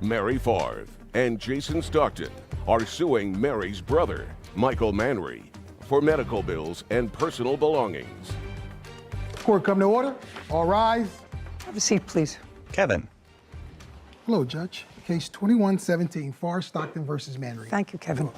Mary Favre and Jason Stockton are suing Mary's brother, Michael Manry, for medical bills and personal belongings. Court come to order. All rise. Have a seat, please. Kevin. Hello, Judge. Case 2117, Favre Stockton versus Manry. Thank you, Kevin.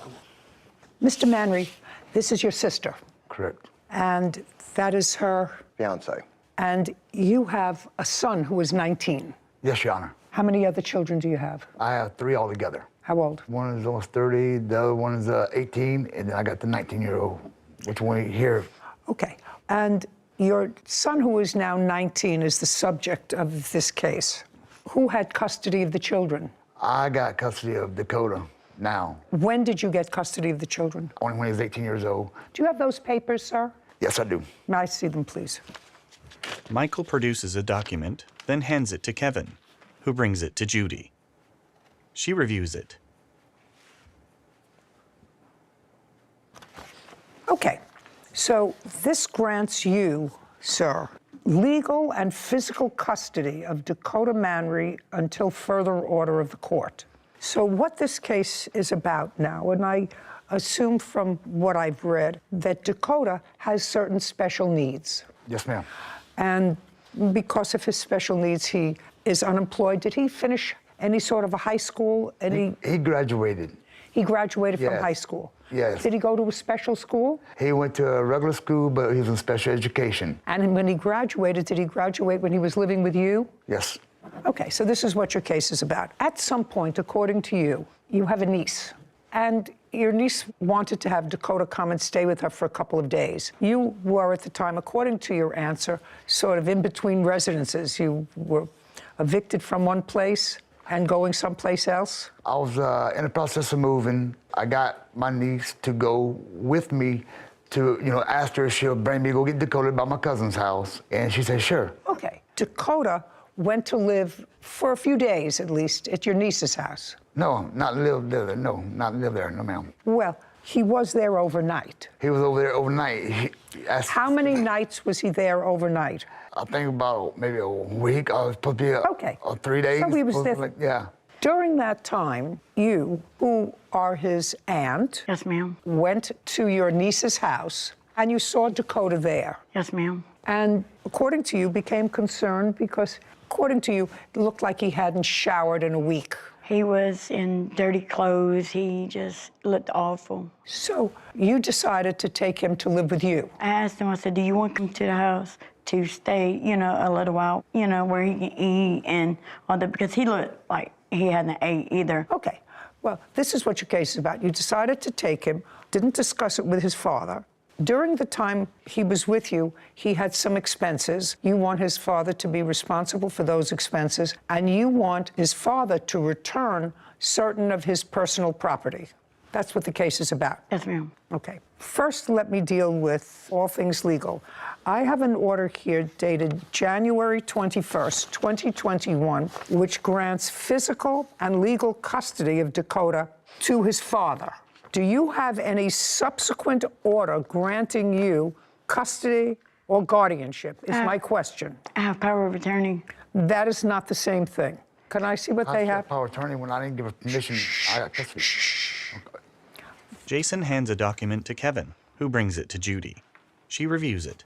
Mr. Manry, this is your sister. Correct. And that is her. Fiance. And you have a son who is 19. Yes, Your Honor. How many other children do you have? I have 3 altogether. How old? One is almost 30, the other one is 18, and then I got the 19-year-old, which one here. Okay. And your son, who is now 19, is the subject of this case. Who had custody of the children? I got custody of Dakota now. When did you get custody of the children? Only when he was 18 years old. Do you have those papers, sir? Yes, I do. May I see them, please? Michael produces a document, then hands it to Kevin, who brings it to Judy. She reviews it. Okay, so this grants you, sir, legal and physical custody of Dakota Manry until further order of the court. So what this case is about now, and I assume from what I've read, that Dakota has certain special needs. Yes, ma'am. And because of his special needs, he is unemployed. Did he finish any sort of a high school? He graduated. He graduated from Yes. high school? Yes. Did he go to a special school? He went to a regular school, but he was in special education. And when he graduated, did he graduate when he was living with you? Yes. Okay, so this is what your case is about. At some point, according to you, you have a niece. And your niece wanted to have Dakota come and stay with her for a couple of days. You were at the time, according to your answer, sort of in between residences. You were evicted from one place and going someplace else? I was in the process of moving. I got my niece to go with me to, ask her if she'll bring me to go get Dakota by my cousin's house. And she said, sure. Okay. Dakota went to live for a few days, at least, at your niece's house. No, not live there. No, not live there. No, ma'am. Well, he was there overnight. He was over there overnight. How many nights was he there overnight? I think about maybe a week. I was supposed to be Okay. 3 days. So he was there. Yeah. During that time, you, who are his aunt, Yes, ma'am. went to your niece's house and you saw Dakota there. Yes, ma'am. And according to you, became concerned because, according to you, it looked like he hadn't showered in a week. He was in dirty clothes. He just looked awful. So you decided to take him to live with you. I asked him, I said, do you want him to the house to stay, a little while, where he can eat and all that, because he looked like he hadn't ate either. Okay. Well, this is what your case is about. You decided to take him, didn't discuss it with his father. During the time he was with you, he had some expenses. You want his father to be responsible for those expenses, and you want his father to return certain of his personal property. That's what the case is about. Yes, ma'am. Okay. First, let me deal with all things legal. I have an order here dated January 21st, 2021, which grants physical and legal custody of Dakota to his father. Do you have any subsequent order granting you custody or guardianship, is my question. I have power of attorney. That is not the same thing. Can I see what they have? Power of attorney when I didn't give her permission. I got custody. Okay. Jason hands a document to Kevin, who brings it to Judy. She reviews it.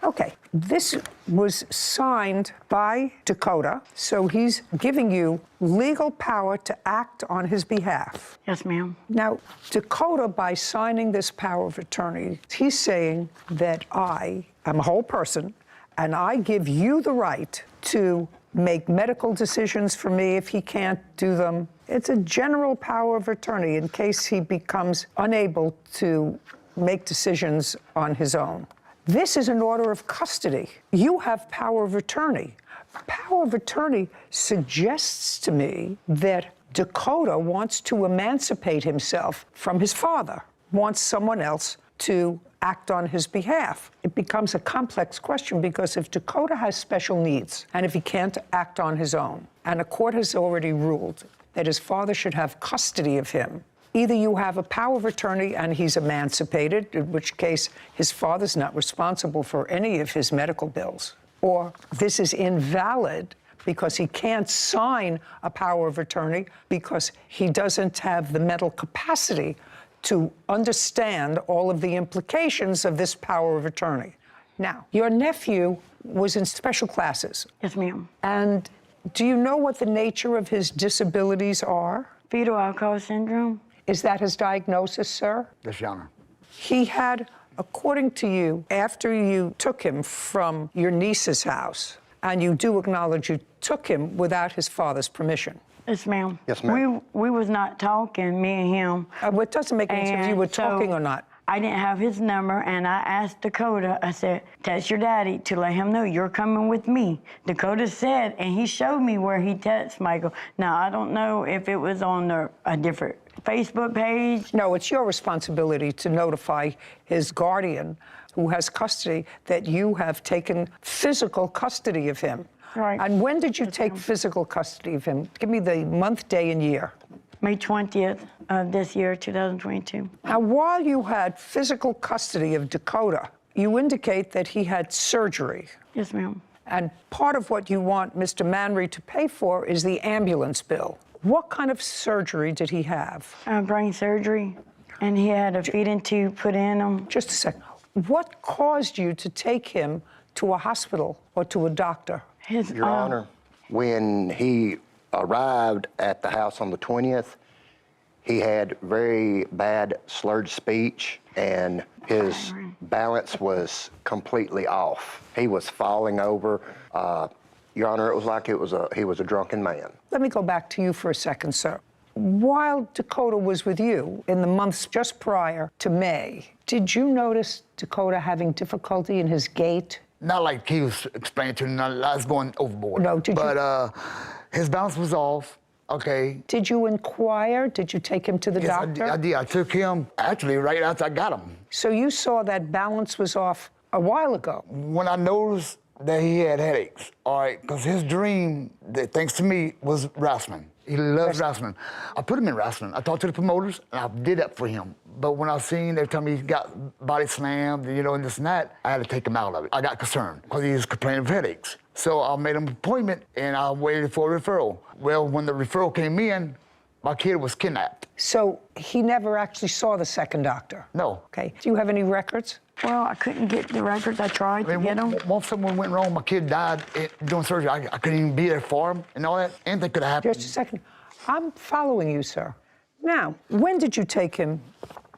Okay, this was signed by Dakota, so he's giving you legal power to act on his behalf. Yes, ma'am. Now, Dakota, by signing this power of attorney, he's saying that I am a whole person, and I give you the right to make medical decisions for me if he can't do them. It's a general power of attorney in case he becomes unable to make decisions on his own. This is an order of custody. You have power of attorney. Power of attorney suggests to me that Dakota wants to emancipate himself from his father, wants someone else to act on his behalf. It becomes a complex question because if Dakota has special needs and if he can't act on his own, and a court has already ruled that his father should have custody of him, either you have a power of attorney and he's emancipated, in which case his father's not responsible for any of his medical bills, or this is invalid because he can't sign a power of attorney because he doesn't have the mental capacity to understand all of the implications of this power of attorney. Now, your nephew was in special classes. Yes, ma'am. And do you know what the nature of his disabilities are? Fetal alcohol syndrome. Is that his diagnosis, sir? Yes, Your Honor. He had, according to you, after you took him from your niece's house, and you do acknowledge you took him without his father's permission. Yes, ma'am. Yes, ma'am. We was not talking, me and him. It doesn't make any sense if you were And so talking or not. I didn't have his number, and I asked Dakota, I said, text your daddy to let him know you're coming with me. Dakota said, and he showed me where he texted Michael. Now, I don't know if it was on a different Facebook page. No, it's your responsibility to notify his guardian, who has custody, that you have taken physical custody of him. Right. And when did you take physical custody of him? Give me the month, day, and year. May 20th of this year, 2022. Now, while you had physical custody of Dakota, you indicate that he had surgery. Yes, ma'am. And part of what you want Mr. Manry to pay for is the ambulance bill. What kind of surgery did he have? Brain surgery, and he had a feeding tube put in him. Just a second. What caused you to take him to a hospital or to a doctor? Your Honor, when he arrived at the house on the 20th, he had very bad slurred speech, and his balance was completely off. He was falling over. Your Honor, it was like he was a drunken man. Let me go back to you for a second, sir. While Dakota was with you in the months just prior to May, did you notice Dakota having difficulty in his gait? Not like he was explaining to me, I was going overboard. No, did you? But his balance was off, okay. Did you inquire? Did you take him to the Yes, doctor? I did. I took him, actually, right after I got him. So you saw that balance was off a while ago. When I noticed that he had headaches, all right, because his dream, that, thanks to me, was wrestling. He loves wrestling. I put him in wrestling. I talked to the promoters, and I did that for him. But when I seen every time he got body slammed, you know, and this and that, I had to take him out of it. I got concerned because he was complaining of headaches. So I made him an appointment, and I waited for a referral. Well, when the referral came in, my kid was kidnapped. So he never actually saw the second doctor? No. Okay. Do you have any records? Well, I couldn't get the records. I tried to get them. Once something went wrong, my kid died doing surgery. I couldn't even be there for him and all that. Anything could have happened. Just a second. I'm following you, sir. Now, when did you take him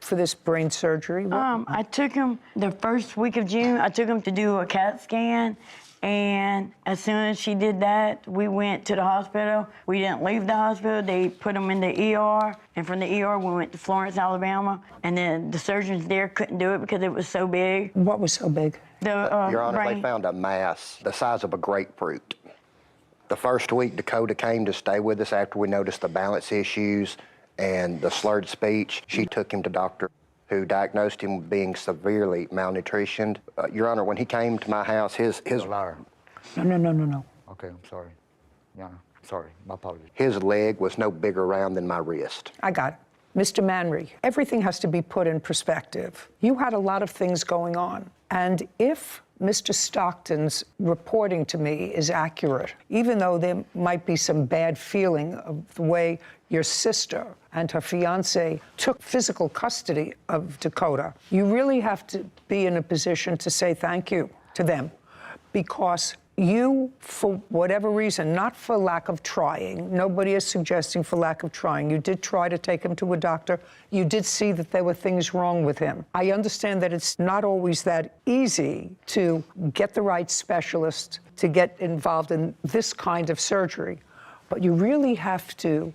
for this brain surgery? I took him the first week of June. I took him to do a CAT scan, and as soon as she did that, we went to the hospital. We didn't leave the hospital. They put him in the ER, and from the ER, we went to Florence, Alabama, and then the surgeons there couldn't do it because it was so big. What was so big? Your Honor, brain. they found a mass the size of a grapefruit. The first week, Dakota came to stay with us after we noticed the balance issues and the slurred speech. She took him to doctor who diagnosed him with being severely malnutritioned. Your Honor, when he came to my house, his Liar. No. Okay, I'm sorry. Your Honor, sorry. My apologies. his leg was no bigger round than my wrist. I got it. Mr. Manry, everything has to be put in perspective. You had a lot of things going on. And if Mr. Stockton's reporting to me is accurate, even though there might be some bad feeling of the way your sister and her fiance took physical custody of Dakota, you really have to be in a position to say thank you to them, because you, for whatever reason, not for lack of trying, nobody is suggesting for lack of trying, you did try to take him to a doctor, you did see that there were things wrong with him. I understand that it's not always that easy to get the right specialist to get involved in this kind of surgery, but you really have to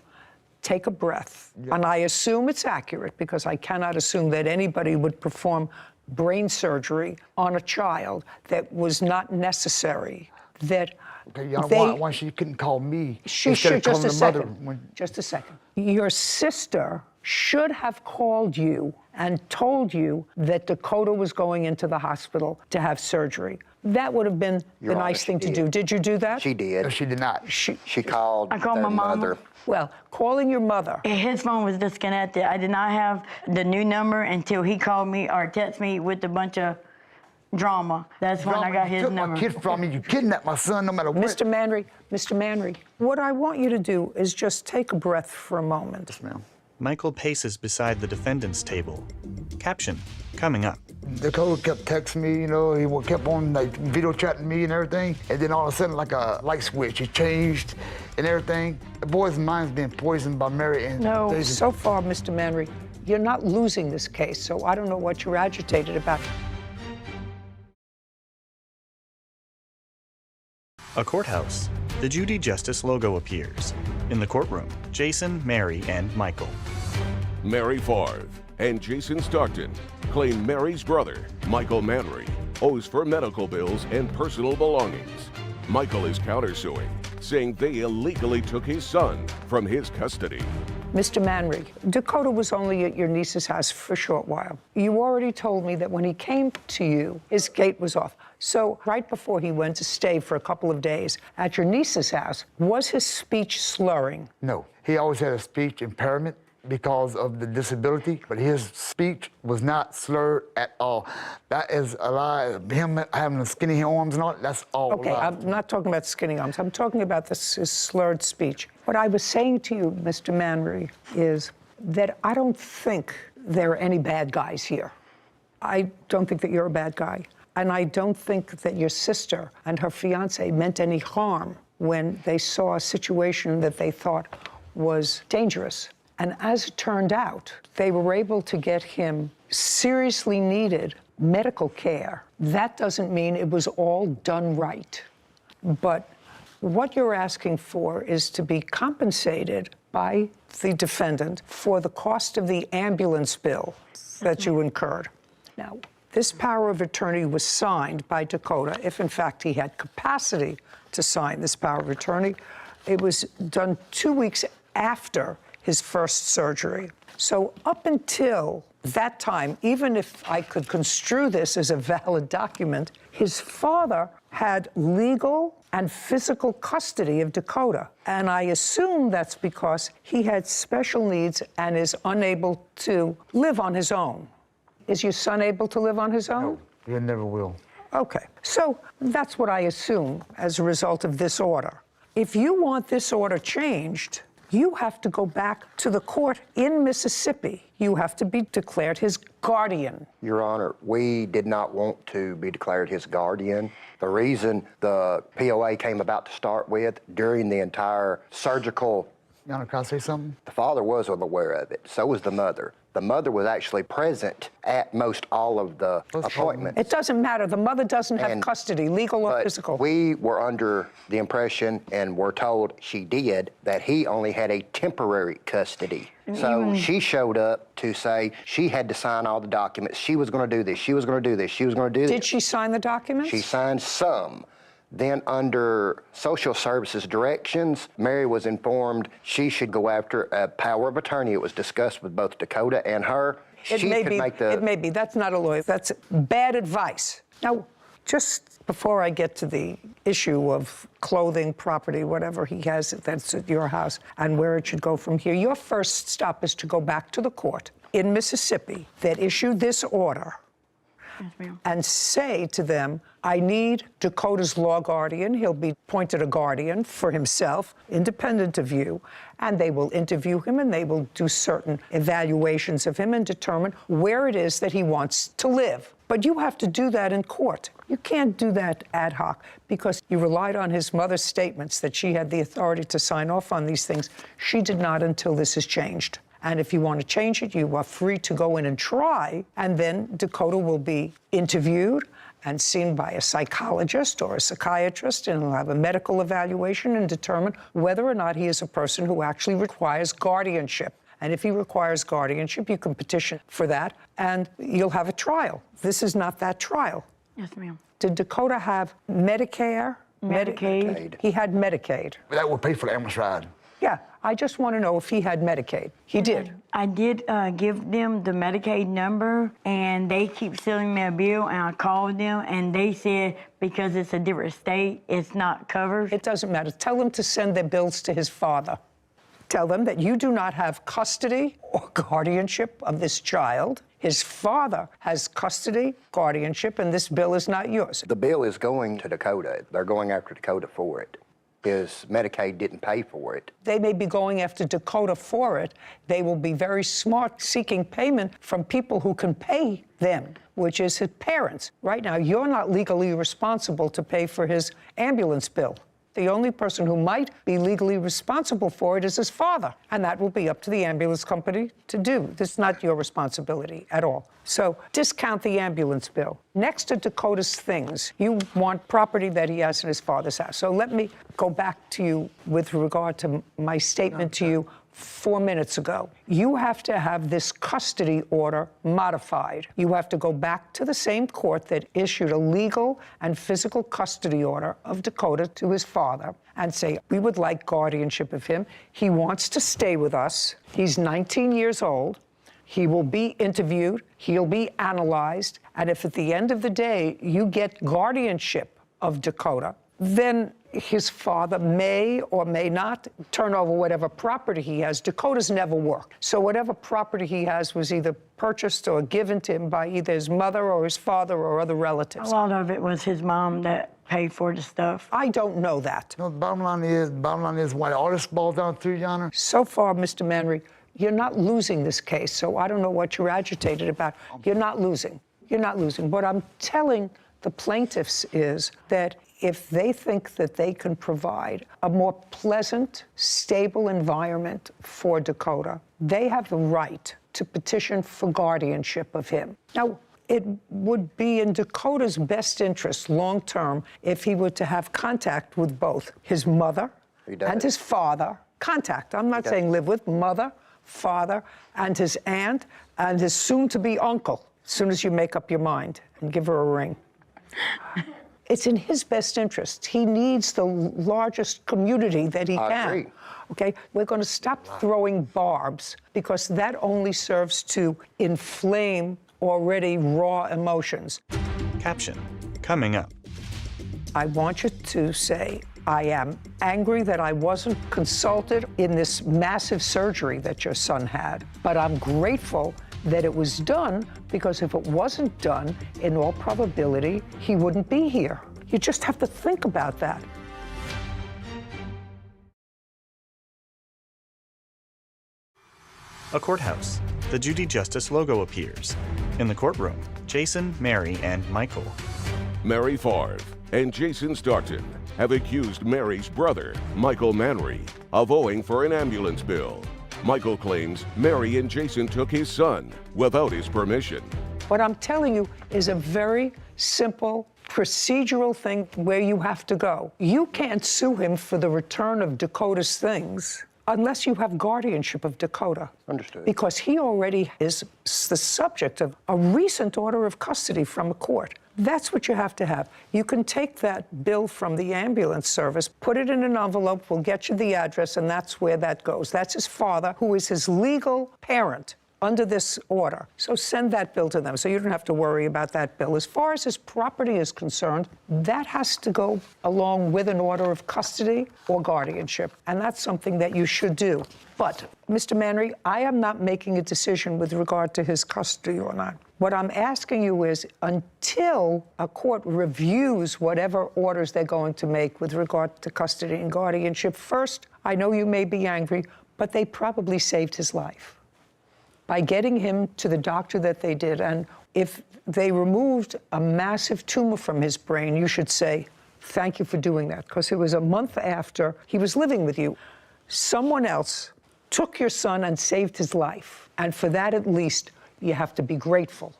take a breath. And I assume it's accurate, because I cannot assume that anybody would perform brain surgery on a child that was not necessary. That Okay, Your Honor, they, why she couldn't call me she instead should, of just calling a the mother? second, just a second. Your sister should have called you and told you that Dakota was going into the hospital to have surgery. That would have been Your the Honor, nice she thing to did. do. Did you do that? She did. No, she did not. She called I called their my mama. mother. Well, calling your mother. His phone was disconnected. I did not have the new number until he called me or texted me with a bunch of Drama. That's when I got his took number. my kid from me. You kidnapped my son no matter what. Mr. Manry, what I want you to do is just take a breath for a moment. Yes, ma'am. Michael paces beside the defendant's table. Caption coming up. Dakota kept texting me, you know, he kept on like video chatting me and everything. And then all of a sudden, like a light switch, he changed and everything. The boy's mind's been poisoned by Mary and No, Daisy. so far, Mr. Manry, you're not losing this case, so I don't know what you're agitated about. A courthouse. The Judy Justice logo appears. In the courtroom, Jason, Mary, and Michael. Mary Favre and Jason Stockton claim Mary's brother, Michael Manry, owes for medical bills and personal belongings. Michael is countersuing, saying they illegally took his son from his custody. Mr. Manry, Dakota was only at your niece's house for a short while. You already told me that when he came to you, his gate was off. So right before he went to stay for a couple of days at your niece's house, was his speech slurring? No, he always had a speech impairment because of the disability, but his speech was not slurred at all. That is a lie. Him having the skinny arms and all, that's all Okay, a lie. I'm not talking about skinny arms. I'm talking about his slurred speech. What I was saying to you, Mr. Manry, is that I don't think there are any bad guys here. I don't think that you're a bad guy. And I don't think that your sister and her fiancé meant any harm when they saw a situation that they thought was dangerous. And as it turned out, they were able to get him seriously needed medical care. That doesn't mean it was all done right. But what you're asking for is to be compensated by the defendant for the cost of the ambulance bill that you incurred. Now, this power of attorney was signed by Dakota, if in fact he had capacity to sign this power of attorney. It was done 2 weeks after his first surgery. So up until that time, even if I could construe this as a valid document, his father had legal and physical custody of Dakota. And I assume that's because he had special needs and is unable to live on his own. Is your son able to live on his own? No, he never will. Okay, so that's what I assume as a result of this order. If you want this order changed, you have to go back to the court in Mississippi. You have to be declared his guardian. Your Honor, we did not want to be declared his guardian. The reason the POA came about to start with, during the entire surgical, Your Honor, can I say something? the father was aware of it, so was the mother. The mother was actually present at most all of the appointments. It doesn't matter. The mother doesn't have custody, legal or But physical. we were under the impression, and were told she did, that he only had a temporary custody. So she showed up to say she had to sign all the documents. She was going to do this. She was going to do this. She was going to do this. Did she sign the documents? She signed some. Then under social services directions, Mary was informed she should go after a power of attorney. It was discussed with both Dakota and her. It may be. That's not a lawyer. That's bad advice. Now, just before I get to the issue of clothing, property, whatever he has that's at your house, and where it should go from here, your first stop is to go back to the court in Mississippi that issued this order. Yes, ma'am. And say to them, I need Dakota's law guardian. He'll be appointed a guardian for himself, independent of you, and they will interview him and they will do certain evaluations of him and determine where it is that he wants to live. But you have to do that in court. You can't do that ad hoc because you relied on his mother's statements that she had the authority to sign off on these things. She did not until this is changed. And if you want to change it, you are free to go in and try, and then Dakota will be interviewed and seen by a psychologist or a psychiatrist, and he'll have a medical evaluation and determine whether or not he is a person who actually requires guardianship. And if he requires guardianship, you can petition for that, and you'll have a trial. This is not that trial. Yes, ma'am. Did Dakota have Medicare? Medicaid. He had Medicaid. That would pay for the ambulance ride. Yeah, I just want to know if he had Medicaid. He did. I did give them the Medicaid number, and they keep sending me a bill, and I called them, and they said because it's a different state, it's not covered. It doesn't matter. Tell them to send their bills to his father. Tell them that you do not have custody or guardianship of this child. His father has custody, guardianship, and this bill is not yours. The bill is going to Dakota. They're going after Dakota for it. His Medicaid didn't pay for it. They may be going after Dakota for it. They will be very smart seeking payment from people who can pay them, which is his parents. Right now, you're not legally responsible to pay for his ambulance bill. The only person who might be legally responsible for it is his father, and that will be up to the ambulance company to do. This is not your responsibility at all. So discount the ambulance bill. Next to Dakota's things, you want property that he has in his father's house. So let me go back to you with regard to my statement to you 4 minutes ago. You have to have this custody order modified. You have to go back to the same court that issued a legal and physical custody order of Dakota to his father and say, we would like guardianship of him. He wants to stay with us. He's 19 years old. He will be interviewed. He'll be analyzed. And if at the end of the day you get guardianship of Dakota, then his father may or may not turn over whatever property he has. Dakota's never worked. So whatever property he has was either purchased or given to him by either his mother or his father or other relatives. A lot of it was his mom that paid for the stuff. I don't know that. No, the bottom line is why all this balls down through yonder. So far, Mr. Manry, you're not losing this case, so I don't know what you're agitated about. You're not losing. You're not losing. What I'm telling the plaintiffs is that if they think that they can provide a more pleasant, stable environment for Dakota, they have the right to petition for guardianship of him. Now, it would be in Dakota's best interest long-term if he were to have contact with both his mother and his father. Contact. I'm not saying live with. Mother, father, and his aunt, and his soon-to-be uncle, as soon as you make up your mind and give her a ring. It's in his best interest. He needs the largest community that he can. I agree. Okay, we're going to stop throwing barbs because that only serves to inflame already raw emotions. Caption, coming up. I want you to say, I am angry that I wasn't consulted in this massive surgery that your son had, but I'm grateful that it was done, because if it wasn't done, in all probability, he wouldn't be here. You just have to think about that. A courthouse. The Judy Justice logo appears. In the courtroom, Jason, Mary, and Michael. Mary Favre and Jason Stockton have accused Mary's brother, Michael Manry, of owing for an ambulance bill. Michael claims Mary and Jason took his son without his permission. What I'm telling you is a very simple procedural thing where you have to go. You can't sue him for the return of Dakota's things unless you have guardianship of Dakota. Understood. Because he already is the subject of a recent order of custody from a court. That's what you have to have. You can take that bill from the ambulance service, put it in an envelope, we'll get you the address, and that's where that goes. That's his father, who is his legal parent under this order. So send that bill to them so you don't have to worry about that bill. As far as his property is concerned, that has to go along with an order of custody or guardianship, and that's something that you should do. But, Mr. Manry, I am not making a decision with regard to his custody or not. What I'm asking you is, until a court reviews whatever orders they're going to make with regard to custody and guardianship, first, I know you may be angry, but they probably saved his life by getting him to the doctor that they did. And if they removed a massive tumor from his brain, you should say, thank you for doing that, because it was a month after he was living with you. Someone else took your son and saved his life. And for that, at least, you have to be grateful.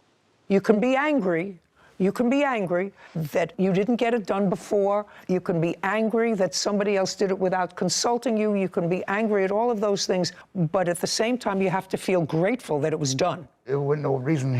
You can be angry. You can be angry that you didn't get it done before. You can be angry that somebody else did it without consulting you. You can be angry at all of those things. But at the same time, you have to feel grateful that it was done. There wasn't no reason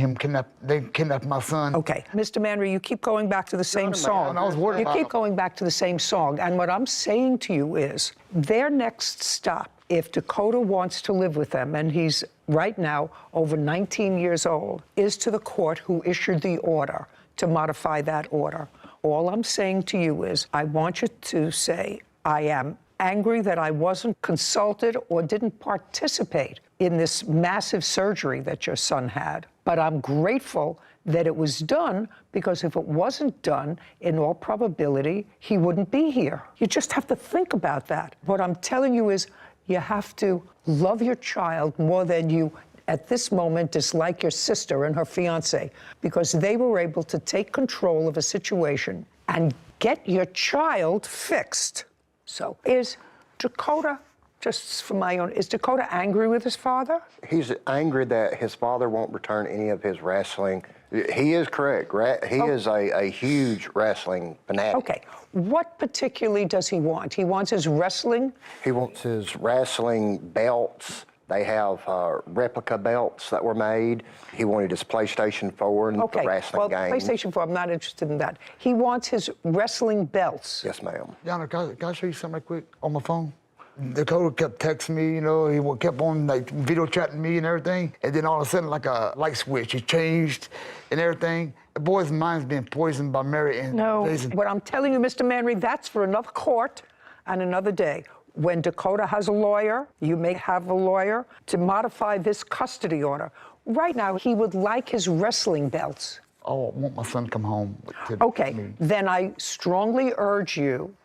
they kidnapped my son. Okay. Mr. Manry, you keep going back to the same song. I was worried you about keep him. going back to the same song. And what I'm saying to you is, their next stop, if Dakota wants to live with them, and he's right now over 19 years old, is to the court who issued the order to modify that order. All I'm saying to you is, I want you to say, I am angry that I wasn't consulted or didn't participate in this massive surgery that your son had. But I'm grateful that it was done, because if it wasn't done, in all probability, he wouldn't be here. You just have to think about that. What I'm telling you is you have to love your child more than you, at this moment, dislike your sister and her fiance, because they were able to take control of a situation and get your child fixed. So is Dakota, just for my own, is Dakota angry with his father? He's angry that his father won't return any of his wrestling. He is correct. He is a huge wrestling fanatic. Okay. What particularly does he want? He wants his wrestling? He wants his wrestling belts. They have replica belts that were made. He wanted his PlayStation 4 and the wrestling games. PlayStation 4, I'm not interested in that. He wants his wrestling belts. Yes, ma'am. Yana, can I show you something right quick on my phone? Dakota kept texting me, you know, he kept on like video chatting me and everything. And then all of a sudden, like a light switch, he changed and everything. The boy's mind's being poisoned by Mary and Jason. What I'm telling you, Mr. Manry, that's for another court and another day. When Dakota has a lawyer, you may have a lawyer to modify this custody order. Right now, he would like his wrestling belts. Oh, I want my son to come home. Okay, then I strongly urge you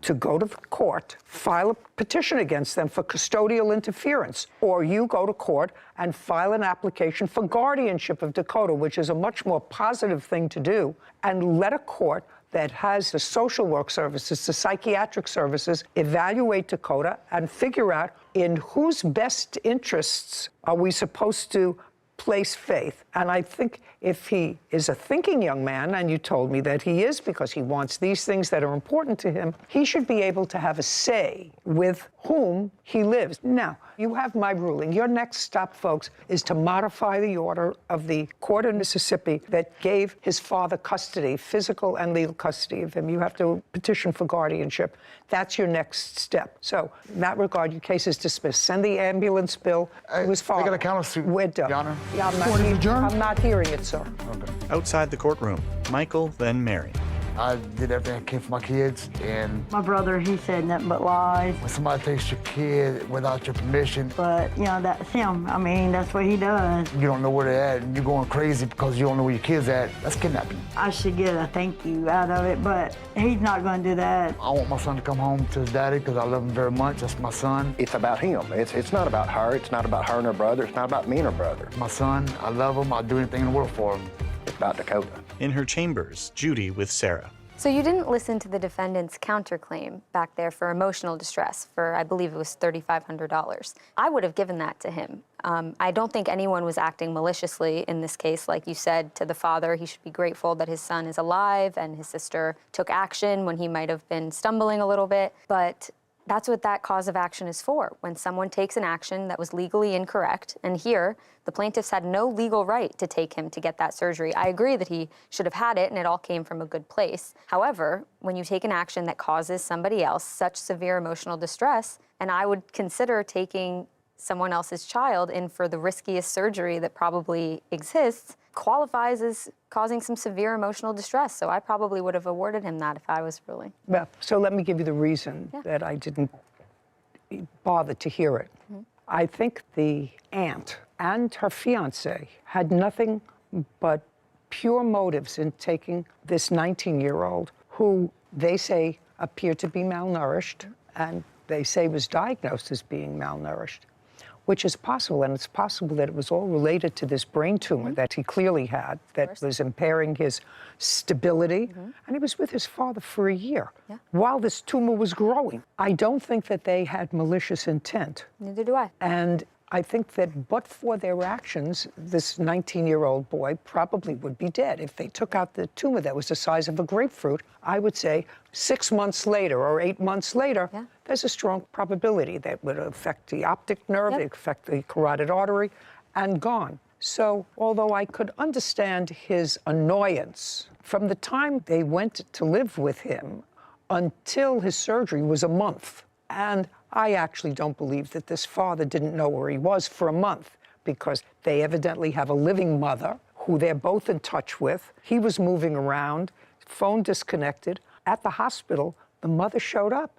to go to the court, file a petition against them for custodial interference, or you go to court and file an application for guardianship of Dakota, which is a much more positive thing to do, and let a court that has the social work services, the psychiatric services, evaluate Dakota and figure out in whose best interests are we supposed to place faith. And I think if he is a thinking young man, and you told me that he is because he wants these things that are important to him, he should be able to have a say with whom he lives. Now, you have my ruling. Your next stop, folks, is to modify the order of the court in Mississippi that gave his father custody, physical and legal custody of him. You have to petition for guardianship. That's your next step. So, in that regard, your case is dismissed. Send the ambulance bill to his father. I got a countersuit. We're done. Your Honor. Yeah, Court is adjourned. I'm not hearing it, sir. Okay. Outside the courtroom, Michael, then Mary. I did everything I can for my kids, and My brother, he said nothing but lies. when somebody takes your kid without your permission, But, you know, that's him. I mean, that's what he does. you don't know where they're at, and you're going crazy because you don't know where your kid's at. That's kidnapping. I should get a thank you out of it, but he's not going to do that. I want my son to come home to his daddy because I love him very much. That's my son. It's about him. It's not about her. It's not about her and her brother. It's not about me and her brother. My son, I love him. I'll do anything in the world for him. It's about Dakota. In her chambers, Judy with Sarah. So you didn't listen to the defendant's counterclaim back there for emotional distress for, I believe it was $3,500. I would have given that to him. I don't think anyone was acting maliciously in this case. Like you said to the father, he should be grateful that his son is alive and his sister took action when he might have been stumbling a little bit. But that's what that cause of action is for, when someone takes an action that was legally incorrect. And here, the plaintiffs had no legal right to take him to get that surgery. I agree that he should have had it and it all came from a good place. However, when you take an action that causes somebody else such severe emotional distress, and I would consider taking someone else's child in for the riskiest surgery that probably exists, qualifies as causing some severe emotional distress. So I probably would have awarded him that if I was ruling. Well, so let me give you the reason that I didn't bother to hear it. I think the aunt and her fiance had nothing but pure motives in taking this 19-year-old who they say appeared to be malnourished, and they say was diagnosed as being malnourished, which is possible, and it's possible that it was all related to this brain tumor that he clearly had that was impairing his stability, and he was with his father for a year while this tumor was growing. I don't think that they had malicious intent. Neither do I. And I think that but for their actions, this 19-year-old boy probably would be dead. If they took out the tumor that was the size of a grapefruit, I would say 6 months later or 8 months later, there's a strong probability that would affect the optic nerve, affect the carotid artery, and gone. So although I could understand his annoyance, from the time they went to live with him until his surgery was a month. And I actually don't believe that this father didn't know where he was for a month, because they evidently have a living mother who they're both in touch with. He was moving around, phone disconnected. At the hospital, the mother showed up.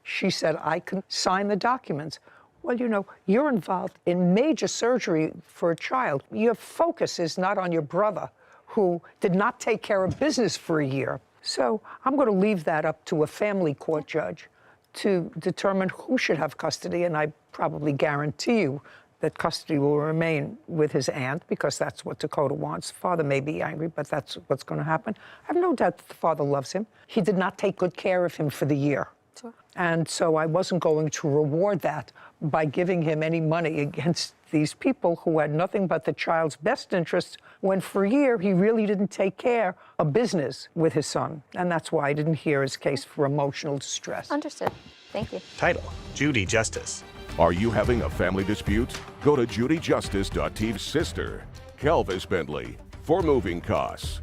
She said, I can sign the documents. Well, you know, you're involved in major surgery for a child. Your focus is not on your brother, who did not take care of business for a year. So I'm going to leave that up to a family court judge to determine who should have custody, and I probably guarantee you that custody will remain with his aunt, because that's what Dakota wants. Father may be angry, but that's what's going to happen. I have no doubt that the father loves him. He did not take good care of him for the year. Sure. And so I wasn't going to reward that by giving him any money against these people who had nothing but the child's best interests, when for a year he really didn't take care of business with his son. And that's why I didn't hear his case for emotional distress. Understood. Thank you. Title: Judy Justice. Are you having a family dispute? Go to judyjustice.tv's sister, Kelvis Bentley, for moving costs.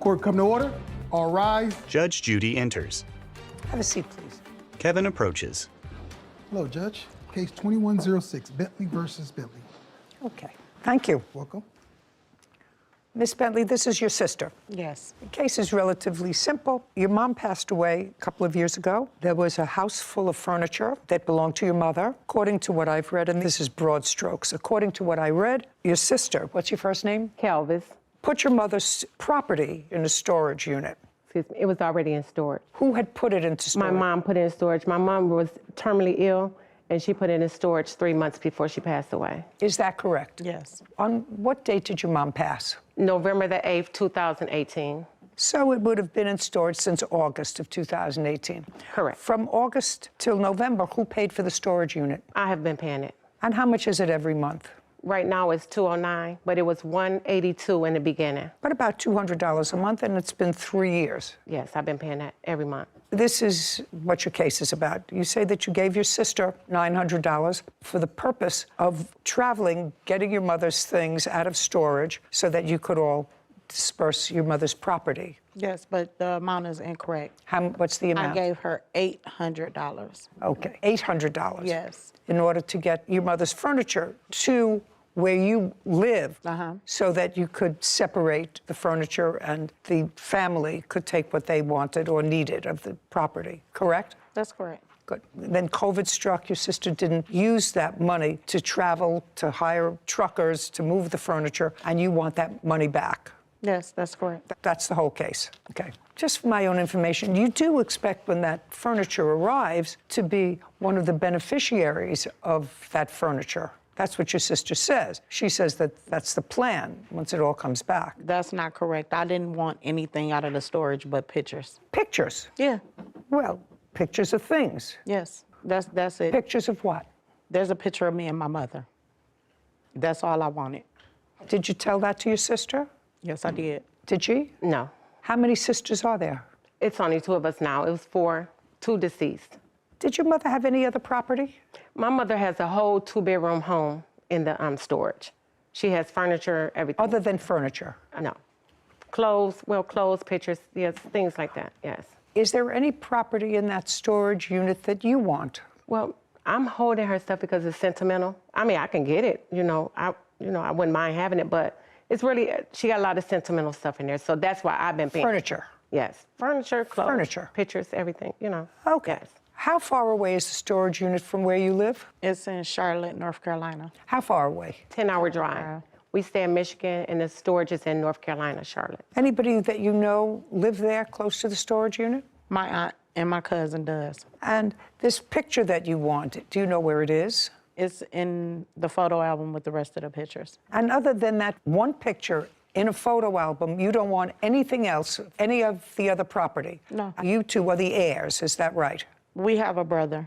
Court come to order. All rise. Judge Judy enters. Have a seat, please. Kevin approaches. Hello, Judge. Case 2106, Bentley versus Bentley. Okay. Thank you. Welcome. Miss Bentley, this is your sister. Yes. The case is relatively simple. Your mom passed away a couple of years ago. There was a house full of furniture that belonged to your mother. According to what I've read, and this is broad strokes, according to what I read, your sister, what's your first name? Kelvis. Put your mother's property in a storage unit. Excuse me. It was already in storage. Who had put it into storage? My mom put it in storage. My mom was terminally ill, and she put it in storage 3 months before she passed away. Is that correct? Yes. On what date did your mom pass? November the 8th, 2018. So it would have been in storage since August of 2018. Correct. From August till November, who paid for the storage unit? I have been paying it. And how much is it every month? Right now it's $209, but it was $182 in the beginning. But about $200 a month, and it's been 3 years. Yes, I've been paying that every month. This is what your case is about. You say that you gave your sister $900 for the purpose of traveling, getting your mother's things out of storage so that you could all disperse your mother's property. Yes, but the amount is incorrect. What's the amount? I gave her $800. Okay, $800. Yes. In order to get your mother's furniture to where you live, so that you could separate the furniture and the family could take what they wanted or needed of the property, correct? That's correct. Good. Then COVID struck, your sister didn't use that money to travel, to hire truckers, to move the furniture, and you want that money back. Yes, that's correct. That's the whole case. Okay. Just for my own information, you do expect when that furniture arrives to be one of the beneficiaries of that furniture. That's what your sister says. She says that that's the plan once it all comes back. That's not correct. I didn't want anything out of the storage but pictures. Pictures? Yeah. Well, pictures of things. Yes, that's it. Pictures of what? There's a picture of me and my mother. That's all I wanted. Did you tell that to your sister? Yes, I did. Did she? No. How many sisters are there? It's only 2 of us now. It was 4, 2 deceased. Did your mother have any other property? My mother has a whole 2-bedroom home in the storage. She has furniture, everything. Other than furniture? No. Clothes, pictures, yes, things like that, yes. Is there any property in that storage unit that you want? Well, I'm holding her stuff because it's sentimental. I mean, I can get it, I wouldn't mind having it, but it's really, she got a lot of sentimental stuff in there, so that's why I've been paying. Furniture? Yes, furniture, clothes. Furniture. Pictures, everything, Okay. Yes. How far away is the storage unit from where you live? It's in Charlotte, North Carolina. How far away? 10-hour drive. We stay in Michigan, and the storage is in North Carolina, Charlotte. Anybody that you know live there close to the storage unit? My aunt and my cousin does. And this picture that you want, do you know where it is? It's in the photo album with the rest of the pictures. And other than that one picture in a photo album, you don't want anything else, any of the other property? No. You two are the heirs, is that right? We have a brother.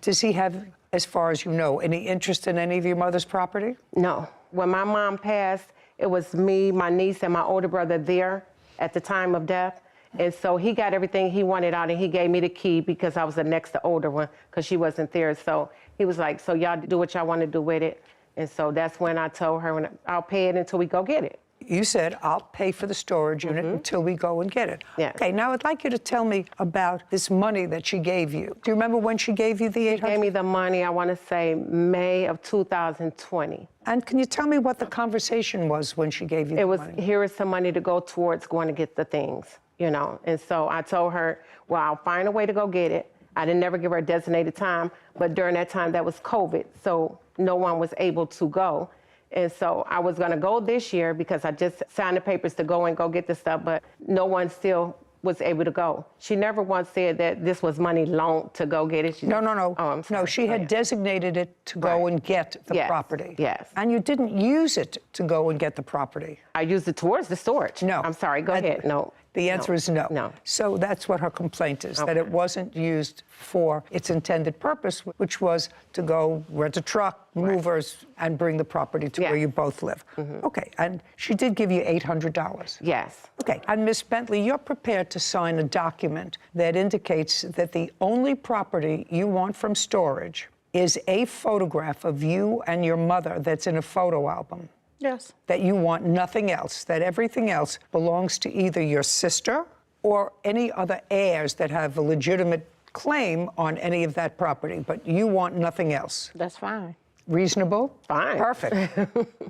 Does he have, as far as you know, any interest in any of your mother's property? No. When my mom passed, it was me, my niece, and my older brother there at the time of death. And so he got everything he wanted out, and he gave me the key because I was the next to older one because she wasn't there. So he was like, so y'all do what y'all want to do with it. And so that's when I told her, I'll pay it until we go get it. You said, I'll pay for the storage unit until we go and get it. Yeah. Okay, now I'd like you to tell me about this money that she gave you. Do you remember when she gave you the $800? She gave me the money, I want to say May of 2020. And can you tell me what the conversation was when she gave you the money? Here is some money to go towards going to get the things, And so I told her, well, I'll find a way to go get it. I didn't never give her a designated time, but during that time, that was COVID, so no one was able to go. And so I was gonna go this year because I just signed the papers to go and go get the stuff, but no one still was able to go. She never once said that this was money loaned to go get it. No. Oh, I'm sorry. No, she had designated it to go and get the property. Yes. And you didn't use it to go and get the property. I used it towards the storage. No. I'm sorry, go ahead, no. The answer is no. No. So that's what her complaint is, that it wasn't used for its intended purpose, which was to go rent a truck, movers, and bring the property to where you both live. Okay, and she did give you $800. Yes. Okay, and Ms. Bentley, you're prepared to sign a document that indicates that the only property you want from storage is a photograph of you and your mother that's in a photo album. Yes. That you want nothing else, that everything else belongs to either your sister or any other heirs that have a legitimate claim on any of that property, but you want nothing else. That's fine. Reasonable? Fine. Perfect.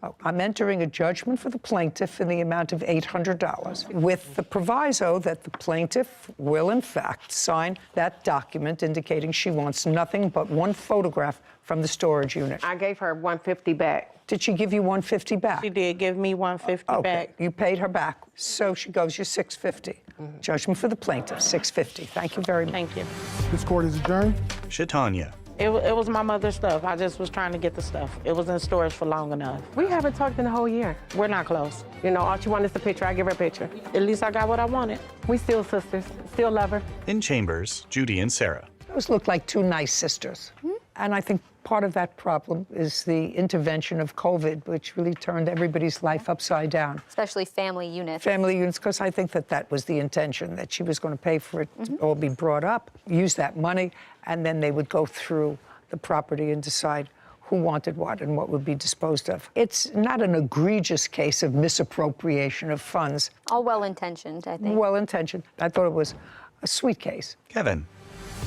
Oh, I'm entering a judgment for the plaintiff in the amount of $800 with the proviso that the plaintiff will, in fact, sign that document indicating she wants nothing but one photograph from the storage unit. I gave her $150 back. Did she give you $150 back? She did give me $150 back. You paid her back. So she goes, you're $650. Judgment for the plaintiff, $650. Thank you very much. Thank you. This court is adjourned. Shatanya. It was my mother's stuff. I just was trying to get the stuff. It was in storage for long enough. We haven't talked in a whole year. We're not close. You know, all she wanted is a picture. I give her a picture. At least I got what I wanted. We still sisters, still love her. In chambers, Judy and Sarah. Those look like two nice sisters. And I think part of that problem is the intervention of COVID, which really turned everybody's life upside down. Especially family units. Family units, because I think that was the intention, that she was going to pay for it to all be brought up, use that money, and then they would go through the property and decide who wanted what and what would be disposed of. It's not an egregious case of misappropriation of funds. All well-intentioned, I think. Well-intentioned. I thought it was a sweet case. Kevin.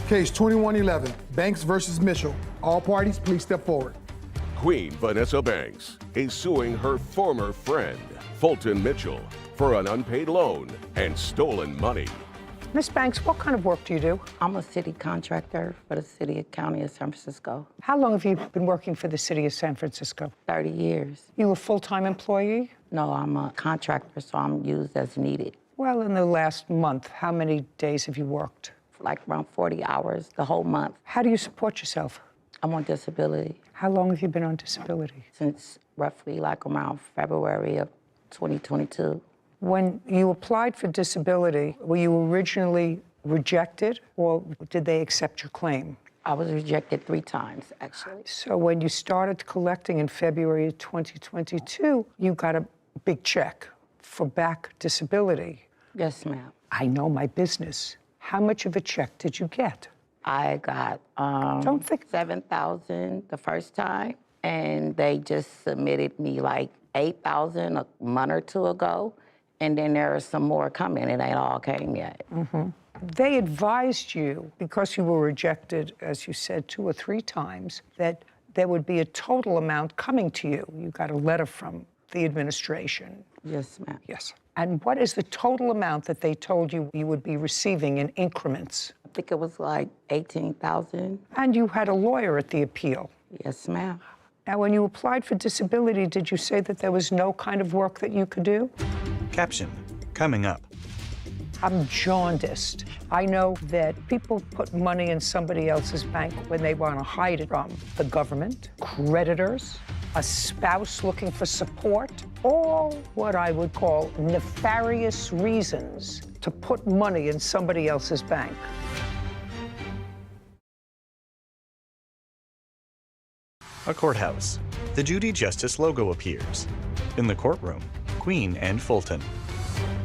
Case 2111, Banks versus Mitchell. All parties, please step forward. Queen Vanessa Banks is suing her former friend, Fulton Mitchell, for an unpaid loan and stolen money. Miss Banks, what kind of work do you do? I'm a city contractor for the city and county of San Francisco. How long have you been working for the city of San Francisco? 30 years. You a full-time employee? No, I'm a contractor, so I'm used as needed. Well, in the last month, how many days have you worked? Like around 40 hours the whole month. How do you support yourself? I'm on disability. How long have you been on disability? Since roughly like around February of 2022. When you applied for disability, were you originally rejected or did they accept your claim? I was rejected 3 times, actually. So when you started collecting in February of 2022, you got a big check for back disability. Yes, ma'am. I know my business. How much of a check did you get? I got $7,000 the first time, and they just submitted me like $8,000 a month or two ago, and then there are some more coming. It ain't all came yet. They advised you, because you were rejected, as you said, 2 or 3 times, that there would be a total amount coming to you. You got a letter from the administration. Yes, ma'am. Yes. And what is the total amount that they told you you would be receiving in increments? I think it was like $18,000. And you had a lawyer at the appeal. Yes, ma'am. Now, when you applied for disability, did you say that there was no kind of work that you could do? Caption. Coming up. I'm jaundiced. I know that people put money in somebody else's bank when they want to hide it from the government, creditors, a spouse looking for support, all what I would call nefarious reasons to put money in somebody else's bank. A courthouse. The Judy Justice logo appears. In the courtroom, Queen and Fulton.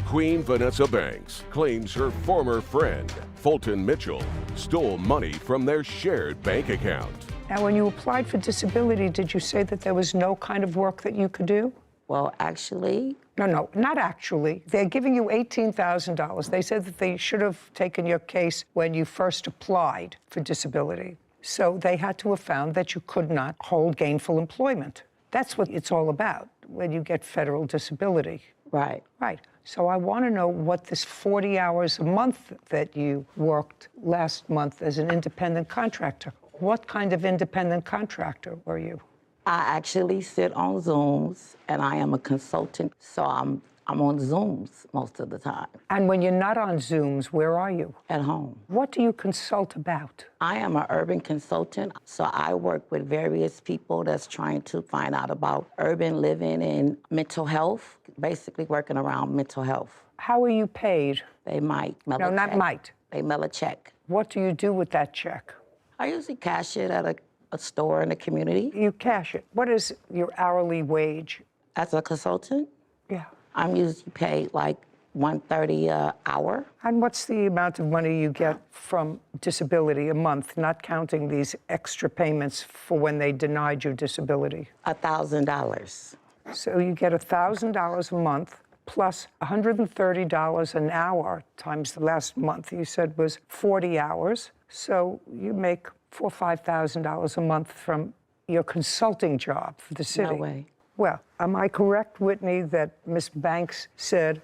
Queen Vanessa Banks claims her former friend, Fulton Mitchell, stole money from their shared bank account. Now, when you applied for disability, did you say that there was no kind of work that you could do? Well, actually... No, not actually. They're giving you $18,000. They said that they should have taken your case when you first applied for disability. So they had to have found that you could not hold gainful employment. That's what it's all about when you get federal disability. Right. Right. So I want to know what this 40 hours a month that you worked last month as an independent contractor. What kind of independent contractor were you? I actually sit on Zooms, and I am a consultant, so I'm on Zooms most of the time. And when you're not on Zooms, where are you? At home. What do you consult about? I am an urban consultant, so I work with various people that's trying to find out about urban living and mental health, basically working around mental health. How are you paid? They might mail No, a not check. might. They mail a check. What do you do with that check? I usually cash it at a store in the community. You cash it. What is your hourly wage? As a consultant, Yeah. I'm usually paid like $130 an hour. And what's the amount of money you get from disability a month, not counting these extra payments for when they denied you disability? $1,000. So you get $1,000 a month plus $130 an hour times the last month you said was 40 hours. So you make $4,000 or $5,000 a month from your consulting job for the city. No way. Well, am I correct, Whitney, that Ms. Banks said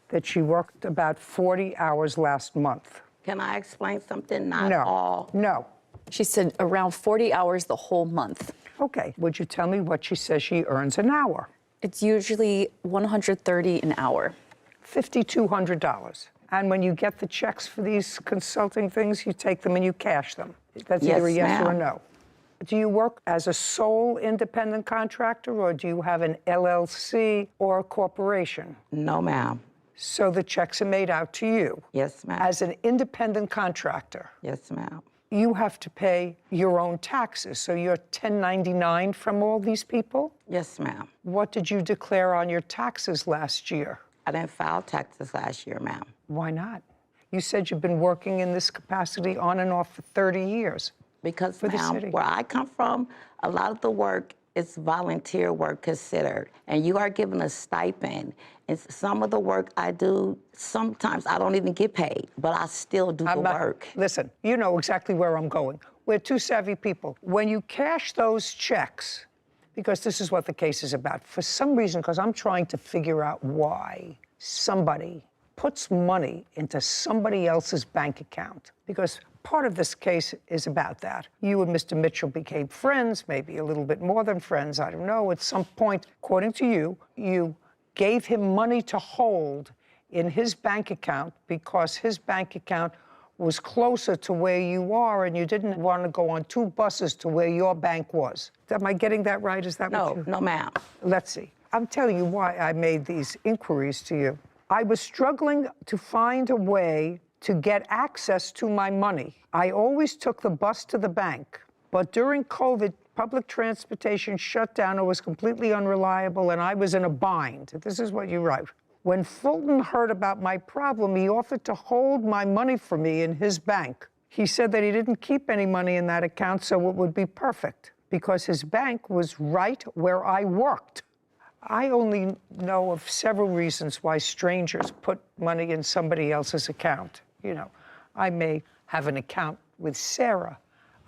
that she worked about 40 hours last month? Can I explain something? Not No. all. No. She said around 40 hours the whole month. Okay. Would you tell me what she says she earns an hour? It's usually $130 an hour. $5,200. And when you get the checks for these consulting things, you take them and you cash them. That's Yes, either a yes or a ma'am. no. Do you work as a sole independent contractor, or do you have an LLC or a corporation? No, ma'am. So the checks are made out to you. Yes, ma'am. As an independent contractor, Yes, ma'am. you have to pay your own taxes. So you're 1099 from all these people? Yes, ma'am. What did you declare on your taxes last year? I didn't file taxes last year, ma'am. Why not? You said you've been working in this capacity on and off for 30 years. Because, For the ma'am, city. where I come from, a lot of the work is volunteer work considered, and you are given a stipend. And some of the work I do, sometimes I don't even get paid, but I still do the work. Listen, you know exactly where I'm going. We're two savvy people. When you cash those checks, because this is what the case is about, for some reason, because I'm trying to figure out why somebody puts money into somebody else's bank account, because part of this case is about that. You and Mr. Mitchell became friends, maybe a little bit more than friends, I don't know. At some point, according to you, you gave him money to hold in his bank account because his bank account was closer to where you are and you didn't want to go on two buses to where your bank was. Am I getting that right? Is that what you... No, ma'am. Let's see. I'm telling you why I made these inquiries to you. I was struggling to find a way to get access to my money. I always took the bus to the bank, but during COVID, public transportation shut down. It was completely unreliable, and I was in a bind. This is what you write. When Fulton heard about my problem, he offered to hold my money for me in his bank. He said that he didn't keep any money in that account, so it would be perfect, because his bank was right where I worked. I only know of several reasons why strangers put money in somebody else's account. You know, I may have an account with Sarah.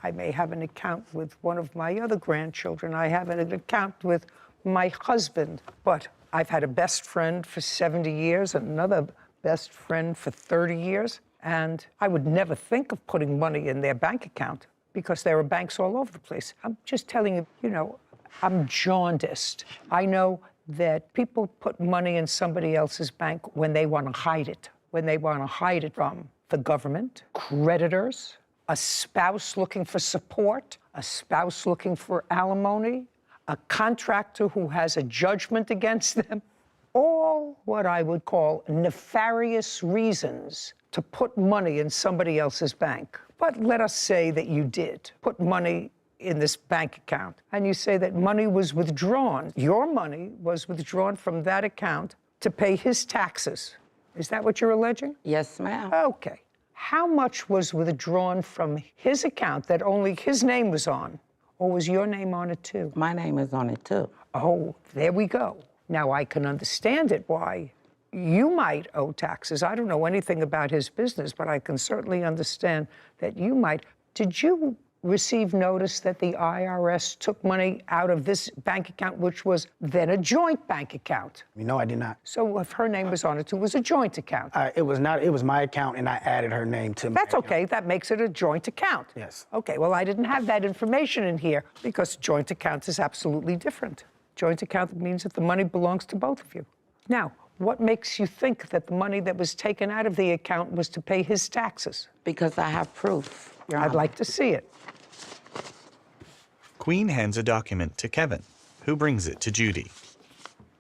I may have an account with one of my other grandchildren. I have an account with my husband. But I've had a best friend for 70 years, and another best friend for 30 years. And I would never think of putting money in their bank account because there are banks all over the place. I'm just telling you, you know, I'm jaundiced. I know that people put money in somebody else's bank when they want to hide it, when they want to hide it from the government, creditors, a spouse looking for support, a spouse looking for alimony, a contractor who has a judgment against them. All what I would call nefarious reasons to put money in somebody else's bank. But let us say that you did put money in this bank account, and you say that money was withdrawn. Your money was withdrawn from that account to pay his taxes. Is that what you're alleging? Yes, ma'am. Okay. How much was withdrawn from his account that only his name was on? Or was your name on it too? My name is on it too. Oh, there we go. Now I can understand it, why you might owe taxes. I don't know anything about his business, but I can certainly understand that you might. Did you receive notice that the IRS took money out of this bank account, which was then a joint bank account? No, I did not. So if her name was on it, it was a joint account. It was not. It was my account, and I added her name to my That's account. okay. That makes it a joint account. Yes. Okay, well, I didn't have that information in here because joint account is absolutely different. Joint account means that the money belongs to both of you. Now, what makes you think that the money that was taken out of the account was to pay his taxes? Because I have proof, Your I'd Honor. like to see it. Queen hands a document to Kevin, who brings it to Judy.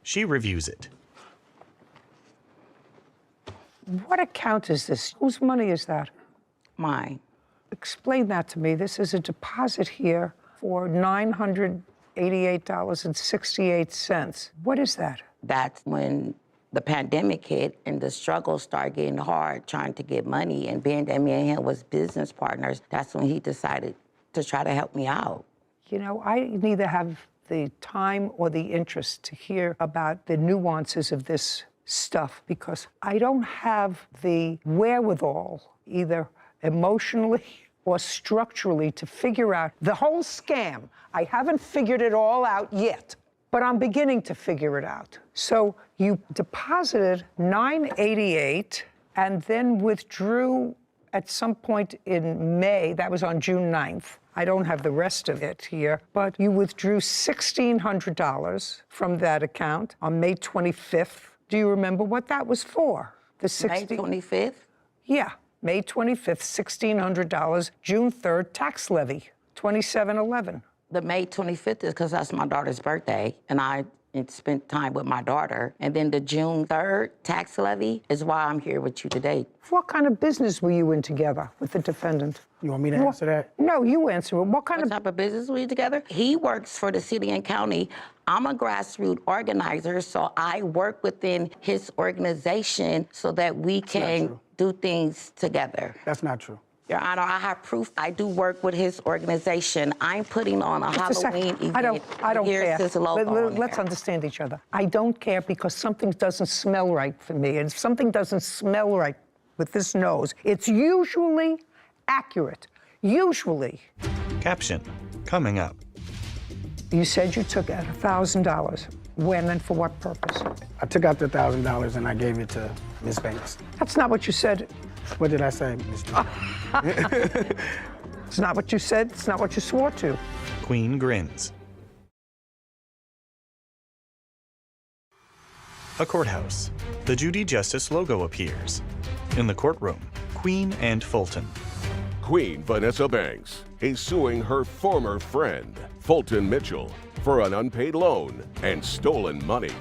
She reviews it. What account is this? Whose money is that? Mine. Explain that to me. This is a deposit here for $988.68. What is that? That's when the pandemic hit and the struggle started getting hard trying to get money. And being that me and him was business partners, that's when he decided to try to help me out. You know, I neither have the time or the interest to hear about the nuances of this stuff because I don't have the wherewithal, either emotionally or structurally, to figure out the whole scam. I haven't figured it all out yet, but I'm beginning to figure it out. So you deposited $988 and then withdrew at some point in May. That was on June 9th. I don't have the rest of it here, but you withdrew $1,600 from that account on May 25th. Do you remember what that was for? May 25th? Yeah, May 25th, $1,600. June 3rd, tax levy, $2,711. The May 25th is because that's my daughter's birthday, and I spent time with my daughter. And then the June 3rd tax levy is why I'm here with you today. What kind of business were you in together with the defendant? You want me to answer that? No, you answer it. What type of business were you together? He works for the city and county. I'm a grassroots organizer, so I work within his organization so that we can do things together. That's not true. Your Honor, I have proof. I do work with his organization. I'm putting on a Halloween event. I don't care. His logo on Let's there. understand each other. I don't care because something doesn't smell right for me. And if something doesn't smell right with this nose, it's usually accurate. Usually. Caption, coming up. You said you took out $1,000. When and for what purpose? I took out the $1,000 and I gave it to Miss Banks. That's not what you said. What did I say, Mr. It's not what you said. It's not what you swore to. Queen grins. A courthouse. The Judy Justice logo appears. In the courtroom, Queen and Fulton. Queen Vanessa Banks is suing her former friend, Fulton Mitchell, for an unpaid loan and stolen money.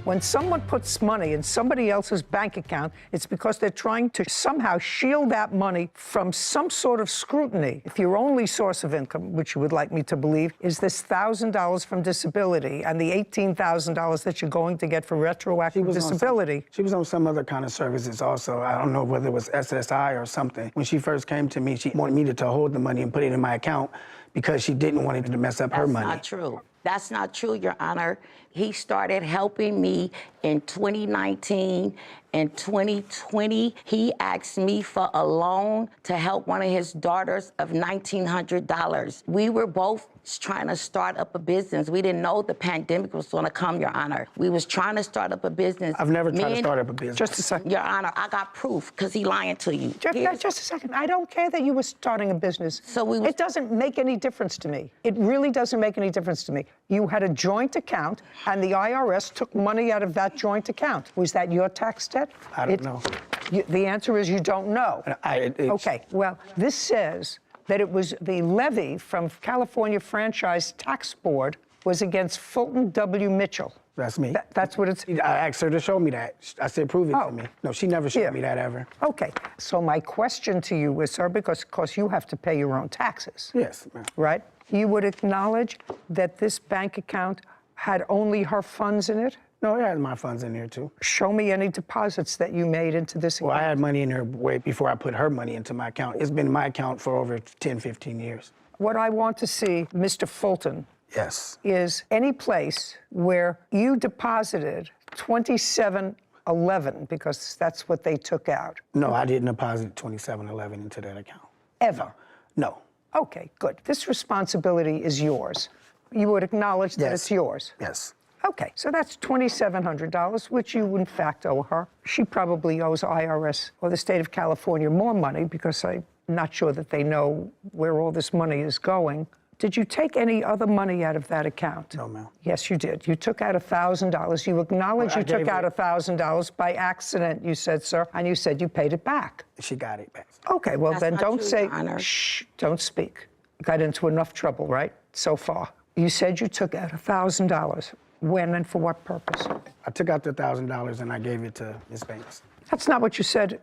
When someone puts money in somebody else's bank account, it's because they're trying to somehow shield that money from some sort of scrutiny. If your only source of income, which you would like me to believe, is this $1,000 from disability and the $18,000 that you're going to get for retroactive disability. She was on some other kind of services also. I don't know whether it was SSI or something. When she first came to me, she wanted me to hold the money and put it in my account because she didn't want it to mess up her money. That's not true. That's not true, Your Honor. He started helping me in 2019. In 2020, he asked me for a loan to help one of his daughters of $1,900. We were both trying to start up a business. We didn't know the pandemic was going to come, Your Honor. We was trying to start up a business. I've never tried to start up a business. Just a second. Your Honor, I got proof because he lying to you. Just a second. I don't care that you were starting a business. It doesn't make any difference to me. It really doesn't make any difference to me. You had a joint account, and the IRS took money out of that joint account. Was that your tax debt? I don't know. The answer is you don't know. Okay, well, this says that it was the levy from California Franchise Tax Board was against Fulton W. Mitchell. That's me. That's what it's... I asked her to show me that. I said, prove it to me. No, she never showed me that ever. Okay, so my question to you is, sir, because you have to pay your own taxes. Yes, ma'am. Right? You would acknowledge that this bank account had only her funds in it? No, it had my funds in there, too. Show me any deposits that you made into this account. Well, I had money in there way before I put her money into my account. It's been my account for over 10, 15 years. What I want to see, Mr. Fulton, yes, is any place where you deposited $27.11, because that's what they took out. No, I didn't deposit $27.11 into that account. Ever? No. Okay, good. This responsibility is yours. You would acknowledge that it's yours? Yes. Okay, so that's $2,700, which you in fact owe her. She probably owes IRS or the state of California more money because I'm not sure that they know where all this money is going. Did you take any other money out of that account? No, ma'am. Yes, you did. You took out $1,000. You acknowledged you took out $1,000 by accident, you said, sir, and you said you paid it back. She got it back. Okay, well, That's then not don't true, say, Your Honor. shh, don't speak. Got into enough trouble, right, so far? You said you took out $1,000. When and for what purpose? I took out the $1,000 and I gave it to Ms. Banks. That's not what you said.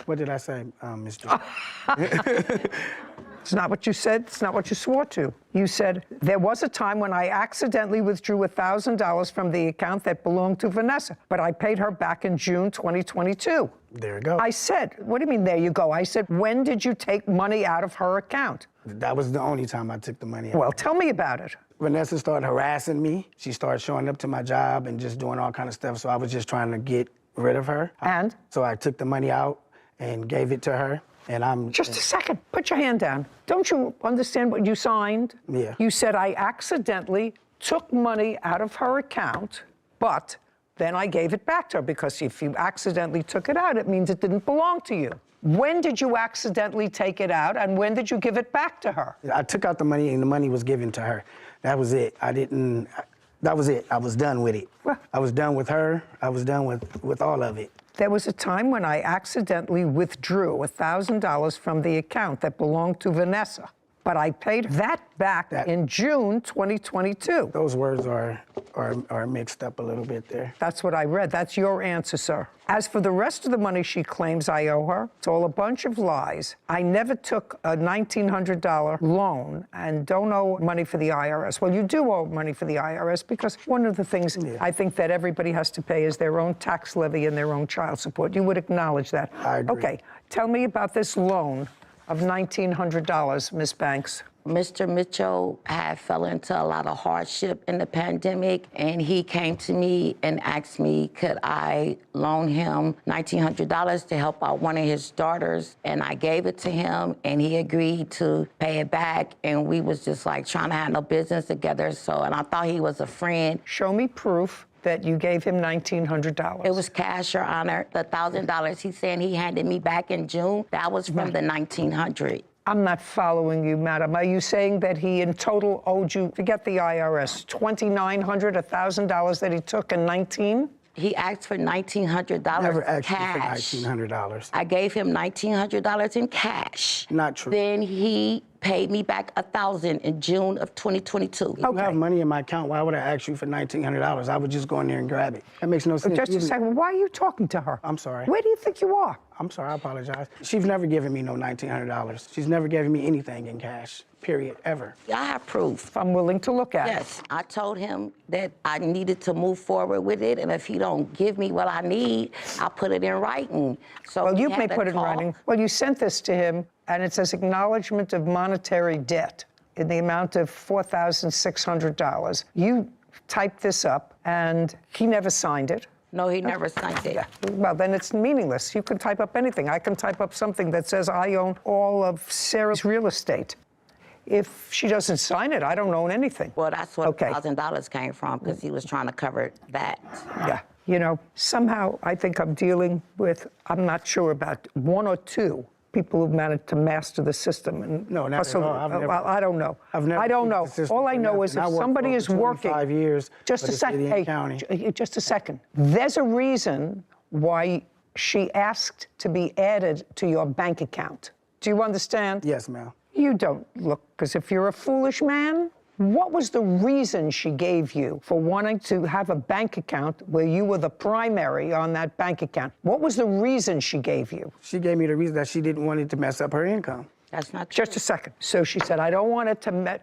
What did I say, Ms. Judy? It's not what you said. It's not what you swore to. You said, there was a time when I accidentally withdrew $1,000 from the account that belonged to Vanessa, but I paid her back in June 2022. There you go. I said, what do you mean, there you go? I said, when did you take money out of her account? That was the only time I took the money out. Well, tell me about it. Vanessa started harassing me. She started showing up to my job and just doing all kind of stuff, so I was just trying to get rid of her. And? So I took the money out and gave it to her, and I'm... Just a second. Put your hand down. Don't you understand what you signed? Yeah. You said I accidentally took money out of her account, but then I gave it back to her, because if you accidentally took it out, it means it didn't belong to you. When did you accidentally take it out, and when did you give it back to her? I took out the money, and the money was given to her. That was it. That was it. I was done with it. Well, I was done with her. I was done with all of it. There was a time when I accidentally withdrew $1,000 from the account that belonged to Vanessa, but I paid that back in June 2022. Those words are mixed up a little bit there. That's what I read. That's your answer, sir. As for the rest of the money she claims I owe her, it's all a bunch of lies. I never took a $1,900 loan and don't owe money for the IRS. Well, you do owe money for the IRS, because one of the things I think that everybody has to pay is their own tax levy and their own child support. You would acknowledge that. I agree. Okay, tell me about this loan of $1,900, Ms. Banks. Mr. Mitchell had fell into a lot of hardship in the pandemic, and he came to me and asked me, could I loan him $1,900 to help out one of his daughters? And I gave it to him, and he agreed to pay it back, and we was just like trying to handle business together. And I thought he was a friend. Show me proof that you gave him $1,900. It was cash, Your Honor. The $1,000 he's saying he handed me back in June, that was from the $1,900. I'm not following you, madam. Are you saying that he in total owed you, forget the IRS, $2,900, $1,000 that he took in 19? He asked for $1,900 Never asked cash. you for $1,900. I gave him $1,900 in cash. Not true. Then he paid me back $1,000 in June of 2022. You have money in my account. Why would I ask you for $1,900? I would just go in there and grab it. That makes no sense. Just a second. Why are you talking to her? I'm sorry. Where do you think you are? I'm sorry. I apologize. She's never given me no $1,900. She's never given me anything in cash, period, ever. I have proof. I'm willing to look at it. Yes, I told him that I needed to move forward with it, and if he don't give me what I need, I'll put it in writing. So Well, you we may had a put it in talk. writing. Well, you sent this to him, and it says acknowledgement of monetary debt in the amount of $4,600. You typed this up, and he never signed it. No, he never signed it. Yeah. Well, then it's meaningless. You can type up anything. I can type up something that says I own all of Sarah's real estate. If she doesn't sign it, I don't own anything. Well, that's what Okay. $1,000 came from, because he was trying to cover that. Yeah. You know, somehow I think I'm dealing with, I'm not sure about one or two people who've managed to master the system. And No, not hustle- at all. I've never- well, I don't know. I've never I don't seen know. the system All I for know is nothing. I if worked somebody for is over working. 25 years Just for a the second. city and Hey, county. just a second. There's a reason why she asked to be added to your bank account. Do you understand? Yes, ma'am. You don't look as if you're a foolish man. What was the reason she gave you for wanting to have a bank account where you were the primary on that bank account? What was the reason she gave you? She gave me the reason that she didn't want it to mess up her income. That's not true. Just a second. So she said, I don't want it to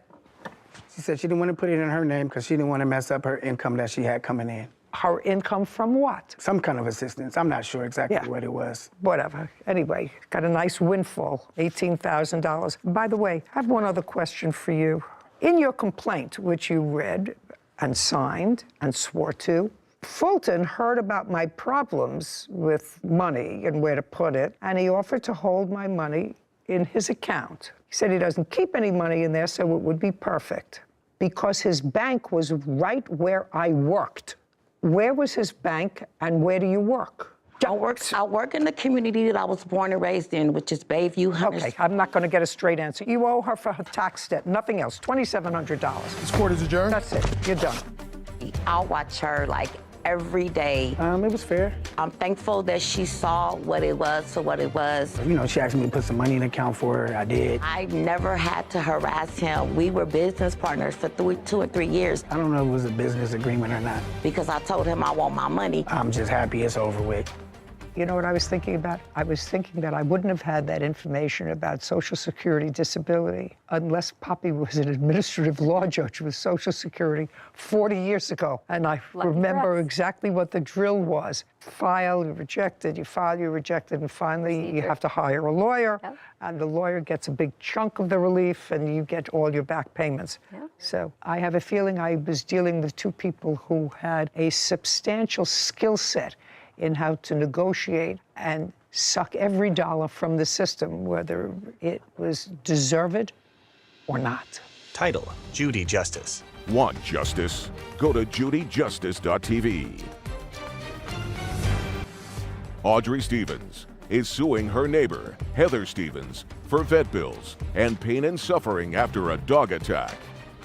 She said she didn't want to put it in her name because she didn't want to mess up her income that she had coming in. Her income from what? Some kind of assistance. I'm not sure exactly what it was. Whatever. Anyway, got a nice windfall, $18,000. By the way, I have one other question for you. In your complaint, which you read and signed and swore to, Fulton heard about my problems with money and where to put it, and he offered to hold my money in his account. He said he doesn't keep any money in there, so it would be perfect. Because his bank was right where I worked. Where was his bank and where do you work? I work in the community that I was born and raised in, which is Bayview Hunters. Okay, I'm not going to get a straight answer. You owe her for her tax debt, nothing else. $2,700. This court is adjourned. That's it. You're done. I'll watch her like every day. It was fair. I'm thankful that she saw what it was for what it was. You know, she asked me to put some money in the account for her. I did. I never had to harass him. We were business partners for 2 or 3 years. I don't know if it was a business agreement or not. Because I told him I want my money. I'm just happy it's over with. You know what I was thinking about? I was thinking that I wouldn't have had that information about Social Security disability unless Poppy was an administrative law judge with Social Security 40 years ago. And I remember exactly what the drill was. File, you rejected, you file, you rejected, and finally you have to hire a lawyer, and the lawyer gets a big chunk of the relief, and you get all your back payments. So I have a feeling I was dealing with two people who had a substantial skill set in how to negotiate and suck every dollar from the system, whether it was deserved or not. Title: Judy Justice. Want justice? Go to judyjustice.tv. Audrey Stevens is suing her neighbor, Heather Stevens, for vet bills and pain and suffering after a dog attack.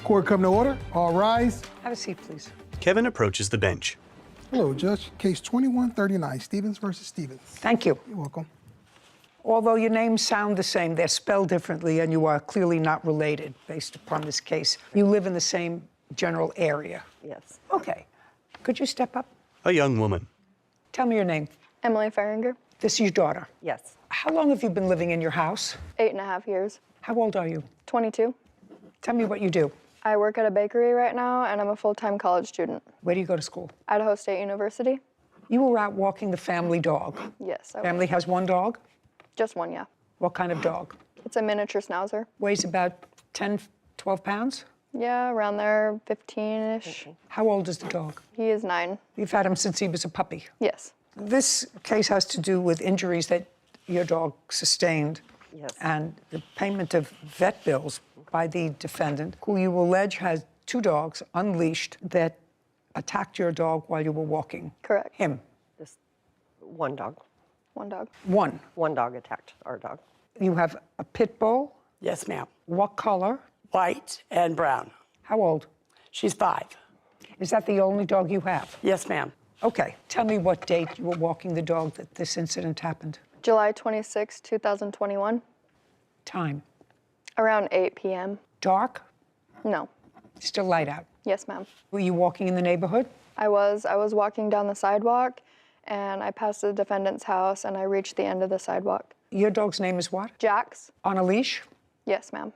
Court come to order. All rise. Have a seat, please. Kevin approaches the bench. Hello, Judge. Case 2139, Stevens versus Stevens. Thank you. You're welcome. Although your names sound the same, they're spelled differently, and you are clearly not related based upon this case. You live in the same general area. Yes. Okay. Could you step up? A young woman. Tell me your name. Emily Feringer. This is your daughter. Yes. How long have you been living in your house? 8.5 years. How old are you? 22. Tell me what you do. I work at a bakery right now, and I'm a full-time college student. Where do you go to school? Idaho State University. You were out walking the family dog. Yes. Family has one dog? Just one, yeah. What kind of dog? It's a miniature schnauzer. Weighs about 10, 12 pounds? Yeah, around there, 15-ish. How old is the dog? He is 9. You've had him since he was a puppy? Yes. This case has to do with injuries that your dog sustained. Yes. And the payment of vet bills by the defendant, who you allege has 2 dogs unleashed that attacked your dog while you were walking. Correct. Him. Just one dog. One dog. One. One dog attacked our dog. You have a pit bull? Yes, ma'am. What color? White and brown. How old? She's 5. Is that the only dog you have? Yes, ma'am. Okay. Tell me what date you were walking the dog that this incident happened. July 26, 2021. Time. Around 8 p.m. Dark? No. Still light out? Yes, ma'am. Were you walking in the neighborhood? I was walking down the sidewalk, and I passed the defendant's house, and I reached the end of the sidewalk. Your dog's name is what? Jax. On a leash? Yes, ma'am.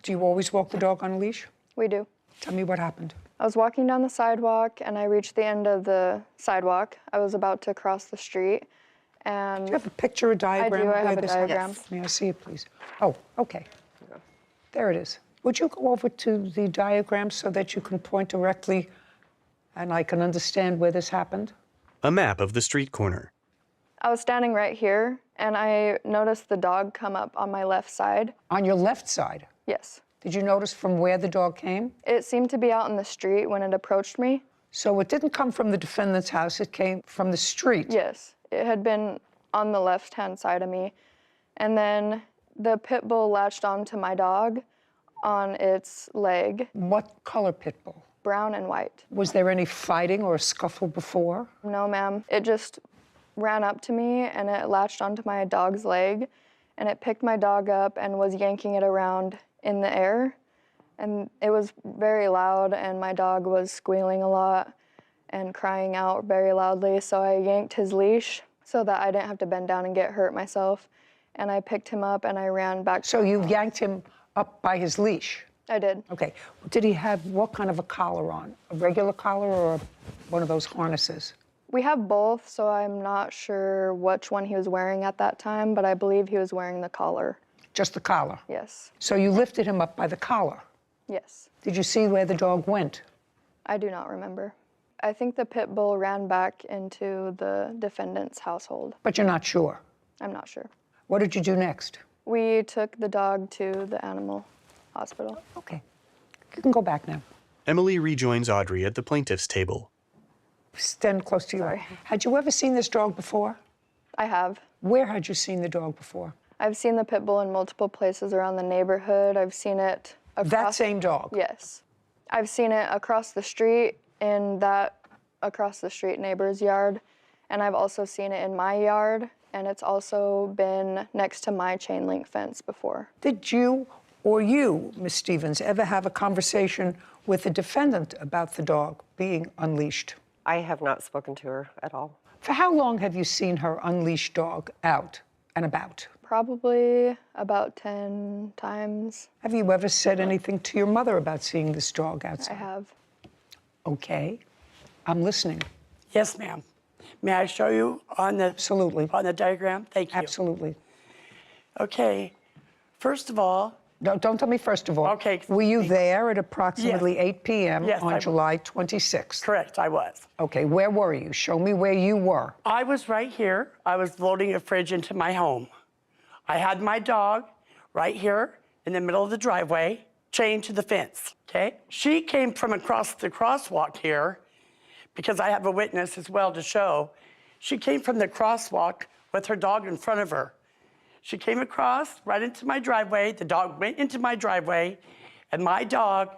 Do you always walk the dog on a leash? We do. Tell me what happened. I was walking down the sidewalk, and I reached the end of the sidewalk. I was about to cross the street, and... Do you have a picture or diagram? I do. I of where have a this diagram. happened? May I see it, please? Oh, okay. There it is. Would you go over to the diagram so that you can point directly and I can understand where this happened? A map of the street corner. I was standing right here, and I noticed the dog come up on my left side. On your left side? Yes. Did you notice from where the dog came? It seemed to be out in the street when it approached me. So it didn't come from the defendant's house, it came from the street? Yes. It had been on the left-hand side of me. And then the pit bull latched onto my dog on its leg. What color pit bull? Brown and white. Was there any fighting or a scuffle before? No, ma'am. It just ran up to me and it latched onto my dog's leg, and it picked my dog up and was yanking it around in the air. And it was very loud, and my dog was squealing a lot and crying out very loudly. So I yanked his leash so that I didn't have to bend down and get hurt myself. And I picked him up and I ran back. So you yanked him up by his leash? I did. Okay. Did he have what kind of a collar on? A regular collar or one of those harnesses? We have both, so I'm not sure which one he was wearing at that time, but I believe he was wearing the collar. Just the collar? Yes. So you lifted him up by the collar? Yes. Did you see where the dog went? I do not remember. I think the pit bull ran back into the defendant's household. But you're not sure? I'm not sure. What did you do next? We took the dog to the animal hospital. Okay. You can go back now. Emily rejoins Audrey at the plaintiff's table. Stand close to you. Had you ever seen this dog before? I have. Where had you seen the dog before? I've seen the pit bull in multiple places around the neighborhood. I've seen it across... That same dog? Yes. I've seen it across the street in that across the street neighbor's yard, and I've also seen it in my yard, and it's also been next to my chain link fence before. Did you or you, Ms. Stevens, ever have a conversation with the defendant about the dog being unleashed? I have not spoken to her at all. For how long have you seen her unleashed dog out and about? Probably about 10 times. Have you ever said anything to your mother about seeing this dog outside? I have. Okay. I'm listening. Yes, ma'am. May I show you on the Absolutely. On the diagram? Thank you. Absolutely. Okay. First of all. Don't tell me first of all. Okay. Were you there at approximately Yes. 8 p.m. Yes, I on was. July 26th? Correct, I was. Okay, where were you? Show me where you were. I was right here. I was loading a fridge into my home. I had my dog right here in the middle of the driveway, chained to the fence, okay? She came from across the crosswalk here, because I have a witness as well to show. She came from the crosswalk with her dog in front of her. She came across right into my driveway, the dog went into my driveway, and my dog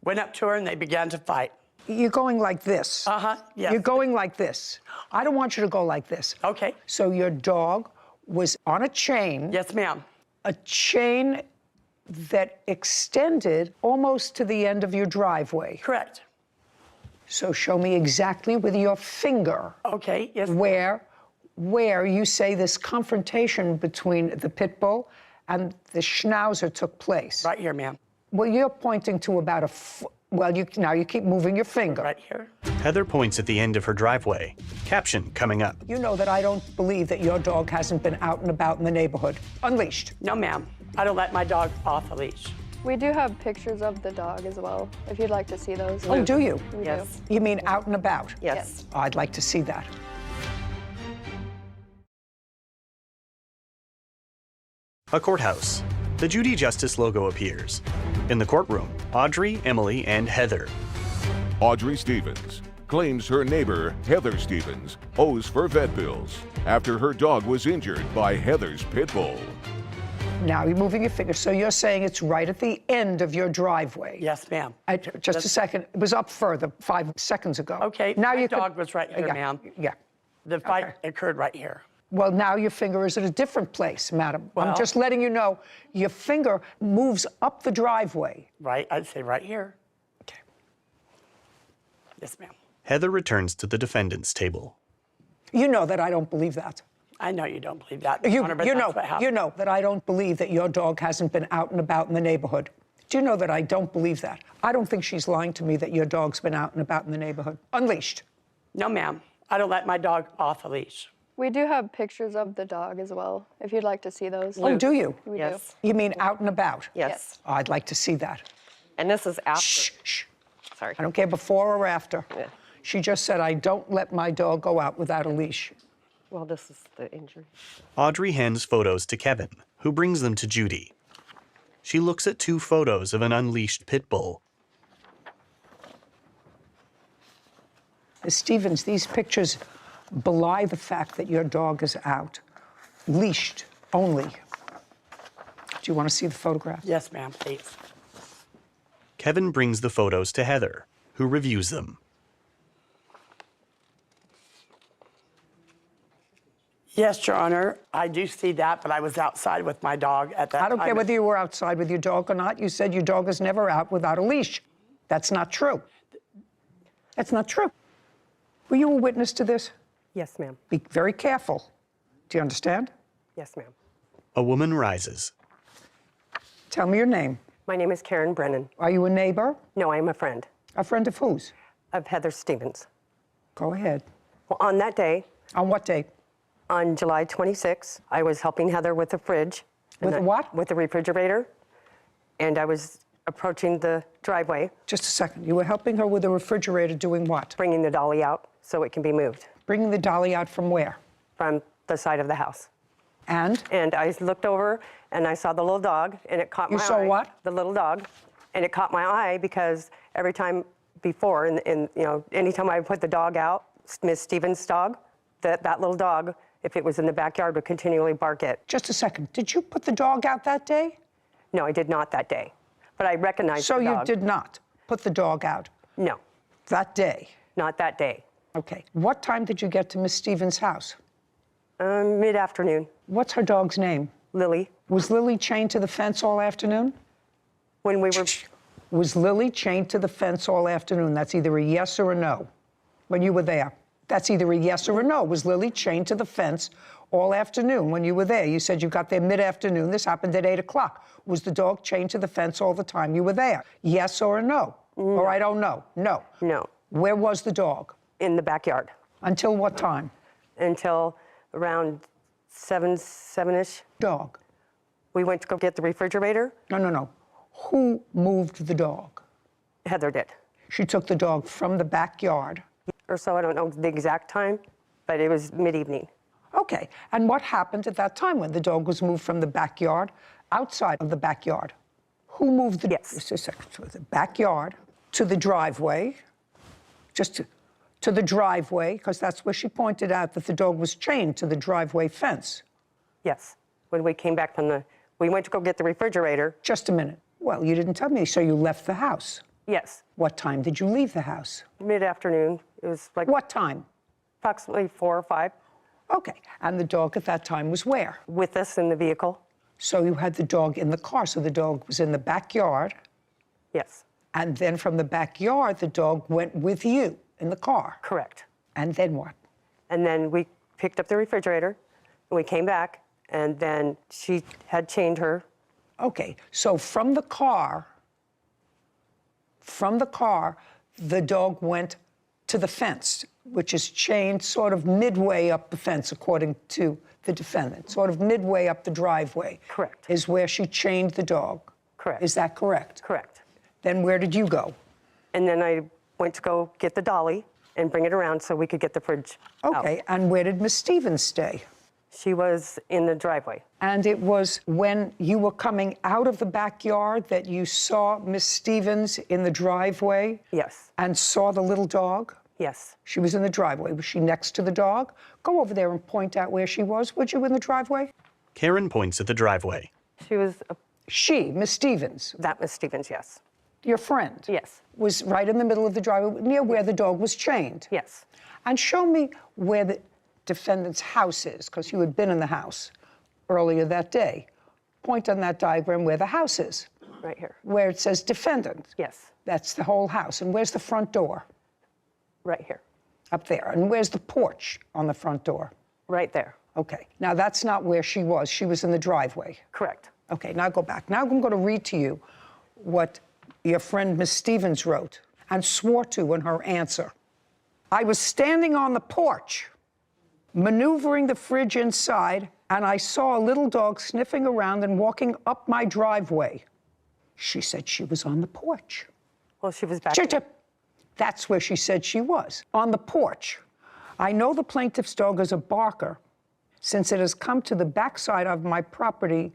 went up to her and they began to fight. You're going like this. Yes. You're going like this. I don't want you to go like this. Okay. So your dog was on a chain. Yes, ma'am. A chain that extended almost to the end of your driveway. Correct. So show me exactly with your finger. Okay, yes. Where you say this confrontation between the pit bull and the schnauzer took place. Right here, ma'am. Well, you're pointing to about a foot. Well, now you keep moving your finger. Right here. Heather points at the end of her driveway. Caption coming up. You know that I don't believe that your dog hasn't been out and about in the neighborhood, unleashed. No, ma'am. I don't let my dog off a leash. We do have pictures of the dog as well, if you'd like to see those. Oh, do you? We Yes. You mean out and about? Yes. I'd like to see that. A courthouse. The Judy Justice logo appears. In the courtroom, Audrey, Emily, and Heather. Audrey Stevens claims her neighbor, Heather Stevens, owes for vet bills after her dog was injured by Heather's pit bull. Now you're moving your finger. So you're saying it's right at the end of your driveway? Yes, ma'am. Just a second. It was up further 5 seconds ago. Okay, Now my you dog was right here, yeah, ma'am. Yeah. The fight occurred right here. Well, now your finger is at a different place, madam. I'm Well- just letting you know your finger moves up the driveway. Right, I'd say right here. Okay. Yes, ma'am. Heather returns to the defendant's table. You know that I don't believe that. I know you don't believe that, You, Honor, but you that's know, what happened. you know that I don't believe that your dog hasn't been out and about in the neighborhood. Do you know that I don't believe that? I don't think she's lying to me that your dog's been out and about in the neighborhood. Unleashed. No, ma'am. I don't let my dog off a leash. We do have pictures of the dog as well, if you'd like to see those. Oh, do you? We Yes. You mean out and about? Yes. Oh, I'd like to see that. And this is after. Shh, shh. Sorry. I don't care before or after. Yeah. She just said, I don't let my dog go out without a leash. Well, this is the injury. Audrey hands photos to Kevin, who brings them to Judy. She looks at 2 photos of an unleashed pit bull. Ms. Stevens, these pictures belie the fact that your dog is out, leashed only. Do you want to see the photographs? Yes, ma'am, please. Kevin brings the photos to Heather, who reviews them. Yes, Your Honor, I do see that, but I was outside with my dog at that time. I don't care whether you were outside with your dog or not. You said your dog is never out without a leash. That's not true. That's not true. Were you a witness to this? Yes, ma'am. Be very careful. Do you understand? Yes, ma'am. A woman rises. Tell me your name. My name is Karen Brennan. Are you a neighbor? No, I am a friend. A friend of whose? Of Heather Stevens. Go ahead. Well, on that day, On what date? on July 26, I was helping Heather with the fridge. With And what? With the refrigerator. And I was approaching the driveway, Just a second. You were helping her with the refrigerator doing what? bringing the dolly out so it can be moved Bringing the dolly out from where? from the side of the house. And? And I looked over and I saw the little dog and it caught my eye. You saw what? The little dog. And it caught my eye because every time before, anytime I put the dog out, Miss Stevens' dog, that little dog, if it was in the backyard, would continually bark it. Just a second. Did you put the dog out that day? No, I did not that day. But I recognized the dog. So you did not put the dog out? No. That day? Not that day. Okay. What time did you get to Miss Stevens' house? Mid-afternoon. What's her dog's name? Lily. Was Lily chained to the fence all afternoon? When we were... Was Lily chained to the fence all afternoon? That's either a yes or a no. When you were there. That's either a yes or a no. Was Lily chained to the fence all afternoon when you were there? You said you got there mid-afternoon. This happened at 8 o'clock. Was the dog chained to the fence all the time you were there? Yes or a no? Or I don't know. No. No. Where was the dog? In the backyard. Until what time? Until around 7-ish. Dog. We went to go get the refrigerator. No. Who moved the dog? Heather did. She took the dog from the backyard. Or so, I don't know the exact time, but it was mid-evening. Okay, and what happened at that time when the dog was moved from the backyard, outside of the backyard? Who moved the the backyard to the driveway, just to the driveway, because that's where she pointed out that the dog was chained to the driveway fence? Yes, when we came back from we went to go get the refrigerator. Just a minute. Well, you didn't tell me, so you left the house. Yes. What time did you leave the house? Mid-afternoon. It was like... What time? Approximately 4 or 5. Okay, and the dog at that time was where? With us in the vehicle. So you had the dog in the car, so the dog was in the backyard. Yes. And then from the backyard, the dog went with you in the car. Correct. And then what? And then we picked up the refrigerator, and we came back, and then she had chained her. Okay, so from the car, the dog went to the fence, which is chained sort of midway up the fence, according to the defendant, sort of midway up the driveway. Correct. Is where she chained the dog. Correct. Is that correct? Correct. Then where did you go? And then I went to go get the dolly and bring it around so we could get the fridge Okay, out. And where did Miss Stevens stay? She was in the driveway. And it was when you were coming out of the backyard that you saw Miss Stevens in the driveway? Yes. And saw the little dog? Yes. She was in the driveway. Was she next to the dog? Go over there and point out where she was, would you, in the driveway? Karen points at the driveway. She was... She, Miss Stevens? That Miss Stevens, yes. Your friend? Yes. Was right in the middle of the driveway, near where the dog was chained? Yes. And show me where the defendant's house is, because you had been in the house earlier that day. Point on that diagram where the house is. Right here. Where it says defendant. Yes. That's the whole house. And where's the front door? Right here. Up there. And where's the porch on the front door? Right there. Okay. Now, that's not where she was. She was in the driveway. Correct. Okay, now go back. Now I'm going to read to you what your friend Miss Stevens wrote and swore to in her answer. I was standing on the porch, maneuvering the fridge inside, and I saw a little dog sniffing around and walking up my driveway. She said she was on the porch. Well, she was back. That's where she said she was, on the porch. I know the plaintiff's dog is a barker since it has come to the backside of my property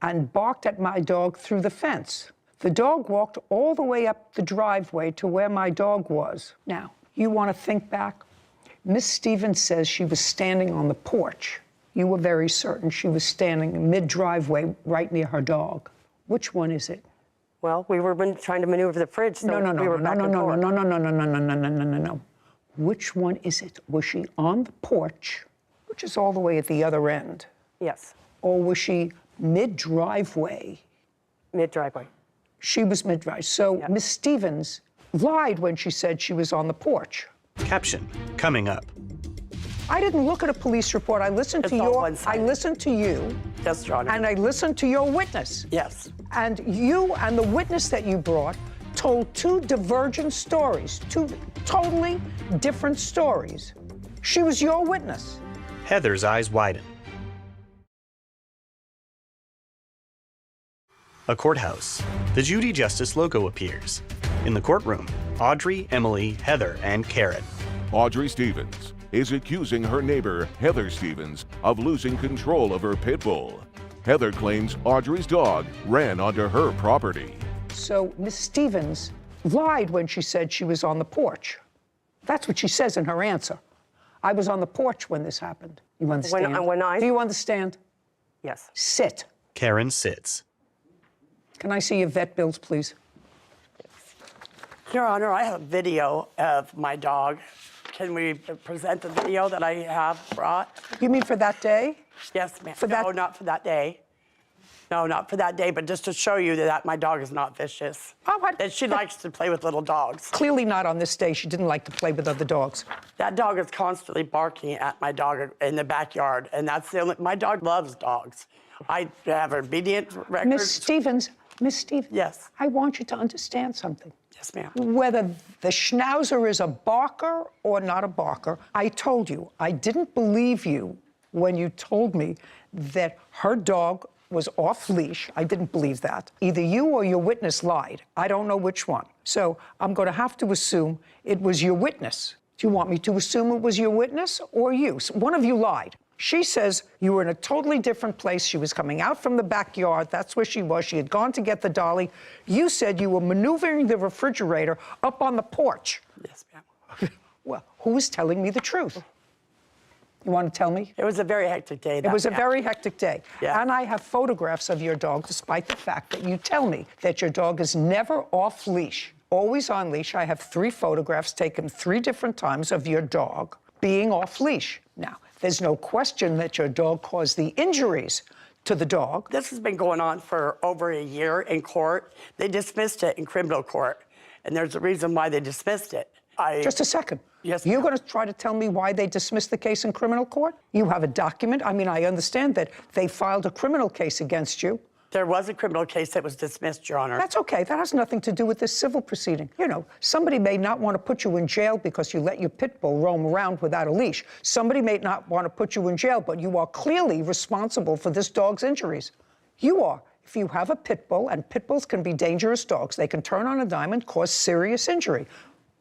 and barked at my dog through the fence. The dog walked all the way up the driveway to where my dog was. Now, you want to think back? Miss Stevens says she was standing on the porch. You were very certain she was standing mid-driveway right near her dog. Which one is it? Well, we were trying to maneuver the fridge, so we were back and forth. No. Which one is it? Was she on the porch, which is all the way at the other end? Yes. Or was she mid-driveway? Mid-driveway. She was mid-driveway. So Miss Stevens lied when she said she was on the porch. Caption, coming up. I didn't look at a police report. I listened to you. Yes, Your Honor. And I listened to your witness. Yes. And you and the witness that you brought told two divergent stories, two totally different stories. She was your witness. Heather's eyes widen. A courthouse. The Judy Justice logo appears. In the courtroom, Audrey, Emily, Heather, and Karen. Audrey Stevens, is accusing her neighbor, Heather Stevens, of losing control of her pit bull. Heather claims Audrey's dog ran onto her property. So Miss Stevens lied when she said she was on the porch. That's what she says in her answer. I was on the porch when this happened. You understand? Do you understand? Yes. Sit. Karen sits. Can I see your vet bills, please? Your Honor, I have video of my dog. Can we present the video that I have brought? You mean for that day? Yes, ma'am. No, not for that day. No, not for that day, but just to show you that my dog is not vicious. That she likes to play with little dogs. Clearly not on this day. She didn't like to play with other dogs. That dog is constantly barking at my dog in the backyard, and that's the only. My dog loves dogs. I have obedient records. Miss Stevens. Yes. I want you to understand something. Yes, ma'am. Whether the Schnauzer is a barker or not a barker, I told you, I didn't believe you when you told me that her dog was off leash. I didn't believe that. Either you or your witness lied. I don't know which one. So I'm going to have to assume it was your witness. Do you want me to assume it was your witness or you? One of you lied. She says you were in a totally different place. She was coming out from the backyard. That's where she was. She had gone to get the dolly. You said you were maneuvering the refrigerator up on the porch. Yes, ma'am. Well, who is telling me the truth? You want to tell me? It was a very hectic day. It was a very hectic day. Yeah. And I have photographs of your dog, despite the fact that you tell me that your dog is never off leash, always on leash. I have 3 photographs taken 3 different times of your dog being off leash. Now, there's no question that your dog caused the injuries to the dog. This has been going on for over a year in court. They dismissed it in criminal court, and there's a reason why they dismissed it. Just a second. Yes, You're going to try to tell me why they dismissed the case in criminal court? You have a document? I mean, I understand that they filed a criminal case against you. There was a criminal case that was dismissed, Your Honor. That's okay. That has nothing to do with this civil proceeding. You know, somebody may not want to put you in jail because you let your pit bull roam around without a leash. Somebody may not want to put you in jail, but you are clearly responsible for this dog's injuries. You are. If you have a pit bull, and pit bulls can be dangerous dogs, they can turn on a dime and cause serious injury.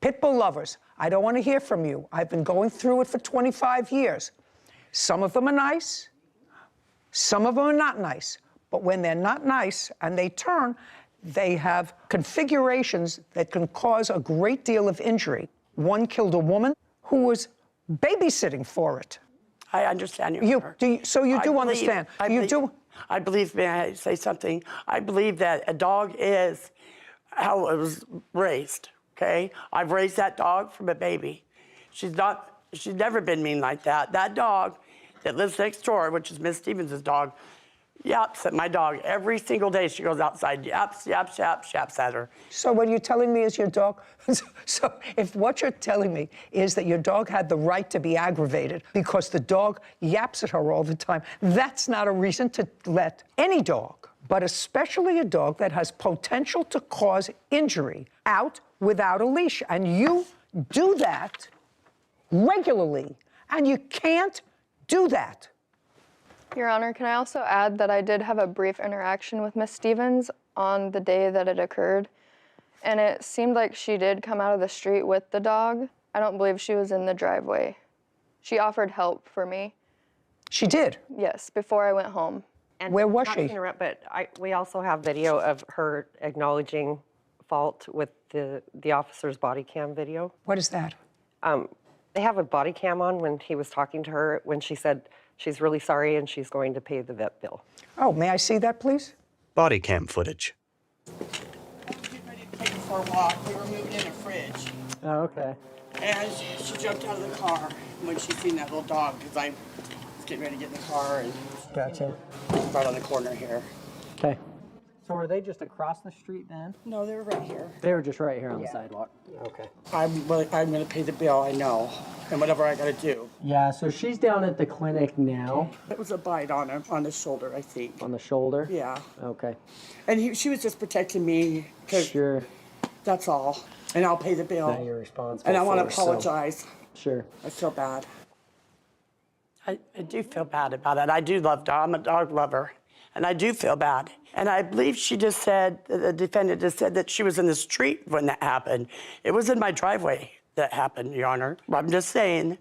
Pit bull lovers, I don't want to hear from you. I've been going through it for 25 years. Some of them are nice. Some of them are not nice. But when they're not nice and they turn, they have configurations that can cause a great deal of injury. One killed a woman who was babysitting for it. I understand you. So you do understand. I believe, may I say something? I believe that a dog is how it was raised, okay? I've raised that dog from a baby. She's never been mean like that. That dog that lives next door, which is Miss Stevens' dog, yaps at my dog every single day. She goes outside, yaps, yaps, yaps, yaps at her. So what you're telling me is your dog, so if what you're telling me is that your dog had the right to be aggravated because the dog yaps at her all the time, that's not a reason to let any dog, but especially a dog that has potential to cause injury, out without a leash. And you do that regularly, and you can't do that. Your Honor, can I also add that I did have a brief interaction with Miss Stevens on the day that it occurred, and it seemed like she did come out of the street with the dog. I don't believe she was in the driveway. She offered help for me. She did? Yes, before I went home. And where was not she? To interrupt, but we also have video of her acknowledging fault with the officer's body cam video. What is that? They have a body cam on when he was talking to her when she said she's really sorry and she's going to pay the vet bill. Oh, may I see that, please? Body cam footage. Getting ready to take her for a walk. We were moving in a fridge. Oh, okay. And she jumped out of the car when she seen that little dog, because I was getting ready to get in the car and Gotcha. right on the corner here. Okay. So were they just across the street then? No, they were right here. They were just right here on the sidewalk. Okay. I'm going to pay the bill, I know, and whatever I got to do. Yeah, so she's down at the clinic now. It was a bite on her, on the shoulder, I think. On the shoulder? Yeah. Okay. And she was just protecting me. Sure. That's all. And I'll pay the bill. That you're responsible And I want to for, apologize. So. Sure. I feel bad. I do feel bad about it. I do love dogs. I'm a dog lover. And I do feel bad. And I believe she just said, the defendant just said that she was in the street when that happened. It was in my driveway that happened, Your Honor. I'm just saying,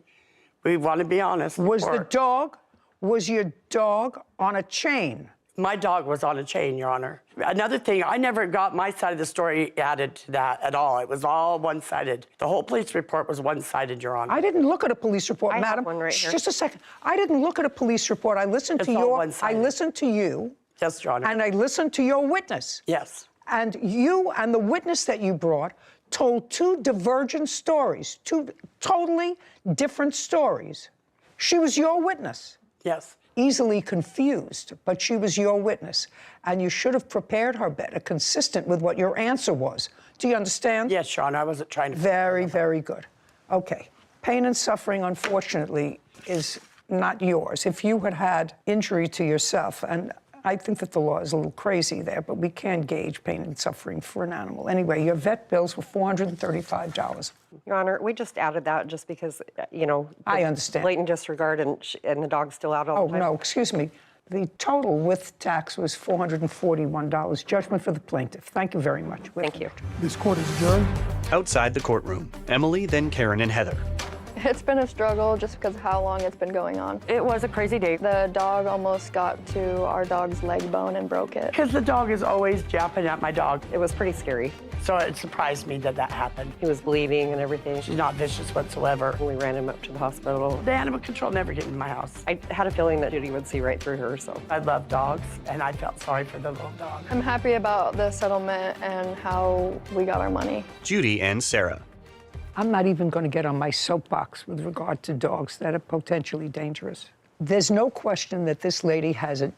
We want to be honest. Was your dog on a chain? My dog was on a chain, Your Honor. Another thing, I never got my side of the story added to that at all. It was all one-sided. The whole police report was one-sided, Your Honor. I didn't look at a police report, I have madam. one right here. Just a second. I didn't look at a police report. I listened It's to all your. one-sided. I listened to you. Yes, Your Honor. And I listened to your witness. Yes. And you and the witness that you brought told two divergent stories, two totally different stories. She was your witness. Yes. Easily confused, but she was your witness. And you should have prepared her better, consistent with what your answer was. Do you understand? Yes, Your Honor, I wasn't trying to... Very, very good. Okay. Pain and suffering, unfortunately, is not yours. If you had had injury to yourself, and I think that the law is a little crazy there, but we can gauge pain and suffering for an animal. Anyway, your vet bills were $435. Your Honor, we just added that just because, you know... I understand. Blatant disregard and the dog's still out all the time. Oh, no, excuse me. The total with tax was $441. Judgment for the plaintiff. Thank you very much. Thank you. This court is adjourned. Outside the courtroom, Emily, then Karen and Heather. It's been a struggle just because of how long it's been going on. It was a crazy day. The dog almost got to our dog's leg bone and broke it. Because the dog is always japping at my dog. It was pretty scary. So it surprised me that that happened. He was bleeding and everything. She's not vicious whatsoever. We ran him up to the hospital. The animal control never get in my house. I had a feeling that Judy would see right through her, so. I love dogs, and I felt sorry for the little dog. I'm happy about the settlement and how we got our money. Judy and Sarah. I'm not even going to get on my soapbox with regard to dogs that are potentially dangerous. There's no question that this lady has a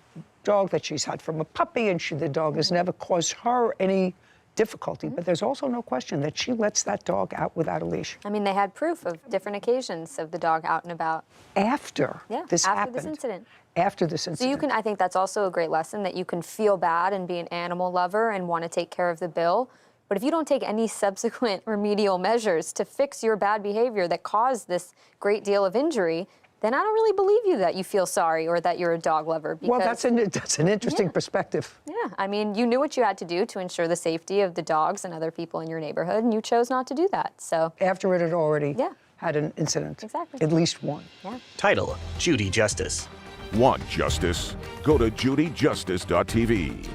dog that she's had from a puppy, and the dog has never caused her any difficulty. But there's also no question that she lets that dog out without a leash. I mean, they had proof of different occasions of the dog out and about. After this after this incident. After this incident. So you can, I think that's also a great lesson, that you can feel bad and be an animal lover and want to take care of the bill. But if you don't take any subsequent remedial measures to fix your bad behavior that caused this great deal of injury, then I don't really believe you that you feel sorry or that you're a dog lover. Because, well, that's an interesting perspective. Yeah, I mean, you knew what you had to do to ensure the safety of the dogs and other people in your neighborhood, and you chose not to do that. So after it had already had an incident. Exactly. At least one. Yeah. Title, Judy Justice. Want justice? Go to judyjustice.tv.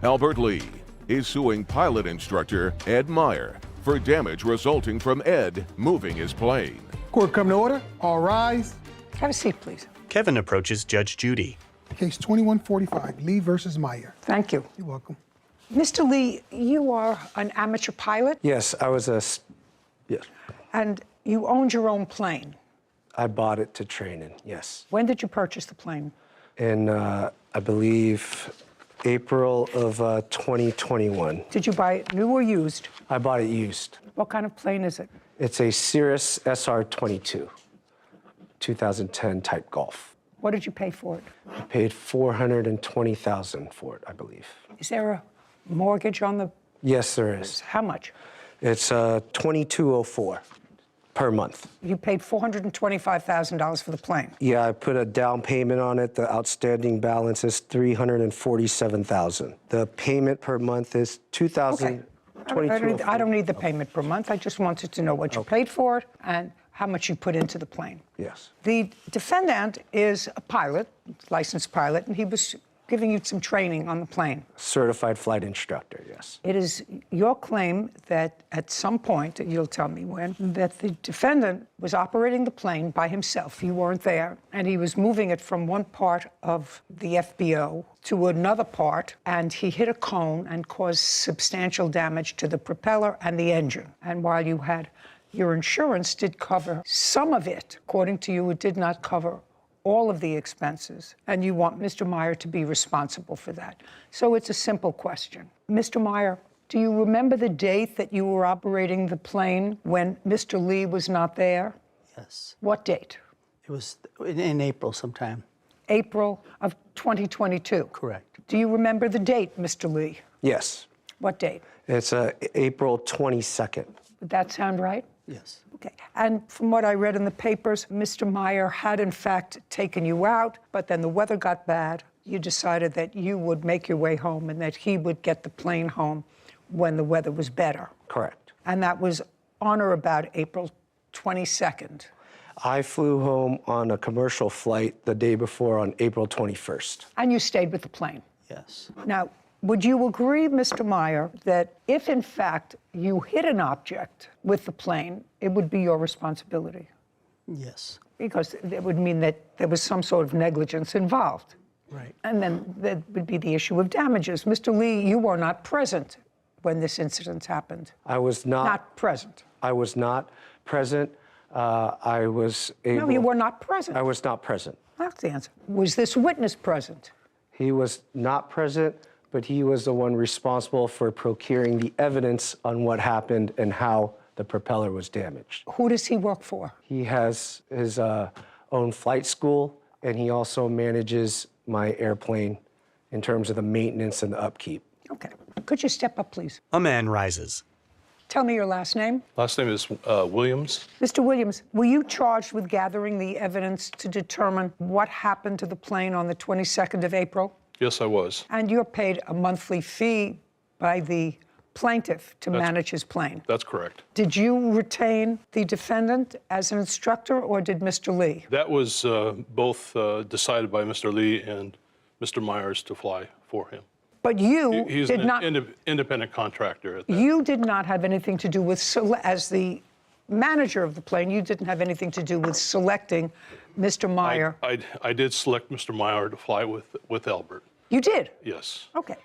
Albert Lee is suing pilot instructor Ed Meyer for damage resulting from Ed moving his plane. Court come to order. All rise. Have a seat, please. Kevin approaches Judge Judy. Case 2145, Lee versus Meyer. Thank you. You're welcome. Mr. Lee, you are an amateur pilot? Yes, I was yes. And you owned your own plane? I bought it to train in, yes. When did you purchase the plane? In, I believe, April of 2021. Did you buy it new or used? I bought it used. What kind of plane is it? It's a Cirrus SR-22, 2010 type Golf. What did you pay for it? I paid $420,000 for it, I believe. Is there a mortgage on the... Yes, there is. How much? It's $2204 per month. You paid $425,000 for the plane? Yeah, I put a down payment on it. The outstanding balance is $347,000. The payment per month is $2,022. I don't need the payment per month. I just wanted to know what you paid for it and how much you put into the plane. Yes. The defendant is a pilot, licensed pilot, and he was giving you some training on the plane. Certified flight instructor, yes. It is your claim that at some point, you'll tell me when, that the defendant was operating the plane by himself. You weren't there, and he was moving it from one part of the FBO to another part, and he hit a cone and caused substantial damage to the propeller and the engine. And while you had, your insurance did cover some of it, according to you, it did not cover all of the expenses, and you want Mr. Meyer to be responsible for that. So it's a simple question. Mr. Meyer, do you remember the date that you were operating the plane when Mr. Lee was not there? Yes. What date? It was in April sometime. April of 2022? Correct. Do you remember the date, Mr. Lee? Yes. What date? It's April 22nd. Would that sound right? Yes. Okay. And from what I read in the papers, Mr. Meyer had in fact taken you out, but then the weather got bad. You decided that you would make your way home and that he would get the plane home when the weather was better. Correct. And that was on or about April 22nd. I flew home on a commercial flight the day before on April 21st. And you stayed with the plane. Yes. Now, would you agree, Mr. Meyer, that if in fact you hit an object with the plane, it would be your responsibility? Yes. Because it would mean that there was some sort of negligence involved. Right. And then there would be the issue of damages. Mr. Lee, you were not present when this incident happened. I was not. Not present. I was not present. I was able. No, you were not present. I was not present. That's the answer. Was this witness present? He was not present, but he was the one responsible for procuring the evidence on what happened and how the propeller was damaged. Who does he work for? He has his own flight school, and he also manages my airplane in terms of the maintenance and the upkeep. Okay. Could you step up, please? A man rises. Tell me your last name. Last name is Williams. Mr. Williams, were you charged with gathering the evidence to determine what happened to the plane on the 22nd of April? Yes, I was. And you're paid a monthly fee by the plaintiff to manage his plane. That's correct. Did you retain the defendant as an instructor, or did Mr. Lee? That was both decided by Mr. Lee and Mr. Myers to fly for him. But you He's did an not. independent contractor. At that. You did not have anything to do with, as the manager of the plane, you didn't have anything to do with selecting Mr. Meyer. I did select Mr. Meyer to fly with Albert. You did? Yes. Okay.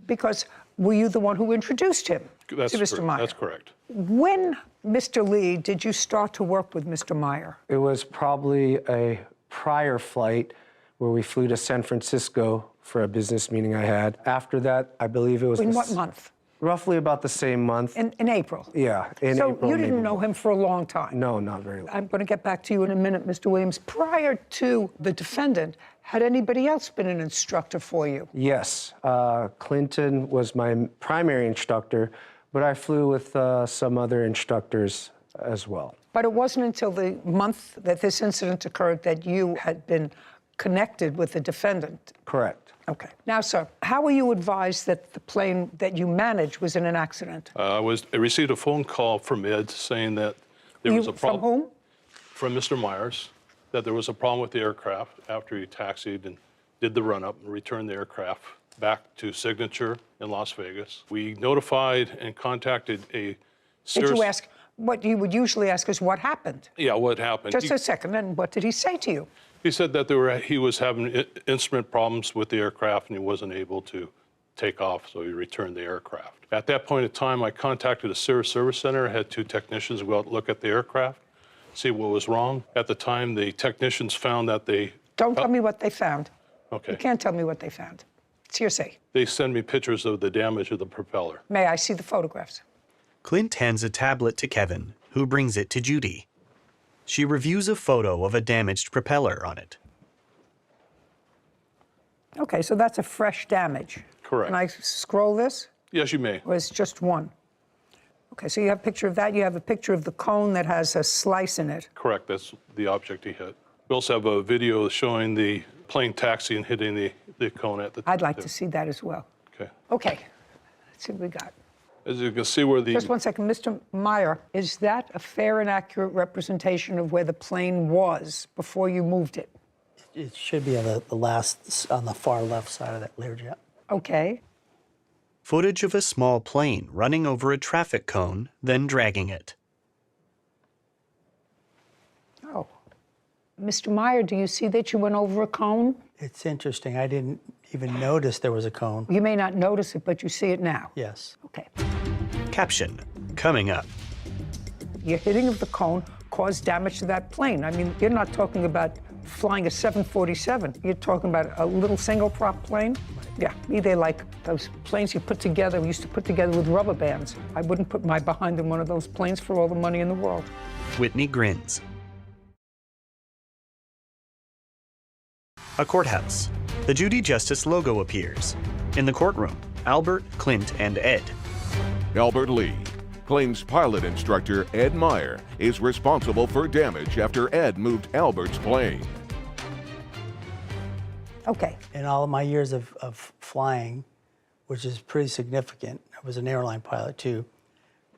Because were you the one who introduced him That's to Mr. Meyer? That's correct. When, Mr. Lee, did you start to work with Mr. Meyer? It was probably a prior flight where we flew to San Francisco for a business meeting I had. After that, I believe it was... In what month? Roughly about the same month. In April? Yeah, in so April. You didn't maybe. know him for a long time? No, not very long. I'm going to get back to you in a minute, Mr. Williams. Prior to the defendant, had anybody else been an instructor for you? Yes. Clinton was my primary instructor, but I flew with some other instructors as well. But it wasn't until the month that this incident occurred that you had been connected with the defendant? Correct. Okay. Now, sir, how were you advised that the plane that you managed was in an accident? I received a phone call from Ed saying that there was a problem. From whom? From Mr. Myers, that there was a problem with the aircraft after he taxied and did the run-up and returned the aircraft back to Signature in Las Vegas. We notified and contacted a... Did you ask, what you would usually ask is what happened? Yeah, what happened? Just a second, and what did he say to you? He said that he was having instrument problems with the aircraft and he wasn't able to take off, so he returned the aircraft. At that point in time, I contacted a Cirrus Service Center. I had 2 technicians go out and look at the aircraft, see what was wrong. At the time, the technicians found that they... Don't tell me what they found. Okay. You can't tell me what they found. It's hearsay. They send me pictures of the damage of the propeller. May I see the photographs? Clint hands a tablet to Kevin, who brings it to Judy. She reviews a photo of a damaged propeller on it. Okay, so that's a fresh damage. Correct. Can I scroll this? Yes, you may. Or it's just one? Okay, so you have a picture of that. You have a picture of the cone that has a slice in it. Correct, that's the object he hit. We also have a video showing the plane taxi and hitting the cone at the I'd like to see that as well. Okay. Okay, let's see what we got. As you can see where the... Just one second, Mr. Meyer, is that a fair and accurate representation of where the plane was before you moved it? It should be on the last, on the far left side of that Learjet. Okay. Footage of a small plane running over a traffic cone, then dragging it. Oh. Mr. Meyer, do you see that you went over a cone? It's interesting. I didn't even notice there was a cone. You may not notice it, but you see it now. Yes. Okay. Caption, coming up. Your hitting of the cone caused damage to that plane. I mean, you're not talking about flying a 747. You're talking about a little single prop plane. Yeah, they like those planes you put together, we used to put together with rubber bands. I wouldn't put my behind in one of those planes for all the money in the world. Whitney grins. A courthouse. The Judy Justice logo appears. In the courtroom, Albert, Clint, and Ed. Albert Lee claims pilot instructor Ed Meyer is responsible for damage after Ed moved Albert's plane. Okay. In all of my years of flying, which is pretty significant, I was an airline pilot too,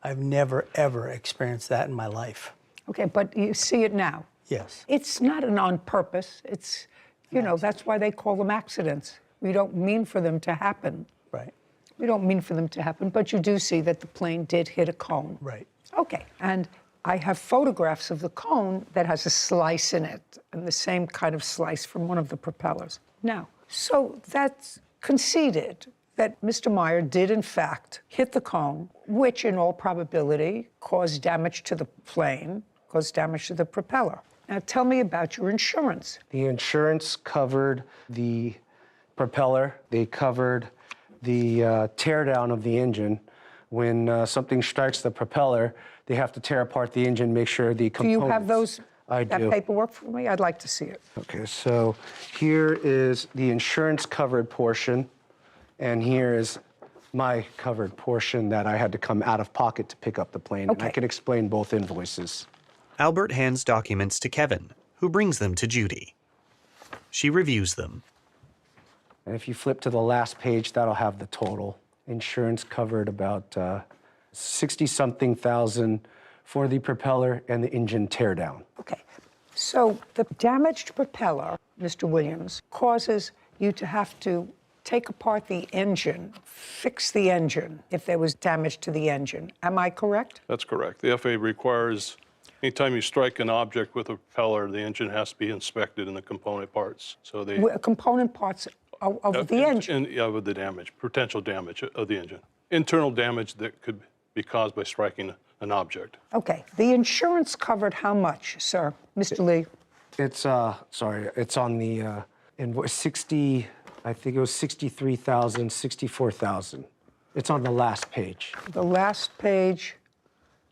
I've never, ever experienced that in my life. Okay, but you see it now. Yes. It's not an on purpose. It's, you know, that's why they call them accidents. We don't mean for them to happen. Right. We don't mean for them to happen, but you do see that the plane did hit a cone. Right. Okay, and I have photographs of the cone that has a slice in it, and the same kind of slice from one of the propellers. Now, so that's conceded that Mr. Meyer did, in fact, hit the cone, which in all probability caused damage to the plane, caused damage to the propeller. Now, tell me about your insurance. The insurance covered the propeller. They covered the teardown of the engine. When something strikes the propeller, they have to tear apart the engine, make sure the components... Do you have those, that paperwork for me? I'd like to see it. Okay, so here is the insurance-covered portion, and here is my covered portion that I had to come out of pocket to pick up the plane. Okay. And I can explain both invoices. Albert hands documents to Kevin, who brings them to Judy. She reviews them. And if you flip to the last page, that'll have the total. Insurance covered about 60-something thousand for the propeller and the engine teardown. Okay, so the damaged propeller, Mr. Williams, causes you to have to take apart the engine, fix the engine if there was damage to the engine. Am I correct? That's correct. The FAA requires anytime you strike an object with a propeller, the engine has to be inspected in the component parts. So they Component parts of the engine. Of the damage, potential damage of the engine. Internal damage that could be caused by striking an object. Okay, the insurance covered how much, sir? Mr. Lee? It's, sorry, it's on the invoice, 60, I think it was 63,000, 64,000. It's on the last page. The last page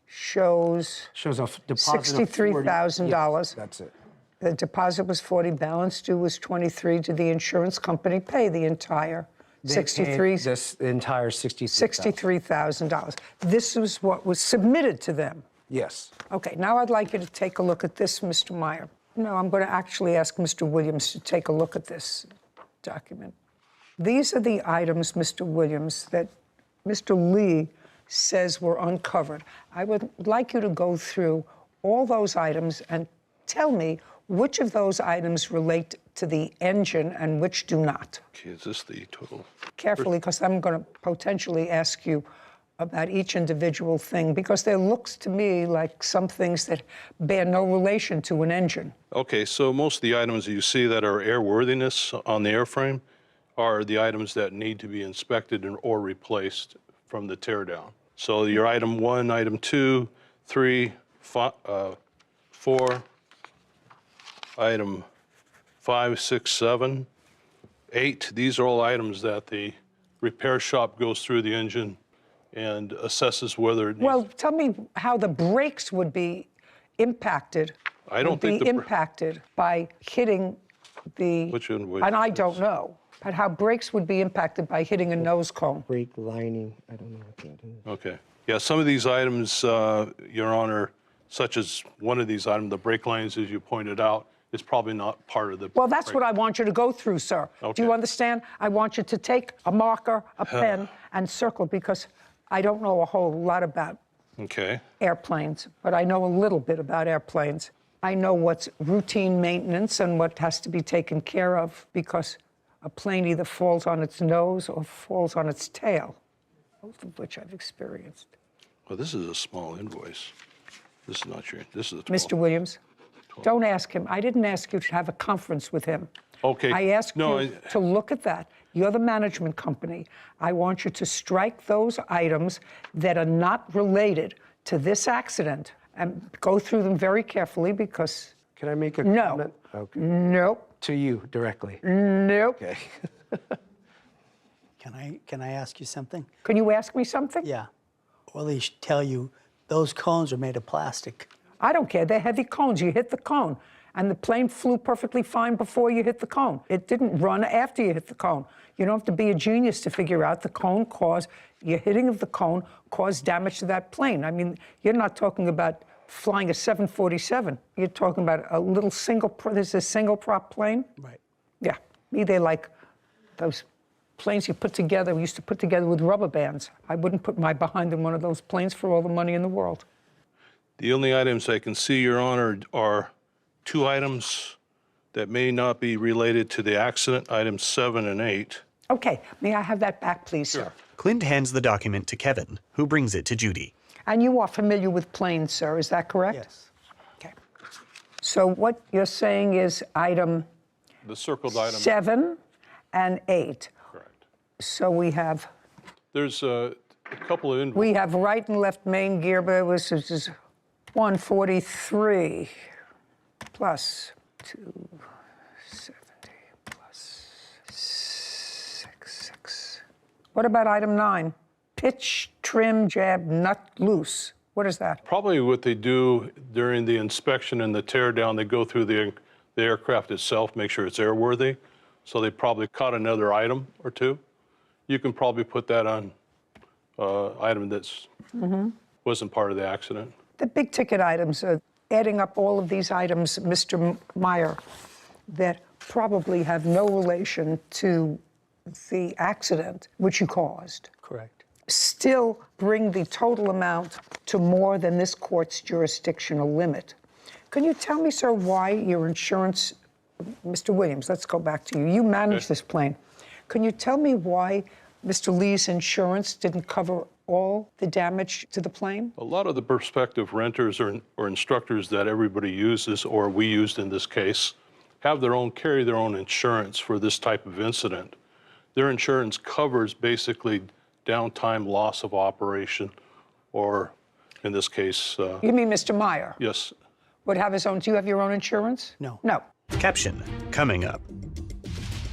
shows a deposit of $63,000. Yes, that's it. The deposit was 40, balance due was 23. Did the insurance company pay the entire They 63? paid this entire $63,000. This was what was submitted to them. Yes. Okay, now I'd like you to take a look at this, Mr. Meyer. No, I'm going to actually ask Mr. Williams to take a look at this document. These are the items, Mr. Williams, that Mr. Lee says were uncovered. I would like you to go through all those items and tell me which of those items relate to the engine and which do not. Okay, is this the total? Carefully, because I'm going to potentially ask you about each individual thing, because there looks to me like some things that bear no relation to an engine. Okay, so most of the items that you see that are airworthiness on the airframe are the items that need to be inspected or replaced from the teardown. So your item 1, item 2, 3, 4, item 5, 6, 7, 8. These are all items that the repair shop goes through the engine and assesses whether it needs. Well, tell me how the brakes would be impacted. I don't think impacted by hitting the. Which invoice? And I don't know, but how brakes would be impacted by hitting a nose cone. Brake lining, I don't know what that is. Okay. Yeah, some of these items, Your Honor, such as one of these items, the brake lines, as you pointed out, is probably not part of the. Well, that's what I want you to go through, sir. Okay. Do you understand? I want you to take a marker, a pen, and circle, because I don't know a whole lot about airplanes, but I know a little bit about airplanes. I know what's routine maintenance and what has to be taken care of, because a plane either falls on its nose or falls on its tail, both of which I've experienced. Well, this is a small invoice. This is not your, this is a 12. Mr. Williams, don't ask him. I didn't ask you to have a conference with him. Okay. I asked you to look at that. You're the management company. I want you to strike those items that are not related to this accident and go through them very carefully, because... Can I make a comment? Okay. Nope. To you directly? Nope. Okay. Can I ask you something? Can you ask me something? Yeah. Well, they should tell you those cones are made of plastic. I don't care. They're heavy cones. You hit the cone, and the plane flew perfectly fine before you hit the cone. It didn't run after you hit the cone. You don't have to be a genius to figure out the cone caused, your hitting of the cone caused damage to that plane. I mean, you're not talking about flying a 747. You're talking about a little this is a single prop plane? Right. Yeah. Me, they're like those planes you put together, we used to put together with rubber bands. I wouldn't put my behind in one of those planes for all the money in the world. The only items I can see, Your Honor, are 2 items that may not be related to the accident, items 7 and 8. Okay, may I have that back, please, sir? Clint hands the document to Kevin, who brings it to Judy. And you are familiar with planes, sir, is that correct? Yes. Okay. So what you're saying is item The circled item. 7 and 8. Correct. So we have There's a couple of we have right and left main gear, but which is 143 plus 270 plus 66. What about item 9? Pitch, trim, jab, nut, loose. What is that? Probably what they do during the inspection and the tear down, they go through the aircraft itself, make sure it's airworthy. So they probably caught another item or 2. You can probably put that on item that's wasn't part of the accident. The big ticket items, adding up all of these items, Mr. Meyer, that probably have no relation to the accident which you caused. Correct. Still bring the total amount to more than this court's jurisdictional limit. Can you tell me, sir, why your insurance, Mr. Williams, let's go back to you. You manage this plane. Can you tell me why Mr. Lee's insurance didn't cover all the damage to the plane? A lot of the prospective renters or instructors that everybody uses, or we used in this case, carry their own insurance for this type of incident. Their insurance covers basically downtime, loss of operation, or in this case... You mean Mr. Meyer? Yes. Would have his own, do you have your own insurance? No. No. Caption, coming up.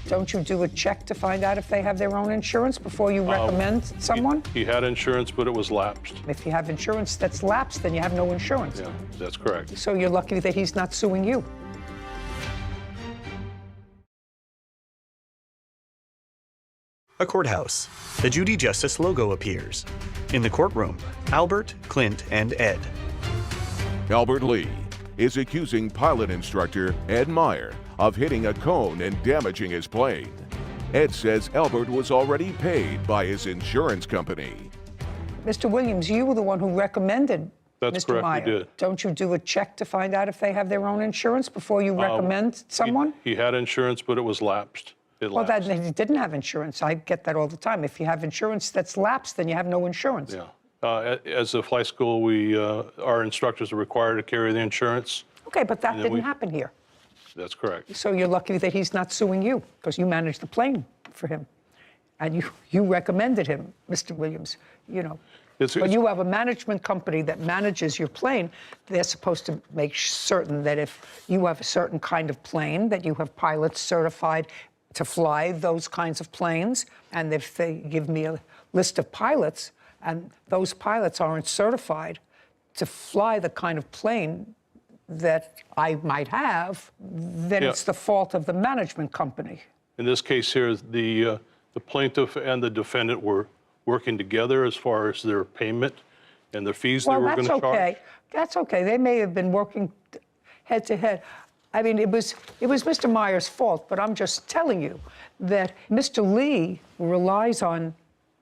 Don't you do a check to find out if they have their own insurance before you recommend someone? He had insurance, but it was lapsed. If you have insurance that's lapsed, then you have no insurance. Yeah, that's correct. So you're lucky that he's not suing you. A courthouse. The Judy Justice logo appears. In the courtroom, Albert, Clint, and Ed. Albert Lee is accusing pilot instructor Ed Meyer of hitting a cone and damaging his plane. Ed says Albert was already paid by his insurance company. Mr. Williams, you were the one who recommended That's Mr. correct, Meyer. we did. Don't you do a check to find out if they have their own insurance before you recommend someone? He had insurance, but it was lapsed. Well, that he didn't have insurance. I get that all the time. If you have insurance that's lapsed, then you have no insurance. Yeah. As a flight school, our instructors are required to carry the insurance. Okay, but that didn't happen here. That's correct. So you're lucky that he's not suing you because you managed the plane for him. And you recommended him, Mr. Williams, you know. But you have a management company that manages your plane. They're supposed to make certain that if you have a certain kind of plane, that you have pilots certified to fly those kinds of planes. And if they give me a list of pilots and those pilots aren't certified to fly the kind of plane that I might have, then it's the fault of the management company. In this case here, the plaintiff and the defendant were working together as far as their payment and the fees they were going to charge. Well, that's okay. That's okay. They may have been working head to head. I mean, it was Mr. Meyer's fault, but I'm just telling you that Mr. Lee relies on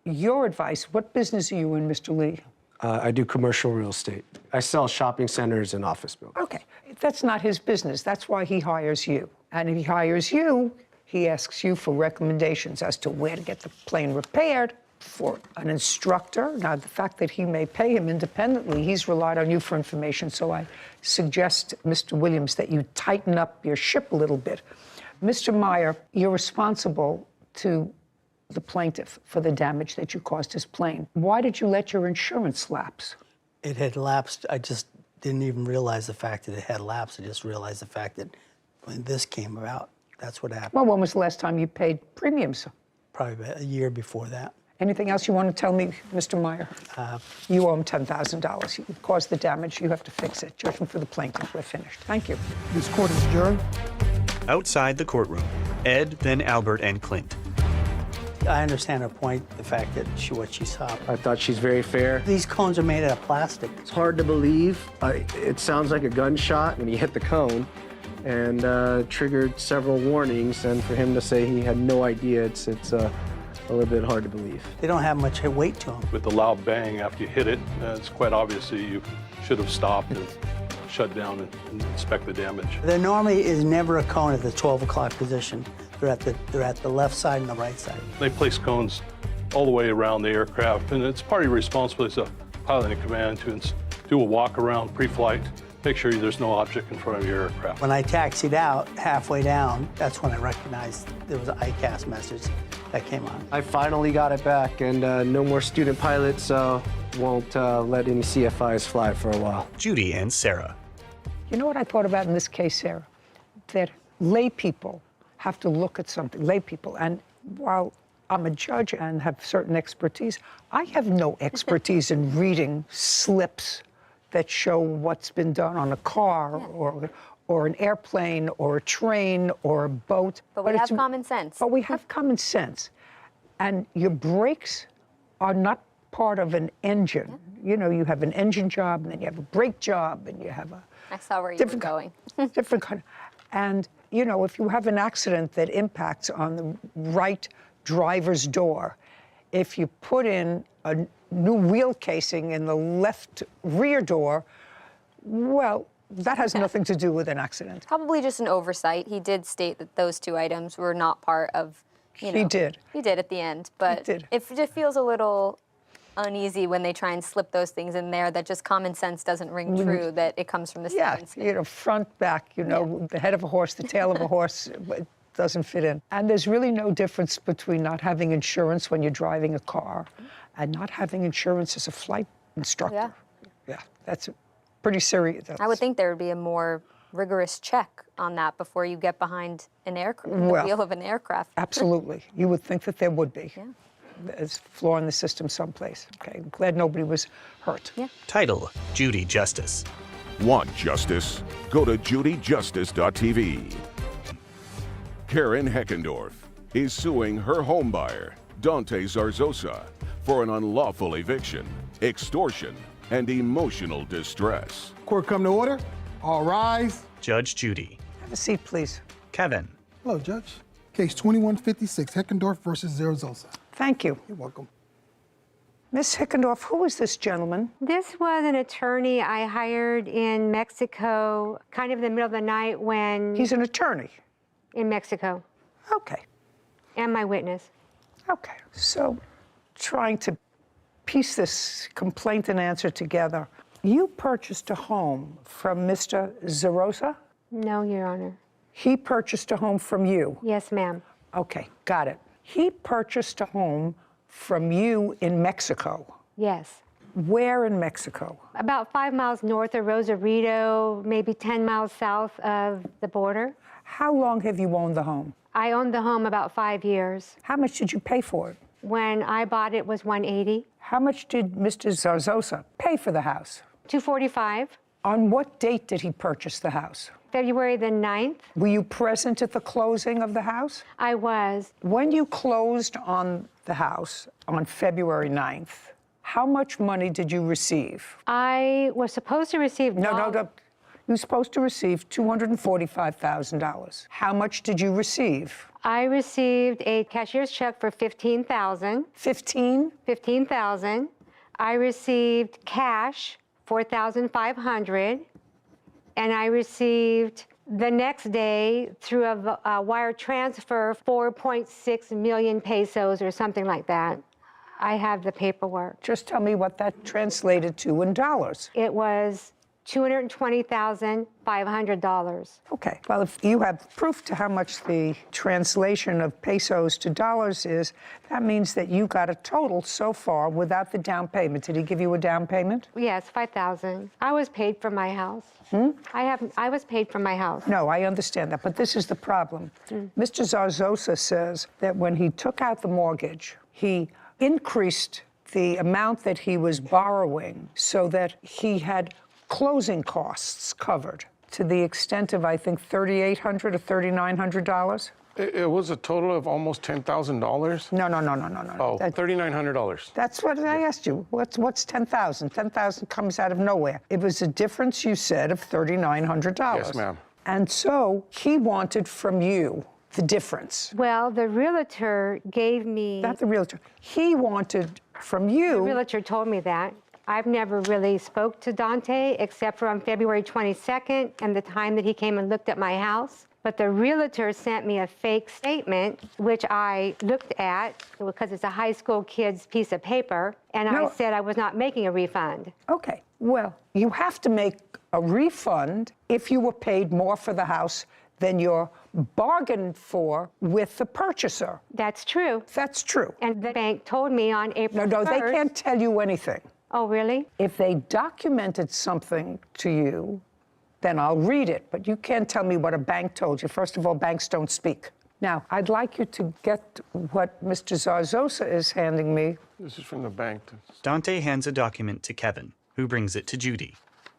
your advice. What business are you in, Mr. Lee? I do commercial real estate. I sell shopping centers and office buildings. Okay, that's not his business. That's why he hires you. And if he hires you, he asks you for recommendations as to where to get the plane repaired for an instructor. Now, the fact that he may pay him independently, he's relied on you for information. So I suggest, Mr. Williams, that you tighten up your ship a little bit. Mr. Meyer, you're responsible to the plaintiff for the damage that you caused his plane. Why did you let your insurance lapse? It had lapsed. I just didn't even realize the fact that it had lapsed. I just realized the fact that when this came about, that's what happened. Well, when was the last time you paid premiums? Probably about a year before that. Anything else you want to tell me, Mr. Meyer? You owe him $10,000. You caused the damage. You have to fix it. Judgment for the plaintiff. We're finished. Thank you. This court is adjourned. Outside the courtroom, Ed, then Albert, and Clint. I understand her point, the fact that what she saw. I thought she's very fair. These cones are made out of plastic. It's hard to believe. It sounds like a gunshot when he hit the cone and triggered several warnings. And for him to say he had no idea, it's a little bit hard to believe. They don't have much weight to them. With the loud bang after you hit it, it's quite obvious that you should have stopped and shut down and inspect the damage. There normally is never a cone at the 12 o'clock position. They're at the left side and the right side. They place cones all the way around the aircraft, and it's part of your responsibility as a pilot in command to do a walk around pre-flight, make sure there's no object in front of your aircraft. When I taxied out halfway down, that's when I recognized there was an ICAS message that came on. I finally got it back, and no more student pilots won't let any CFIs fly for a while. Judy and Sarah. You know what I thought about in this case, Sarah? That lay people have to look at something, lay people, and while I'm a judge and have certain expertise, I have no expertise in reading slips that show what's been done on a car or an airplane or a train or a boat. But we have common sense. But we have common sense. And your brakes are not part of an engine. You know, you have an engine job, and then you have a brake job, and you have a... I saw where you were going. different kind. And, you know, if you have an accident that impacts on the right driver's door, if you put in a new wheel casing in the left rear door, well, that has nothing to do with an accident. Probably just an oversight. He did state that those two items were not part of, you know. He did. He did at the end, but it just feels a little uneasy when they try and slip those things in there, that just common sense doesn't ring true, that it comes from the science. Yeah, you know, front, back, you know, the head of a horse, the tail of a horse, it doesn't fit in. And there's really no difference between not having insurance when you're driving a car and not having insurance as a flight instructor. Yeah, that's pretty serious. I would think there would be a more rigorous check on that before you get behind an aircraft, the wheel of an aircraft. Absolutely. You would think that there would be. Yeah. There's a flaw in the system someplace. Okay, I'm glad nobody was hurt. Yeah. Title, Judy Justice. Want justice? Go to judyjustice.tv. Karen Heckendorf is suing her homebuyer, Dante Zarzosa, for an unlawful eviction, extortion, and emotional distress. Court come to order. All rise. Judge Judy. Have a seat, please. Kevin. Hello, Judge. Case 2156, Heckendorf versus Zarzosa. Thank you. You're welcome. Miss Heckendorf, who is this gentleman? This was an attorney I hired in Mexico, kind of in the middle of the night when... He's an attorney? In Mexico. Okay. And my witness. Okay. So, trying to piece this complaint and answer together, you purchased a home from Mr. Zarzosa? No, Your Honor. He purchased a home from you? Yes, ma'am. Okay, got it. He purchased a home from you in Mexico? Yes. Where in Mexico? About 5 miles north of Rosarito, maybe 10 miles south of the border. How long have you owned the home? I owned the home about 5 years. How much did you pay for it? When I bought it was $180. How much did Mr. Zarzosa pay for the house? $245. On what date did he purchase the house? February the 9th. Were you present at the closing of the house? I was. When you closed on the house on February 9th, how much money did you receive? I was supposed to receive... No. You were supposed to receive $245,000. How much did you receive? I received a cashier's check for $15,000. 15? $15,000. I received cash, $4,500. And I received the next day through a wire transfer 4.6 million pesos or something like that. I have the paperwork. Just tell me what that translated to in dollars. It was $220,500. Okay, well, if you have proof to how much the translation of pesos to dollars is, that means that you got a total so far without the down payment. Did he give you a down payment? Yes, $5,000. I was paid for my house. I was paid for my house. No, I understand that, but this is the problem. Mr. Zarzosa says that when he took out the mortgage, he increased the amount that he was borrowing so that he had closing costs covered to the extent of, I think, $3,800 or $3,900. It was a total of almost $10,000. No. Oh, $3,900. That's what I asked you. What's 10,000? 10,000 comes out of nowhere. It was a difference, you said, of $3,900. Yes, ma'am. And so he wanted from you the difference? Well, the realtor gave me... Not the realtor. He wanted from you... The realtor told me that. I've never really spoke to Dante except for on February 22nd and the time that he came and looked at my house. But the realtor sent me a fake statement, which I looked at because it's a high school kid's piece of paper, and I said I was not making a refund. Okay, well, you have to make a refund if you were paid more for the house than you're bargained for with the purchaser. That's true. That's true. And the bank told me on April 1st... No, they can't tell you anything. Oh, really? If they documented something to you, then I'll read it. But you can't tell me what a bank told you. First of all, banks don't speak. Now, I'd like you to get what Mr. Zarzosa is handing me. This is from the bank. Dante hands a document to Kevin, who brings it to Judy.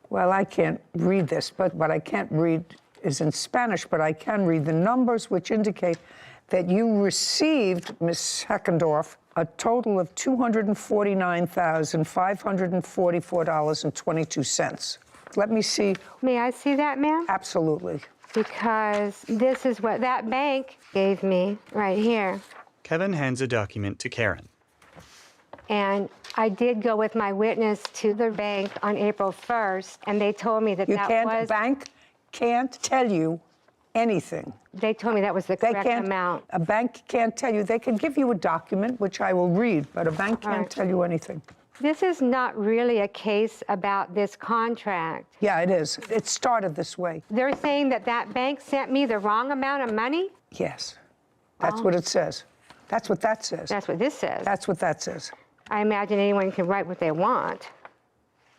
Well, I can't read this, but what I can't read is in Spanish, but I can read the numbers which indicate that you received, Ms. Heckendorf, a total of $249,544.22. Let me see. May I see that, ma'am? Absolutely. Because this is what that bank gave me right here. Kevin hands a document to Karen. And I did go with my witness to the bank on April 1st, and they told me that A bank can't tell you anything. They told me that was the correct amount. A bank can't tell you. They can give you a document, which I will read, but a bank can't tell you anything. This is not really a case about this contract. Yeah, it is. It started this way. They're saying that that bank sent me the wrong amount of money? Yes. That's what it says. That's what that says. That's what this says. That's what that says. I imagine anyone can write what they want,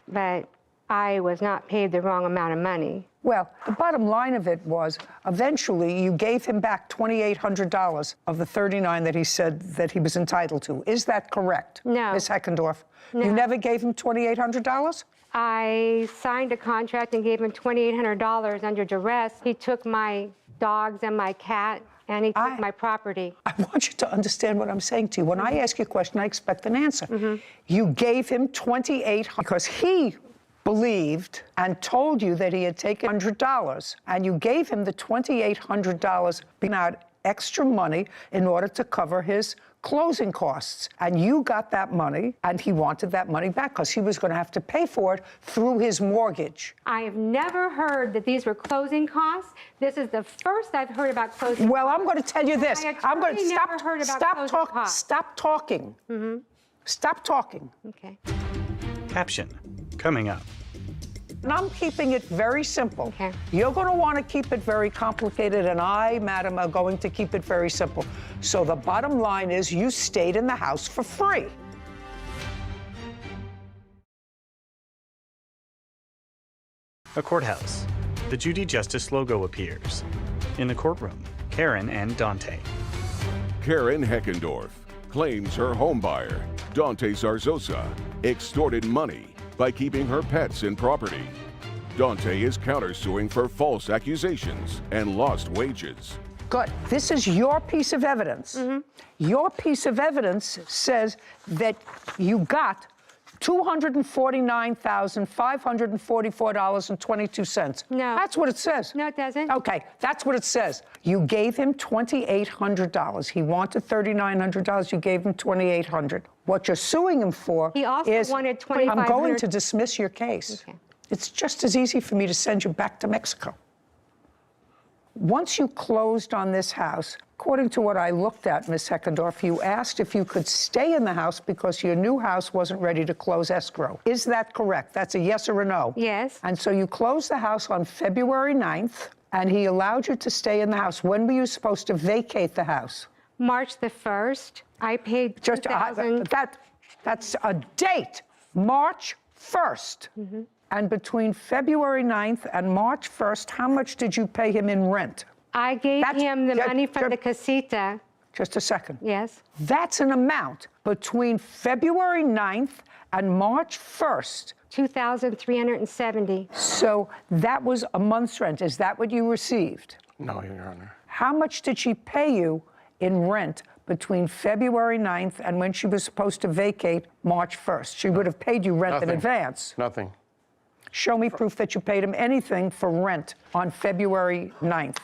but I was not paid the wrong amount of money. Well, the bottom line of it was, eventually you gave him back $2,800 of the $39 that he said that he was entitled to. Is that correct, No. Ms. Heckendorf? No. You never gave him $2,800? I signed a contract and gave him $2,800 under duress. He took my dogs and my cat, and he took my property. I want you to understand what I'm saying to you. When I ask you a question, I expect an answer. You gave him $2,800 because he believed and told you that he had taken $100, and you gave him the $2,800 being out extra money in order to cover his closing costs. And you got that money, and he wanted that money back because he was going to have to pay for it through his mortgage. I have never heard that these were closing costs. This is the first I've heard about closing Well, costs. I'm going to tell you this. I'm going to never heard about closing costs. Stop talking. Stop talking. Okay. Caption, coming up. And I'm keeping it very simple. Okay. You're going to want to keep it very complicated, and I, madam, are going to keep it very simple. So the bottom line is you stayed in the house for free. A courthouse. The Judy Justice logo appears. In the courtroom, Karen and Dante. Karen Heckendorf claims her homebuyer, Dante Zarzosa, extorted money by keeping her pets and property. Dante is countersuing for false accusations and lost wages. Good. This is your piece of evidence. Your piece of evidence says that you got $249,544.22. No. That's what it says. No, it doesn't. Okay, that's what it says. You gave him $2,800. He wanted $3,900. You gave him $2,800. What you're suing him for He also is... wanted I'm going $2,500. to dismiss your case. Okay. It's just as easy for me to send you back to Mexico. Once you closed on this house, according to what I looked at, Ms. Heckendorf, you asked if you could stay in the house because your new house wasn't ready to close escrow. Is that correct? That's a yes or a no? Yes. And so you closed the house on February 9th, and he allowed you to stay in the house. When were you supposed to vacate the house? March the 1st, I paid $2,000. That's a date, March 1st. And between February 9th and March 1st, how much did you pay him in rent? I gave him the money from the casita. Just a second. Yes. That's an amount between February 9th and March 1st. $2,370. So that was a month's rent. Is that what you received? No, Your Honor. How much did she pay you in rent between February 9th and when she was supposed to vacate March 1st? She would have paid you rent in advance. Nothing. Show me proof that you paid him anything for rent on February 9th.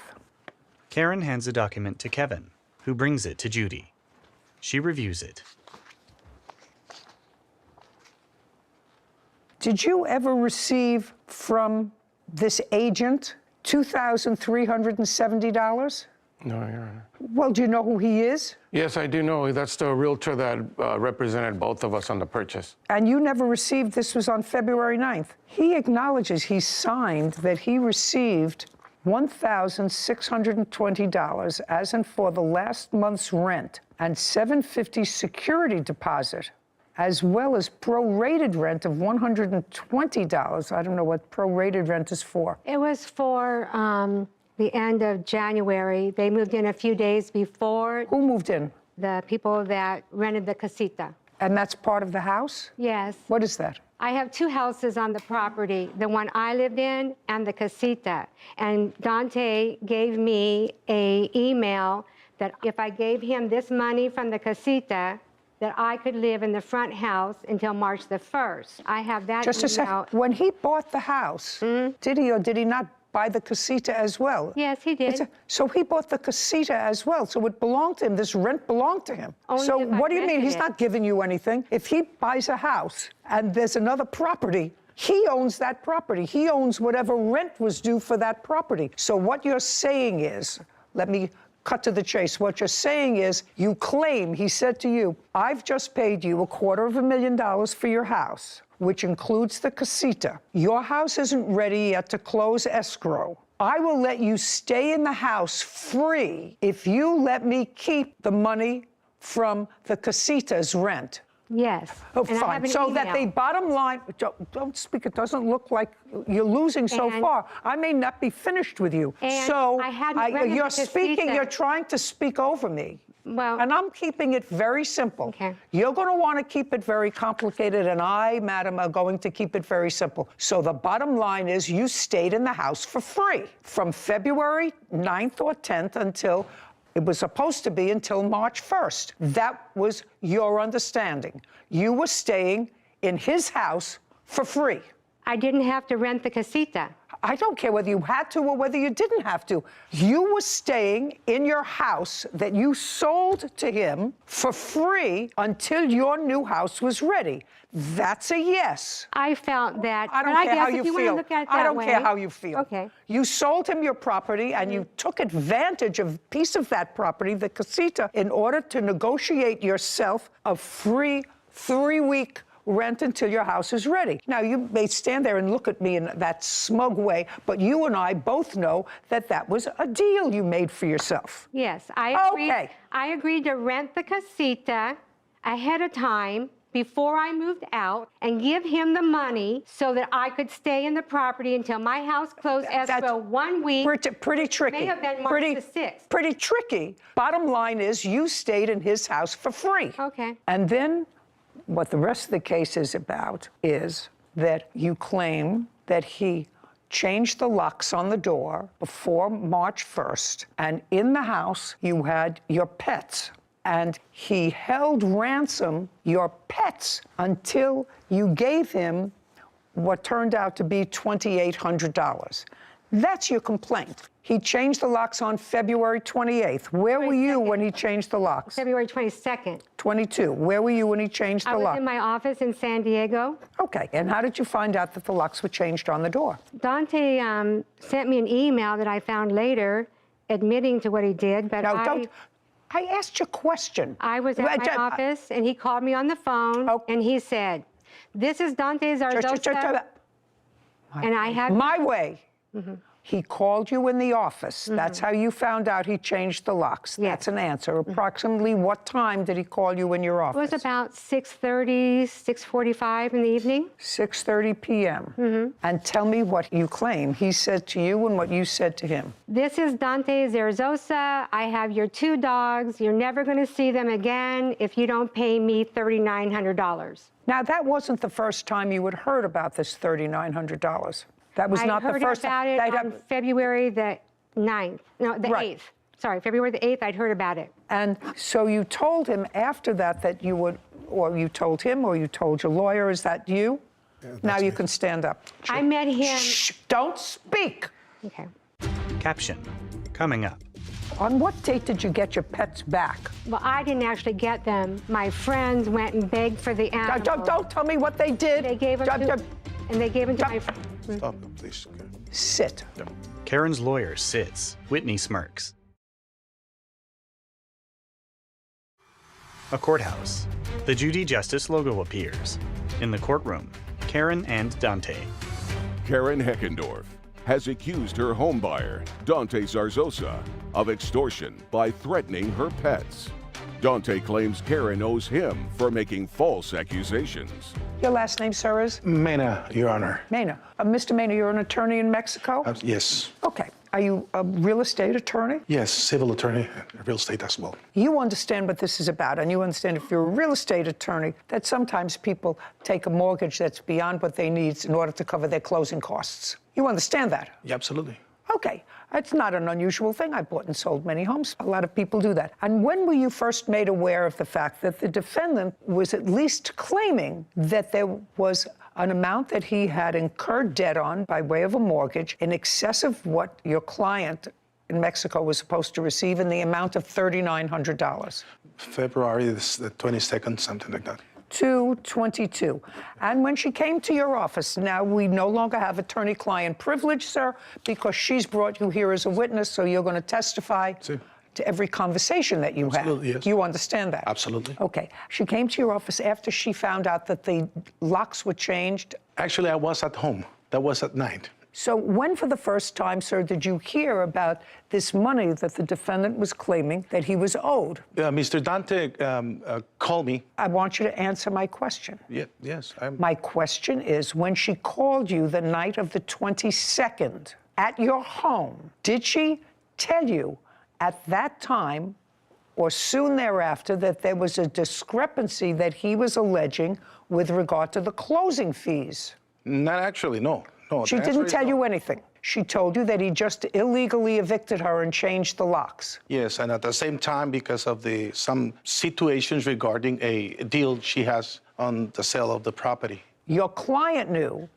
Karen hands a document to Kevin, who brings it to Judy. She reviews it. Did you ever receive from this agent $2,370? No, Your Honor. Well, do you know who he is? Yes, I do know. That's the realtor that represented both of us on the purchase. And you never received, this was on February 9th. He acknowledges, he signed that he received $1,620 as in for the last month's rent and $750 security deposit, as well as prorated rent of $120. I don't know what prorated rent is for. It was for the end of January. They moved in a few days before. Who moved in? The people that rented the casita. And that's part of the house? Yes. What is that? I have two houses on the property, the one I lived in and the casita. And Dante gave me an email that if I gave him this money from the casita, that I could live in the front house until March the 1st. I have that Just a email. second. When he bought the house, did he or did he not buy the casita as well? Yes, he did. So he bought the casita as well. So it belonged to him. This rent belonged to him. Only So if I what do you mean? rented He's it. not giving you anything. If he buys a house and there's another property, he owns that property. He owns whatever rent was due for that property. So what you're saying is, let me cut to the chase. What you're saying is, you claim, he said to you, I've just paid you $250,000 for your house, which includes the casita. Your house isn't ready yet to close escrow. I will let you stay in the house free if you let me keep the money from the casita's rent. Yes. Oh, And I have fine. an So that the email. bottom line, don't speak, it doesn't look like you're losing so And- far. I may not be finished with you. And So I hadn't rented you're the speaking, casita. you're trying to speak over me. Well, and I'm keeping it very simple. Okay. You're going to want to keep it very complicated, and I, madam, are going to keep it very simple. So the bottom line is you stayed in the house for free from February 9th or 10th until it was supposed to be until March 1st. That was your understanding. You were staying in his house for free. I didn't have to rent the casita. I don't care whether you had to or whether you didn't have to. You were staying in your house that you sold to him for free until your new house was ready. That's a yes. I felt that. I don't but care guess how if you you want to feel. look at it I that don't way, care how you feel. Okay. You sold him your property and you took advantage of a piece of that property, the casita, in order to negotiate yourself a free 3-week rent until your house is ready. Now, you may stand there and look at me in that smug way, but you and I both know that that was a deal you made for yourself. Yes, I agreed. Okay. I agreed to rent the casita ahead of time before I moved out and give him the money so that I could stay in the property until my house closed escrow 1 week. Pretty tricky. May have been March the 6th. Pretty tricky. Bottom line is you stayed in his house for free. Okay. And then what the rest of the case is about is that you claim that he changed the locks on the door before March 1st, and in the house you had your pets, and he held ransom your pets until you gave him what turned out to be $2,800. That's your complaint. He changed the locks on February 28th. Where were you when he changed the locks? February 22nd. 22. Where were you when he changed the I was lock? in my office in San Diego. Okay. And how did you find out that the locks were changed on the door? Dante sent me an email that I found later admitting to what he did, but I asked you a question. I was at my office, and he called me on the phone, and he said, "This is Dante Zarzosa, and I have..." My way. He called you in the office. That's how you found out he changed the locks. That's an answer. Approximately what time did he call you in your It office? was about 6:30, 6:45 in the evening. 6:30 p.m. And tell me what you claim he said to you and what you said to him. This is Dante Zarzosa. I have your 2 dogs. You're never going to see them again if you don't pay me $3,900. Now, that wasn't the first time you had heard about this $3,900. That was not the first I heard about it on February the 9th. No, the 8th. Sorry, February the 8th, I'd heard about it. And so you told him after that that you would, or you told him, or you told your lawyer, is that you? Now you can stand up. I met him. Shh, don't speak. Okay. Caption, coming up. On what date did you get your pets back? Well, I didn't actually get them. My friends went and begged for the animals. Don't tell me what they did. They gave them and they gave them to my friends. Stop it, please. Okay. Sit. Karen's lawyer sits. Whitney smirks. A courthouse. The Judy Justice logo appears. In the courtroom, Karen and Dante. Karen Heckendorf has accused her homebuyer, Dante Zarzosa, of extortion by threatening her pets. Dante claims Karen owes him for making false accusations. Your last name, sir, is? Mena, Your Honor. Mena. Mr. Mena, you're an attorney in Mexico? Yes. Okay. Are you a real estate attorney? Yes, civil attorney, real estate as well. You understand what this is about, and you understand if you're a real estate attorney that sometimes people take a mortgage that's beyond what they need in order to cover their closing costs. You understand that? Yeah, absolutely. Okay. It's not an unusual thing. I bought and sold many homes. A lot of people do that. And when were you first made aware of the fact that the defendant was at least claiming that there was an amount that he had incurred debt on by way of a mortgage in excess of what your client in Mexico was supposed to receive in the amount of $3,900? February the 22nd, something like that. 2/22. And when she came to your office, now we no longer have attorney-client privilege, sir, because she's brought you here as a witness, so you're going to testify to every conversation that you Absolutely, had. yes. You understand that? Absolutely. Okay. She came to your office after she found out that the locks were changed. Actually, I was at home. That was at night. So when, for the first time, sir, did you hear about this money that the defendant was claiming that he was owed? Mr. Dante called me. I want you to answer my question. Yes. My question is, when she called you the night of the 22nd at your home, did she tell you at that time or soon thereafter that there was a discrepancy that he was alleging with regard to the closing fees? Not actually, no. No, She didn't tell you anything. She told you that he just illegally evicted her and changed the locks. Yes, and at the same time, because of some situations regarding a deal she has on the sale of the property. Your client knew,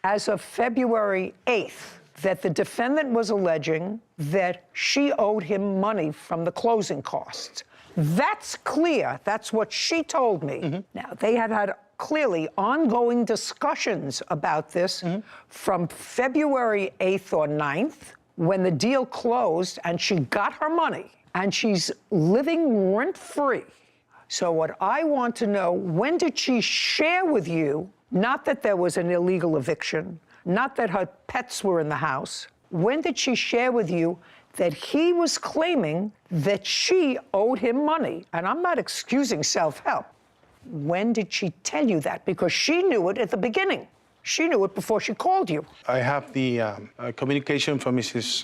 as of February 8th, that the defendant was alleging that she owed him money from the closing costs. That's clear. That's what she told me. Now, they had clearly ongoing discussions about this from February 8th or 9th, when the deal closed and she got her money and she's living rent-free. So what I want to know, when did she share with you, not that there was an illegal eviction, not that her pets were in the house, when did she share with you that he was claiming that she owed him money? And I'm not excusing self-help. When did she tell you that? Because she knew it at the beginning. She knew it before she called you. I have the communication from Mrs.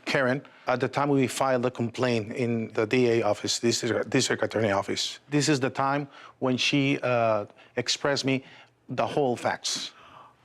Karen. At the time we filed the complaint in the DA office, district attorney office. This is the time when she expressed me the whole facts.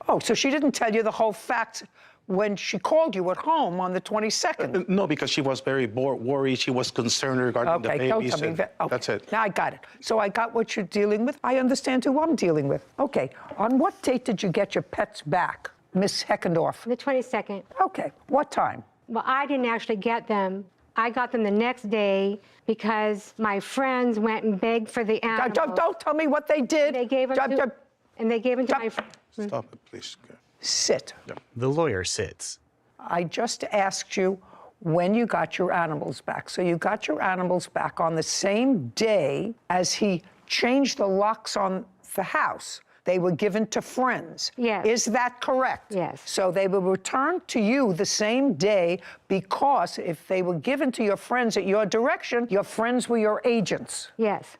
Oh, so she didn't tell you the whole fact when she called you at home on the 22nd? No, because she was very worried. She was concerned regarding the babies. Don't tell me that. Okay. That's it. Now I got it. So I got what you're dealing with. I understand who I'm dealing with. Okay. On what date did you get your pets back, Miss Heckendorf? The 22nd. Okay. What time? Well, I didn't actually get them. I got them the next day because my friends went and begged for the animals. Don't tell me what they did. They gave them to my friends. Stop it, please. Sit. The lawyer sits. I just asked you when you got your animals back. So you got your animals back on the same day as he changed the locks on the house. They were given to friends. Yes. Is that correct? Yes. So they were returned to you the same day because if they were given to your friends at your direction, your friends were your agents. Yes.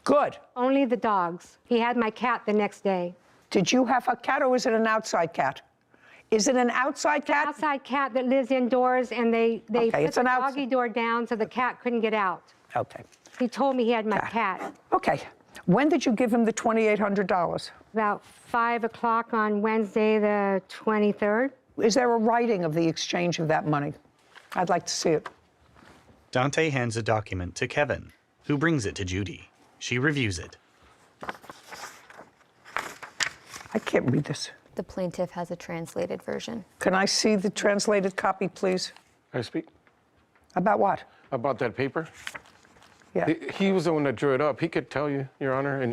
Good. Only the dogs. He had my cat the next day. Did you have a cat or is it an outside cat? Is it an outside cat? Outside cat that lives indoors, and they put the doggy door down so the cat couldn't get out. Okay. He told me he had my cat. Okay. When did you give him the $2,800? About 5 o'clock on Wednesday, the 23rd. Is there a writing of the exchange of that money? I'd like to see it. Dante hands a document to Kevin, who brings it to Judy. She reviews it. I can't read this. The plaintiff has a translated version. Can I see the translated copy, please? I speak. About what? About that paper? Yeah. He was the one that drew it up. He could tell you, Your Honor.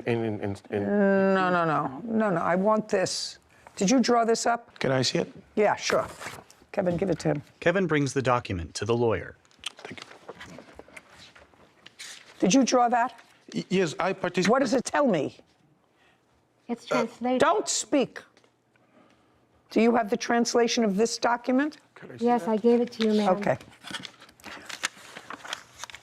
No. I want this. Did you draw this up? Can I see it? Yeah, sure. Kevin, give it to him. Kevin brings the document to the lawyer. Thank you. Did you draw that? Yes, I participated. What does it tell me? It's translated. Don't speak. Do you have the translation of this document? Yes, I gave it to you, ma'am. Okay.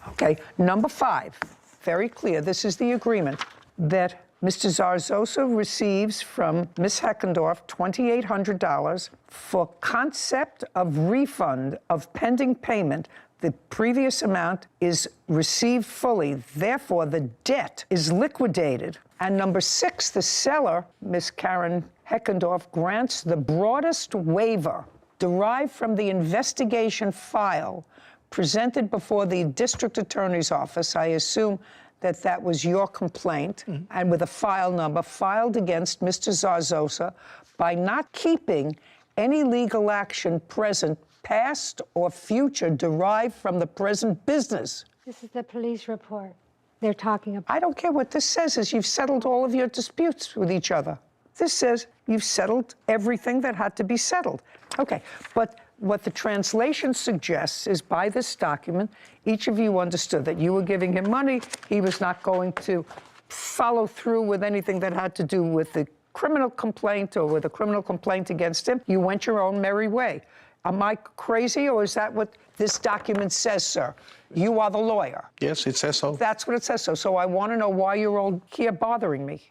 Okay, number 5, very clear. This is the agreement that Mr. Zarzosa receives from Ms. Heckendorf $2,800 for concept of refund of pending payment. The previous amount is received fully. Therefore, the debt is liquidated. And number 6, the seller, Ms. Karen Heckendorf, grants the broadest waiver derived from the investigation file presented before the district attorney's office. I assume that that was your complaint, and with a file number filed against Mr. Zarzosa by not keeping any legal action present, past or future, derived from the present business. This is the police report they're talking about. I don't care what this says, is you've settled all of your disputes with each other. This says you've settled everything that had to be settled. Okay, but what the translation suggests is by this document, each of you understood that you were giving him money. He was not going to follow through with anything that had to do with the criminal complaint or with a criminal complaint against him. You went your own merry way. Am I crazy, or is that what this document says, sir? You are the lawyer. Yes, it says so. That's what it says so. So I want to know why you're all here bothering me.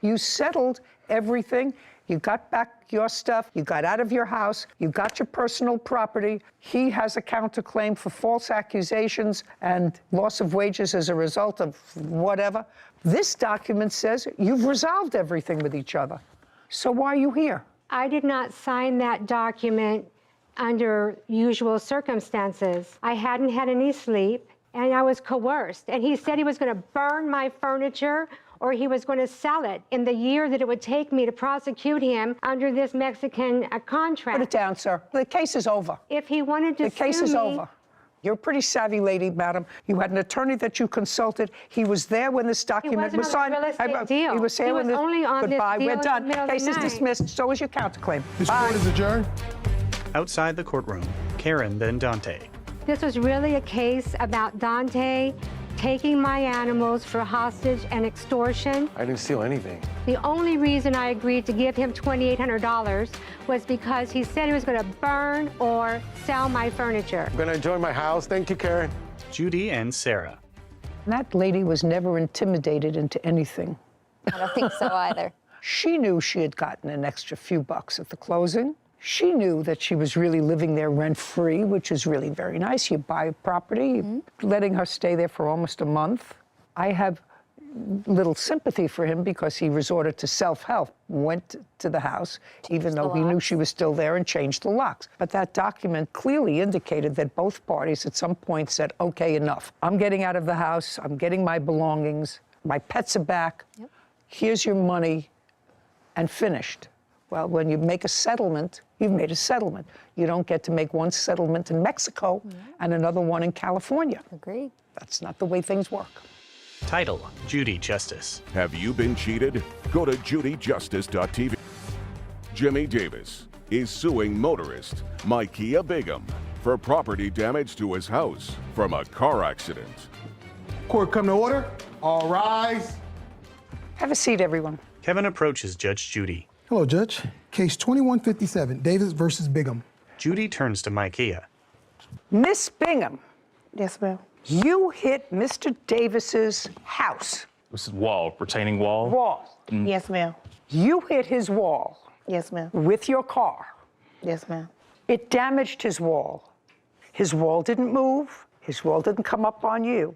You settled everything. You got back your stuff. You got out of your house. You got your personal property. He has a counterclaim for false accusations and loss of wages as a result of whatever. This document says you've resolved everything with each other. So why are you here? I did not sign that document under usual circumstances. I hadn't had any sleep, and I was coerced. And he said he was going to burn my furniture or he was going to sell it in the year that it would take me to prosecute him under this Mexican contract. Put it down, sir. The case is over. If he wanted to The case sue is me, over. You're a pretty savvy lady, madam. You had an attorney that you consulted. He was there when this document was signed. He wasn't on the real estate deal. He was here He when was only on this Goodbye. deal We're in the done. middle of the Case is night. dismissed. So is your counterclaim. This court is adjourned. Outside the courtroom, Karen, then Dante. this was really a case about Dante taking my animals for hostage and extortion. I didn't steal anything. The only reason I agreed to give him $2,800 was because he said he was going to burn or sell my furniture. I'm gonna enjoy my house. Thank you, Karen. Judy and Sarah. That lady was never intimidated into anything. I don't think so either. She knew she had gotten an extra few bucks at the closing. She knew that she was really living there rent-free, which is really very nice. You buy a property, letting her stay there for almost a month. I have little sympathy for him because he resorted to self-help, went to the house, even though he knew she was still there, and changed the locks. But that document clearly indicated that both parties at some point said, okay, enough. I'm getting out of the house. I'm getting my belongings. My pets are back. Here's your money, and finished. Well, when you make a settlement, you've made a settlement. You don't get to make one settlement in Mexico and another one in California. Agreed. That's not the way things work. Title, Judy Justice. Have you been cheated? Go to judyjustice.tv. Jimmy Davis is suing motorist Micaiah Bigham for property damage to his house from a car accident. Court come to order. All rise. Have a seat, everyone. Kevin approaches Judge Judy. Hello, Judge. Case 2157, Davis versus Bigham. Judy turns to Micaiah. Miss Bingham, Yes, ma'am. you hit Mr. Davis's house. This is wall, retaining wall. Wall. Yes, ma'am. You hit his wall Yes, ma'am. with your car. Yes, ma'am. It damaged his wall. His wall didn't move. His wall didn't come up on you.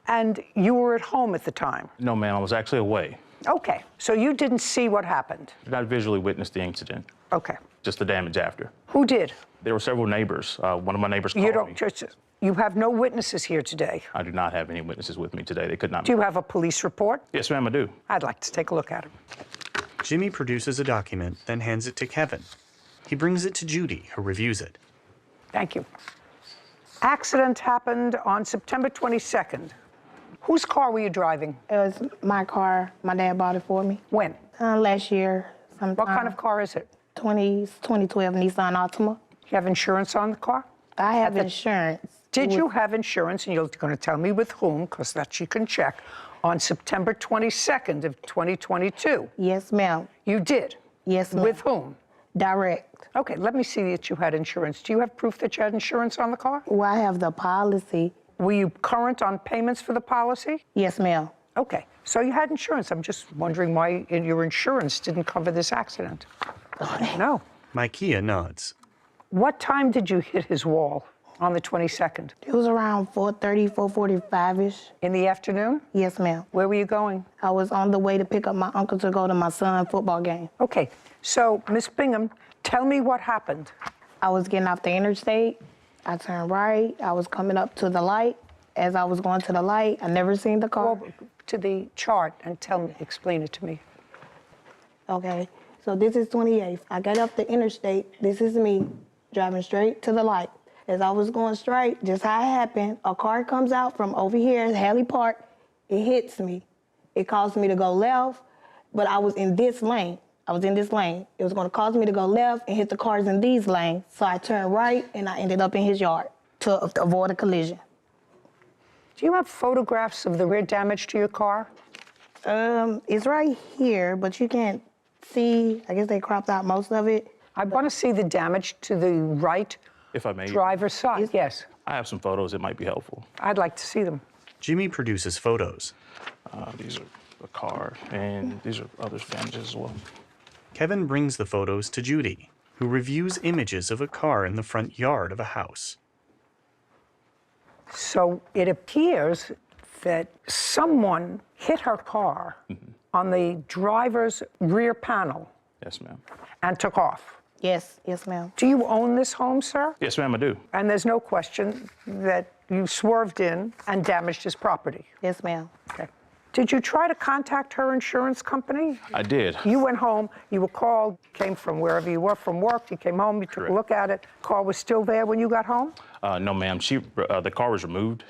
And you were at home at the time. No, ma'am, I was actually away. Okay, so you didn't see what happened. Did not visually witness the incident, Okay. just the damage after. Who did? There were several neighbors. One of my neighbors called You don't me. just, you have no witnesses here today. I do not have any witnesses with me today. They could not. Do you have a police report? Yes, ma'am, I do. I'd like to take a look at it. Jimmy produces a document, then hands it to Kevin. He brings it to Judy, who reviews it. Thank you. accident happened on September 22nd. Whose car were you driving? It was my car. My dad bought it for me. When? Last year. Sometime. What kind of car is it? 2012 Nissan Altima. You have insurance on the car? I have insurance. Did you have insurance, and you're going to tell me with whom, because that you can check, on September 22nd of 2022? Yes, ma'am. You did? Yes, ma'am. With whom? Direct. Okay, let me see that you had insurance. Do you have proof that you had insurance on the car? Well, I have the policy. Were you current on payments for the policy? Yes, ma'am. Okay, so you had insurance. I'm just wondering why your insurance didn't cover this accident. No. Micaiah nods. What time did you hit his wall on the 22nd? It was around 4:30, 4:45-ish. In the afternoon? Yes, ma'am. Where were you going? I was on the way to pick up my uncle to go to my son's football game. Okay, so Miss Bingham, tell me what happened. I was getting off the interstate. I turned right. I was coming up to the light. As I was going to the light, I never seen the car. Go to the chart and explain it to me. Okay, so this is 28th. I got up the interstate. This is me driving straight to the light. As I was going straight, just how it happened, a car comes out from over here, Haley Park. It hits me. It caused me to go left, but I was in this lane. It was going to cause me to go left and hit the cars in these lanes. So I turned right, and I ended up in his yard to avoid a collision. Do you have photographs of the rear damage to your car? It's right here, but you can't see. I guess they cropped out most of it. I want to see the damage to the right If I may. driver's side. Yes. I have some photos that might be helpful. I'd like to see them. Jimmy produces photos. These are the car, and these are other damages as well. Kevin brings the photos to Judy, who reviews images of a car in the front yard of a house. So it appears that someone hit her car on the driver's rear panel. Yes, ma'am. And took off. Yes, ma'am. Do you own this home, sir? Yes, ma'am, I do. And there's no question that you swerved in and damaged his property? Yes, ma'am. Okay. Did you try to contact her insurance company? I did. You went home, you were called, came from wherever you were from work, you came home, you took a look at it. Car was still there when you got home? No, ma'am. The car was removed.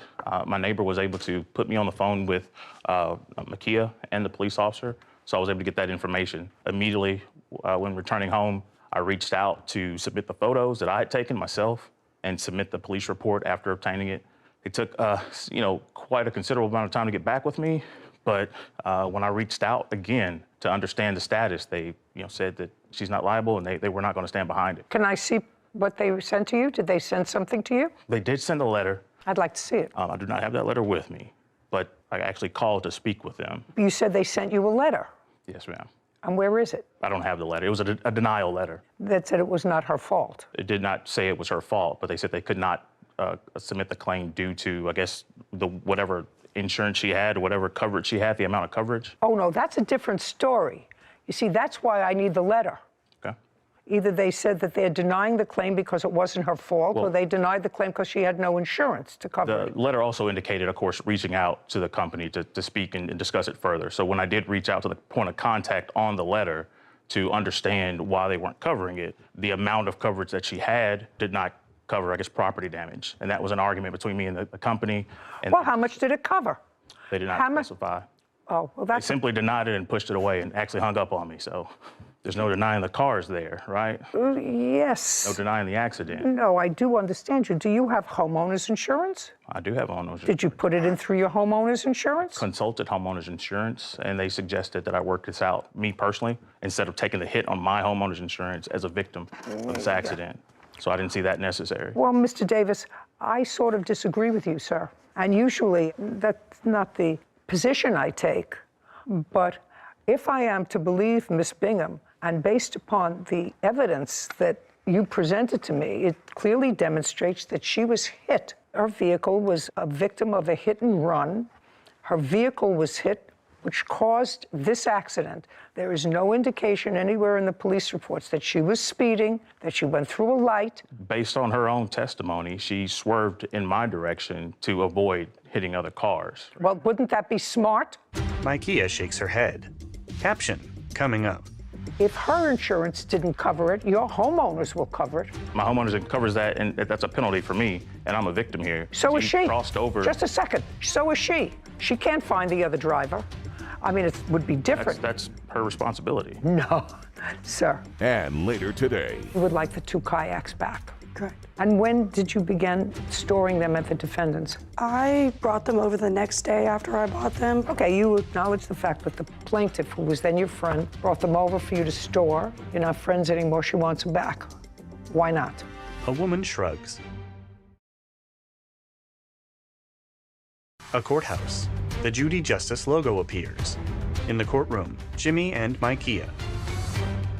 My neighbor was able to put me on the phone with Micaiah and the police officer, so I was able to get that information. Immediately, when returning home, I reached out to submit the photos that I had taken myself and submit the police report after obtaining it. It took, quite a considerable amount of time to get back with me, but when I reached out again to understand the status, they, said that she's not liable and they were not going to stand behind it. Can I see what they sent to you? Did they send something to you? They did send a letter. I'd like to see it. I do not have that letter with me, but I actually called to speak with them. You said they sent you a letter. Yes, ma'am. And where is it? I don't have the letter. It was a denial letter. That said it was not her fault. It did not say it was her fault, but they said they could not submit the claim due to, I guess, whatever insurance she had, whatever coverage she had, the amount of coverage. Oh, no, that's a different story. You see, that's why I need the letter. Okay. Either they said that they're denying the claim because it wasn't her fault, or they denied the claim because she had no insurance to cover it. The letter also indicated, of course, reaching out to the company to speak and discuss it further. So when I did reach out to the point of contact on the letter to understand why they weren't covering it, the amount of coverage that she had did not cover, I guess, property damage. And that was an argument between me and the company. And well, how much did it cover? They did not specify. Oh, well, that's... They simply denied it and pushed it away and actually hung up on me. So there's no denying the car's there, right? Yes. No denying the accident. No, I do understand you. Do you have homeowner's insurance? I do have homeowner's insurance. Did you put it in through your homeowner's insurance? Consulted homeowner's insurance, and they suggested that I work this out, me personally, instead of taking the hit on my homeowner's insurance as a victim of this accident. So I didn't see that necessary. Well, Mr. Davis, I sort of disagree with you, sir. And usually that's not the position I take. But if I am to believe Miss Bingham, and based upon the evidence that you presented to me, it clearly demonstrates that she was hit. Her vehicle was a victim of a hit and run. Her vehicle was hit, which caused this accident. There is no indication anywhere in the police reports that she was speeding, that she went through a light. Based on her own testimony, she swerved in my direction to avoid hitting other cars. Well, wouldn't that be smart? Micaiah shakes her head. Caption coming up. if her insurance didn't cover it, your homeowners will cover it. My homeowners covers that, and that's a penalty for me, and I'm a victim here. So is she. Crossed over. Just a second. So is she. She can't find the other driver. I mean, it would be different. That's her responsibility. No, sir. And later today. We would like the 2 kayaks back. Correct. And when did you begin storing them at the defendant's? I brought them over the next day after I bought them. Okay, you acknowledge the fact that the plaintiff, who was then your friend, brought them over for you to store. You're not friends anymore. She wants them back. Why not? A woman shrugs. A courthouse. The Judy Justice logo appears. In the courtroom, Jimmy and Micaiah.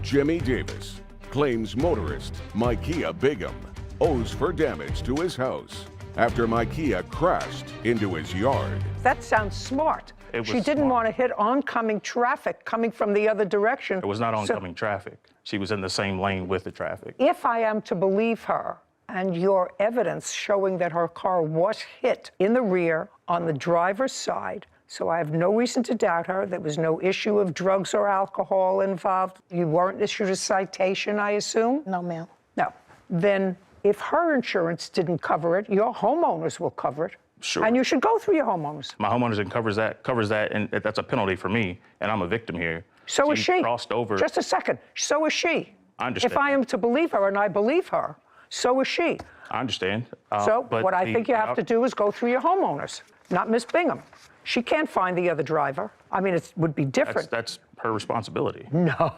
Jimmy Davis claims motorist Micaiah Bigham owes for damage to his house after Micaiah crashed into his yard. That sounds smart. It She was didn't smart. want to hit oncoming traffic coming from the other direction. It was not So oncoming traffic. She was in the same lane with the traffic. if I am to believe her, and your evidence showing that her car was hit in the rear on the driver's side, so I have no reason to doubt her. There was no issue of drugs or alcohol involved. You weren't issued a citation, I assume? No, ma'am. No. Then if her insurance didn't cover it, your homeowners will cover it. Sure. And you should go through your homeowners. My homeowners covers that, and that's a penalty for me, and I'm a victim here. So is she. Crossed over. Just a second. So is she. I understand. If I am to believe her, and I believe her, so is she. I understand. So but what I think you have to do is go through your homeowners, not Miss Bingham. She can't find the other driver. I mean, it would be different. That's her responsibility. No,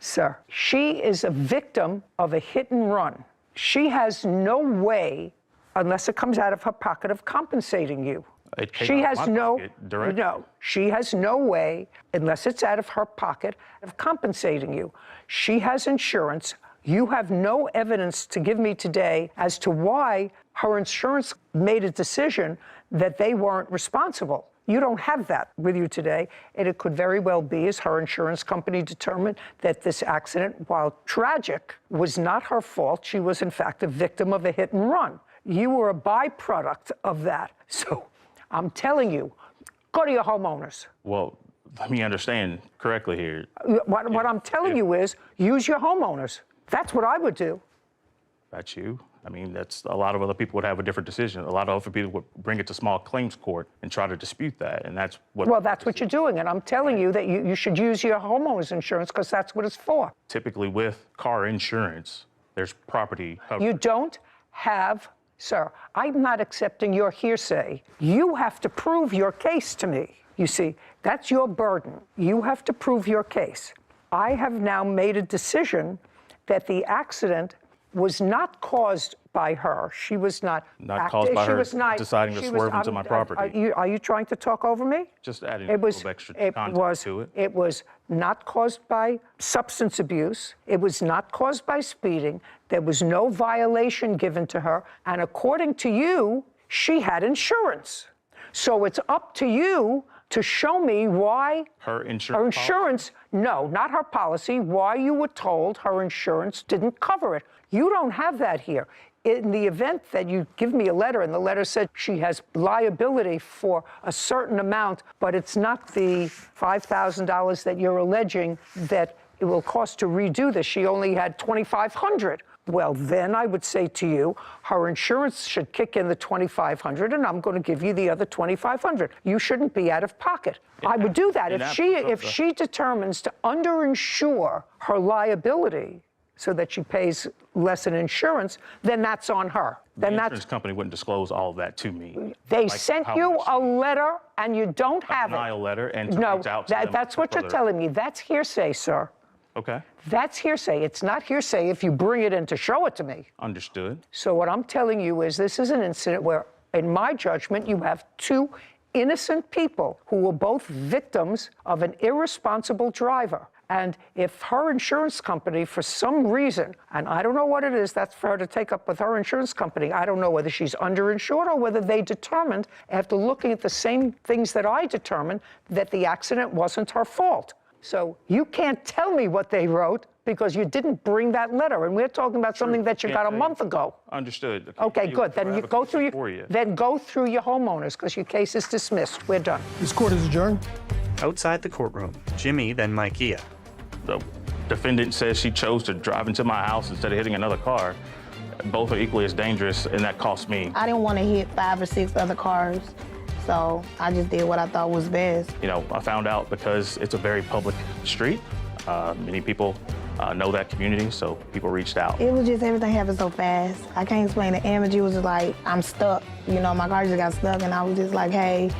sir. She is a victim of a hit and run. She has no way, unless it comes out of her pocket, of compensating you. It came She out of has my no, pocket directly. no, she has no way, unless it's out of her pocket, of compensating you. She has insurance. You have no evidence to give me today as to why her insurance made a decision that they weren't responsible. You don't have that with you today, and it could very well be, as her insurance company determined, that this accident, while tragic, was not her fault. She was, in fact, a victim of a hit and run. You were a byproduct of that. So I'm telling you, go to your homeowners. Well, let me understand correctly here. What I'm telling you is, use your homeowners. That's what I would do. That's you. I mean, that's a lot of other people would have a different decision. A lot of other people would bring it to small claims court and try to dispute that, and that's what. Well, that's what you're doing, and I'm telling you that you should use your homeowners insurance because that's what it's for. Typically, with car insurance, there's property coverage. You don't have, sir, I'm not accepting your hearsay. You have to prove your case to me. You see, that's your burden. You have to prove your case. I have now made a decision that the accident was not caused by her. She was not. Caused by she her was not, deciding to she swerve was, into my property. Are you trying to talk over me? Just adding a little extra context to it. It was not caused by substance abuse. It was not caused by speeding. There was no violation given to her. And according to you, she had insurance. So it's up to you to show me why Her insurance. no, not her policy, why you were told her insurance didn't cover it. You don't have that here. In the event that you give me a letter and the letter said she has liability for a certain amount, but it's not the $5,000 that you're alleging that it will cost to redo this. She only had $2,500. Well, then I would say to you, her insurance should kick in the $2,500, and I'm going to give you the other $2,500. You shouldn't be out of pocket. I would do that if she determines to underinsure her liability so that she pays less in insurance, then that's on her. The insurance company wouldn't disclose all of that to me. They sent you a letter, and you don't have it. A denial letter, and to No, reach out to them that's for what you're further- telling me. That's hearsay, sir. Okay, That's hearsay. It's not hearsay if you bring it in to show it to me. understood. So what I'm telling you is this is an incident where, in my judgment, you have two innocent people who were both victims of an irresponsible driver. And if her insurance company, for some reason, and I don't know what it is, that's for her to take up with her insurance company. I don't know whether she's underinsured or whether they determined, after looking at the same things that I determined, that the accident wasn't her fault. So you can't tell me what they wrote because you didn't bring that letter, and we're talking about something that you got a month ago. Understood. Okay, good. Then you go through then go through your homeowners because your case is dismissed. We're done. This court is adjourned. Outside the courtroom, Jimmy, then Micaiah. The Defendant says she chose to drive into my house instead of hitting another car. Both are equally as dangerous, and that cost me. I didn't want to hit 5 or 6 other cars, so I just did what I thought was best. You know, I found out because it's a very public street. Many people know that community, so people reached out. It was just everything happened so fast. I can't explain the image. It was just like, I'm stuck. You know, my car just got stuck, and I was just like, hey,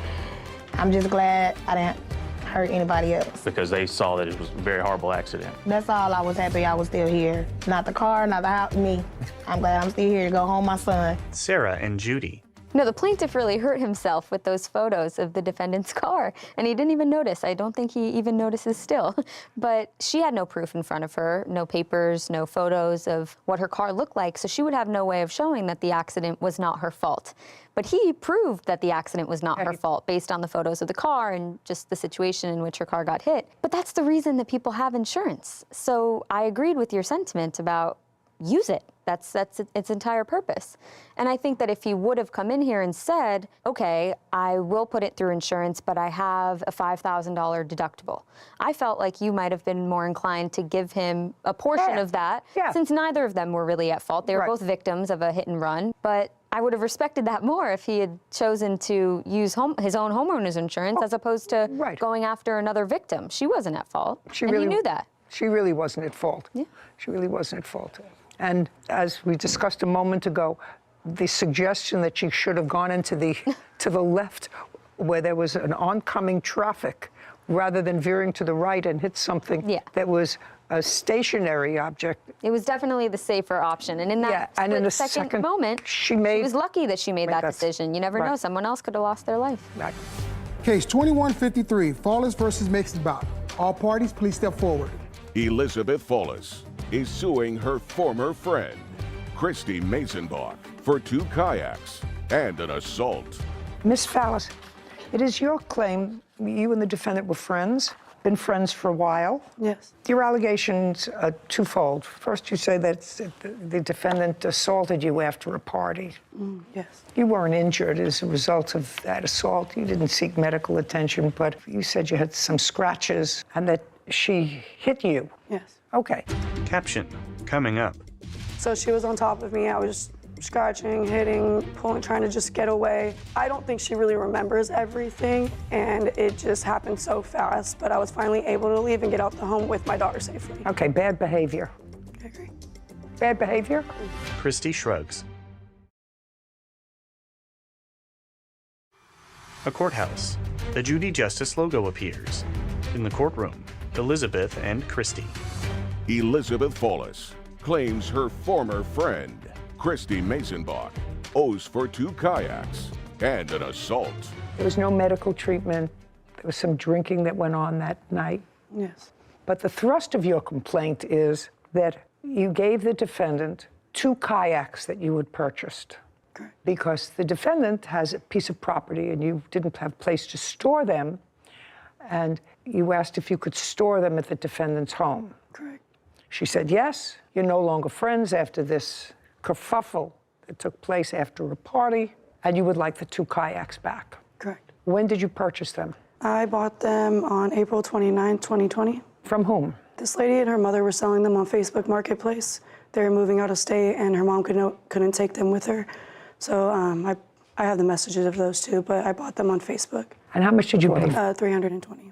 I'm just glad I didn't hurt anybody else. Because they saw that it was a very horrible accident. That's all. I was happy I was still here. Not the car, not the house, me. I'm glad I'm still here to go home my son. Sarah and Judy. No, the plaintiff really hurt himself with those photos of the defendant's car, and he didn't even notice. I don't think he even notices still. But she had no proof in front of her, no papers, no photos of what her car looked like, so she would have no way of showing that the accident was not her fault. But he proved that the accident was not her fault based on the photos of the car and just the situation in which her car got hit. But that's the reason that people have insurance. So I agreed with your sentiment about use it. That's its entire purpose. And I think that if he would have come in here and said, okay, I will put it through insurance, but I have a $5,000 deductible, I felt like you might have been more inclined to give him a portion of that, since neither of them were really at fault. They were both victims of a hit and run. But I would have respected that more if he had chosen to use his own homeowner's insurance as opposed to going after another victim. She wasn't at fault, and he knew that. She really wasn't at fault. Yeah. She really wasn't at fault. And as we discussed a moment ago, the suggestion that she should have gone into the to the left where there was an oncoming traffic rather than veering to the right and hit something that was a stationary object. It was definitely the safer option. And in that second moment, she was lucky that she made that decision. You never know. Someone else could have lost their life. Case 2153, Fawless versus Mixedbot. All parties, please step forward. Elizabeth Fawless is suing her former friend, Christy Masenbach, for 2 kayaks and an assault. Miss Fawless, it is your claim you and the defendant were friends, been friends for a while. Yes. Your allegations are twofold. First, you say that the defendant assaulted you after a party. Yes. You weren't injured as a result of that assault. You didn't seek medical attention, but you said you had some scratches and that she hit you. Yes. Okay. Caption coming up. So she was on top of me. I was scratching, hitting, pulling, trying to just get away. I don't think she really remembers everything, and it just happened so fast, but I was finally able to leave and get out the home with my daughter safely. Okay, bad behavior. I agree. Bad behavior? Christy shrugs. A courthouse. The Judy Justice logo appears. In the courtroom, Elizabeth and Christy. Elizabeth Fawless claims her former friend, Christy Masenbach, owes for 2 kayaks and an assault. There was no medical treatment. There was some drinking that went on that night. Yes. But the thrust of your complaint is that you gave the defendant 2 kayaks that you had purchased. Correct. Because the defendant has a piece of property and you didn't have a place to store them, and you asked if you could store them at the defendant's home. Correct. She said yes. You're no longer friends after this kerfuffle that took place after a party, and you would like the 2 kayaks back. Correct. When did you purchase them? I bought them on April 29, 2020. From whom? This lady and her mother were selling them on Facebook Marketplace. They were moving out of state, and her mom couldn't take them with her. So I have the messages of those 2, but I bought them on Facebook. And how much did you pay? $320,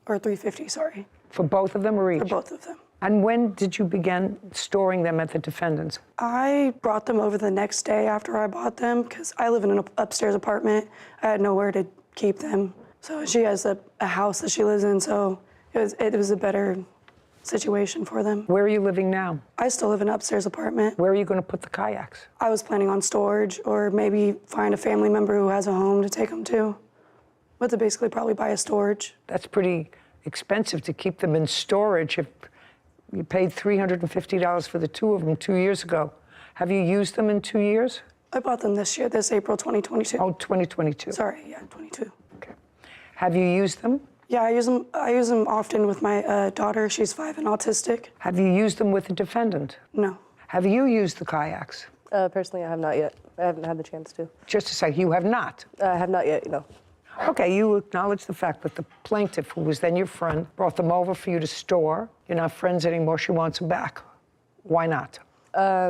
or $350, sorry. For both of them or each? For both of them. And when did you begin storing them at the defendant's? I brought them over the next day after I bought them because I live in an upstairs apartment. I had nowhere to keep them. So she has a house that she lives in, so it was a better situation for them. Where are you living now? I still live in an upstairs apartment. Where are you going to put the kayaks? I was planning on storage or maybe find a family member who has a home to take them to. But to basically probably buy a storage. That's pretty expensive to keep them in storage. If you paid $350 for the 2 of them 2 years ago. Have you used them in 2 years? I bought them this year, this April 2022. Oh, 2022. Sorry, yeah, 22. Okay. Have you used them? Yeah, I use them often with my daughter. She's 5 and autistic. Have you used them with the defendant? No. Have you used the kayaks? Personally, I have not yet. I haven't had the chance to. Just a sec, you have not? I have not yet, no. Okay, you acknowledge the fact that the plaintiff, who was then your friend, brought them over for you to store. You're not friends anymore. She wants them back. Why not?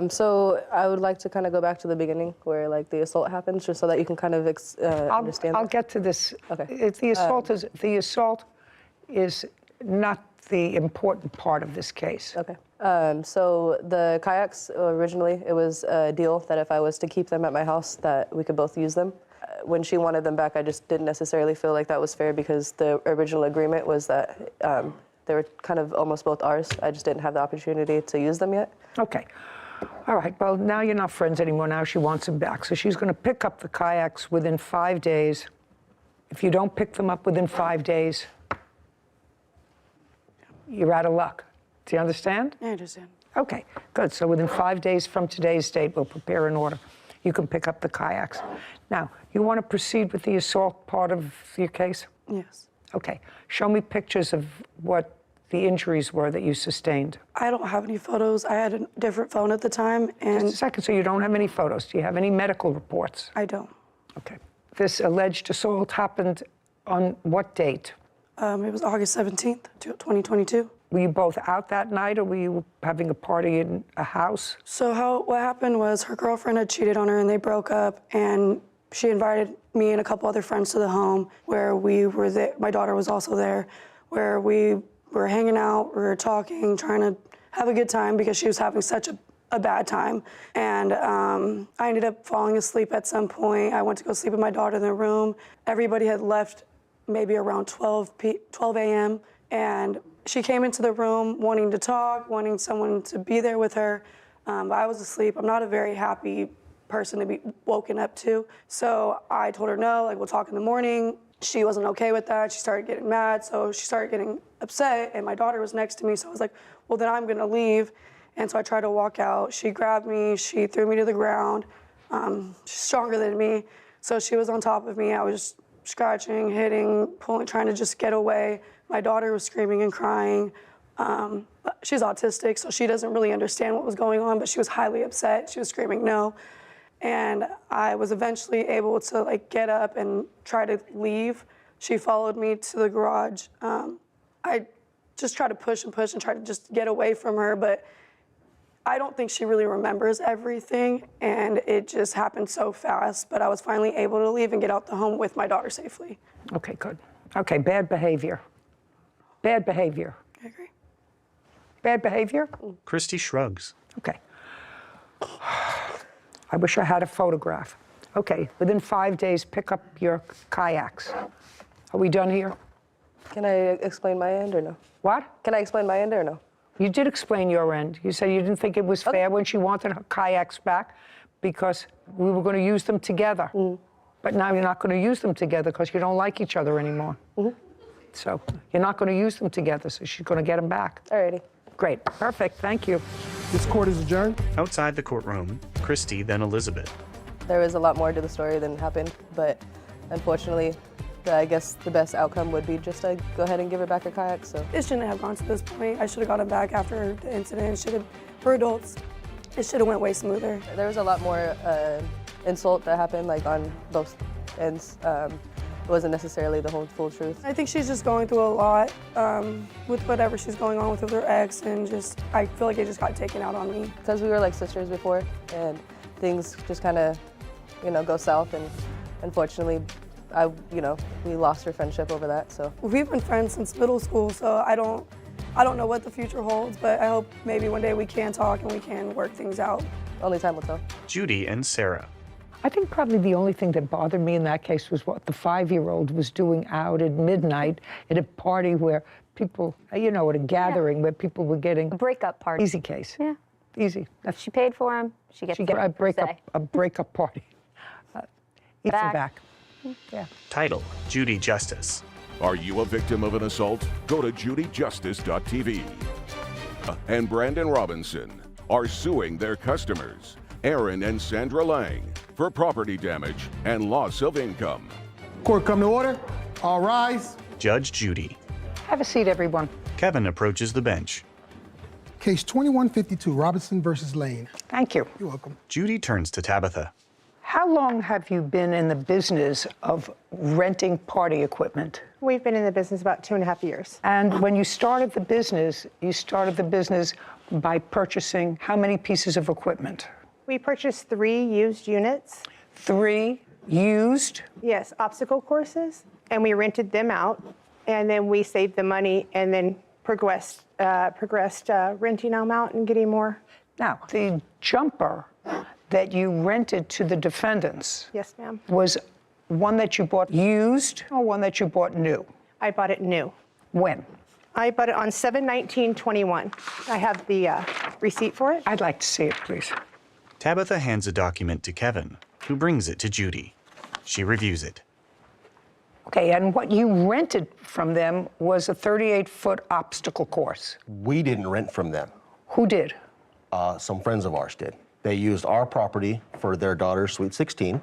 So I would like to kind of go back to the beginning where like the assault happens, just so that you can kind of understand. I'll get to this. Okay. The assault is not the important part of this case. Okay. So the kayaks, originally, it was a deal that if I was to keep them at my house, that we could both use them. When she wanted them back, I just didn't necessarily feel like that was fair because the original agreement was that they were kind of almost both ours. I just didn't have the opportunity to use them yet. Okay. All right, well, now you're not friends anymore. Now she wants them back. So she's going to pick up the kayaks within 5 days. If you don't pick them up within 5 days, you're out of luck. Do you understand? I understand. Okay, good. So within 5 days from today's date, we'll prepare an order. You can pick up the kayaks. Now, you want to proceed with the assault part of your case? Yes. Okay. Show me pictures of what the injuries were that you sustained. I don't have any photos. I had a different phone at the time, and... Just a second, so you don't have any photos. Do you have any medical reports? I don't. Okay. This alleged assault happened on what date? It was August 17th, 2022. Were you both out that night, or were you having a party in a house? So what happened was her girlfriend had cheated on her, and they broke up, and she invited me and a couple other friends to the home where we were there. My daughter was also there, where we were hanging out, we were talking, trying to have a good time because she was having such a bad time. And I ended up falling asleep at some point. I went to go sleep with my daughter in the room. Everybody had left maybe around 12 a.m. And she came into the room wanting to talk, wanting someone to be there with her. But I was asleep. I'm not a very happy person to be woken up to. So I told her no, like we'll talk in the morning. She wasn't okay with that. She started getting mad, so she started getting upset, and my daughter was next to me, so I was like, well, then I'm gonna leave. And so I tried to walk out. She grabbed me, she threw me to the ground. She's stronger than me, so she was on top of me. I was just scratching, hitting, pulling, trying to just get away. My daughter was screaming and crying. She's autistic, so she doesn't really understand what was going on, but she was highly upset. She was screaming no. And I was eventually able to like get up and try to leave. She followed me to the garage. I just tried to push and try to just get away from her, but I don't think she really remembers everything, and it just happened so fast. But I was finally able to leave and get out the home with my daughter safely. Okay, good. Okay, bad behavior. Bad behavior. I agree. Bad behavior? Christy shrugs. Okay. I wish I had a photograph. Okay, within 5 days, pick up your kayaks. Are we done here? Can I explain my end or no? What? Can I explain my end or no? You did explain your end. You said you didn't think it was fair when she wanted her kayaks back because we were going to use them together. But now you're not going to use them together because you don't like each other anymore. So you're not going to use them together, so she's going to get them back. Alrighty. Great. Perfect. Thank you. This court is adjourned. Outside the courtroom, Christy, then Elizabeth. There was a lot more to the story than happened, but unfortunately, I guess the best outcome would be just to go ahead and give her back her kayak. So It shouldn't have gone to this point. I should have gotten back after the incident. For adults, it should have went way smoother. there was a lot more insult that happened, like on both ends. It wasn't necessarily the whole full truth. I think she's just going through a lot with whatever she's going on with her ex, and just I feel like it just got taken out on me. Because we were like sisters before, and things just kind of, go south, and unfortunately, we lost our friendship over that. So We've been friends since middle school, so I don't know what the future holds, but I hope maybe one day we can talk and we can work things out. Only time will tell. Judy and Sarah. I think probably the only thing that bothered me in that case was what the 5-year-old was doing out at midnight at a party where people, at a gathering where people were getting... A breakup party. Easy case. Yeah. Easy. She paid for him. She gets a breakup party. Easy back. Yeah. Title, Judy Justice. Are you a victim of an assault? Go to judyjustice.tv. And Brandon Robinson are suing their customers, Aaron and Sandra Lang, for property damage and loss of income. Court come to order. All rise. Judge Judy. Have a seat, everyone. Kevin approaches the bench. Case 2152, Robinson versus Lane. Thank you. You're welcome. Judy turns to Tabitha. How long have you been in the business of renting party equipment? We've been in the business about 2.5 years. And when you started the business by purchasing how many pieces of equipment? We purchased 3 used units. 3 used? Yes, obstacle courses, and we rented them out, and then we saved the money and then progressed renting them out and getting more. Now, the jumper that you rented to the defendants. Yes, ma'am. Was one that you bought used or one that you bought new? I bought it new. When? I bought it on 7/19/21. I have the receipt for it. I'd like to see it, please. Tabitha hands a document to Kevin, who brings it to Judy. She reviews it. Okay, and what you rented from them was a 38-foot obstacle course. We didn't rent from them. Who did? Some friends of ours did. They used our property for their daughter's Sweet 16.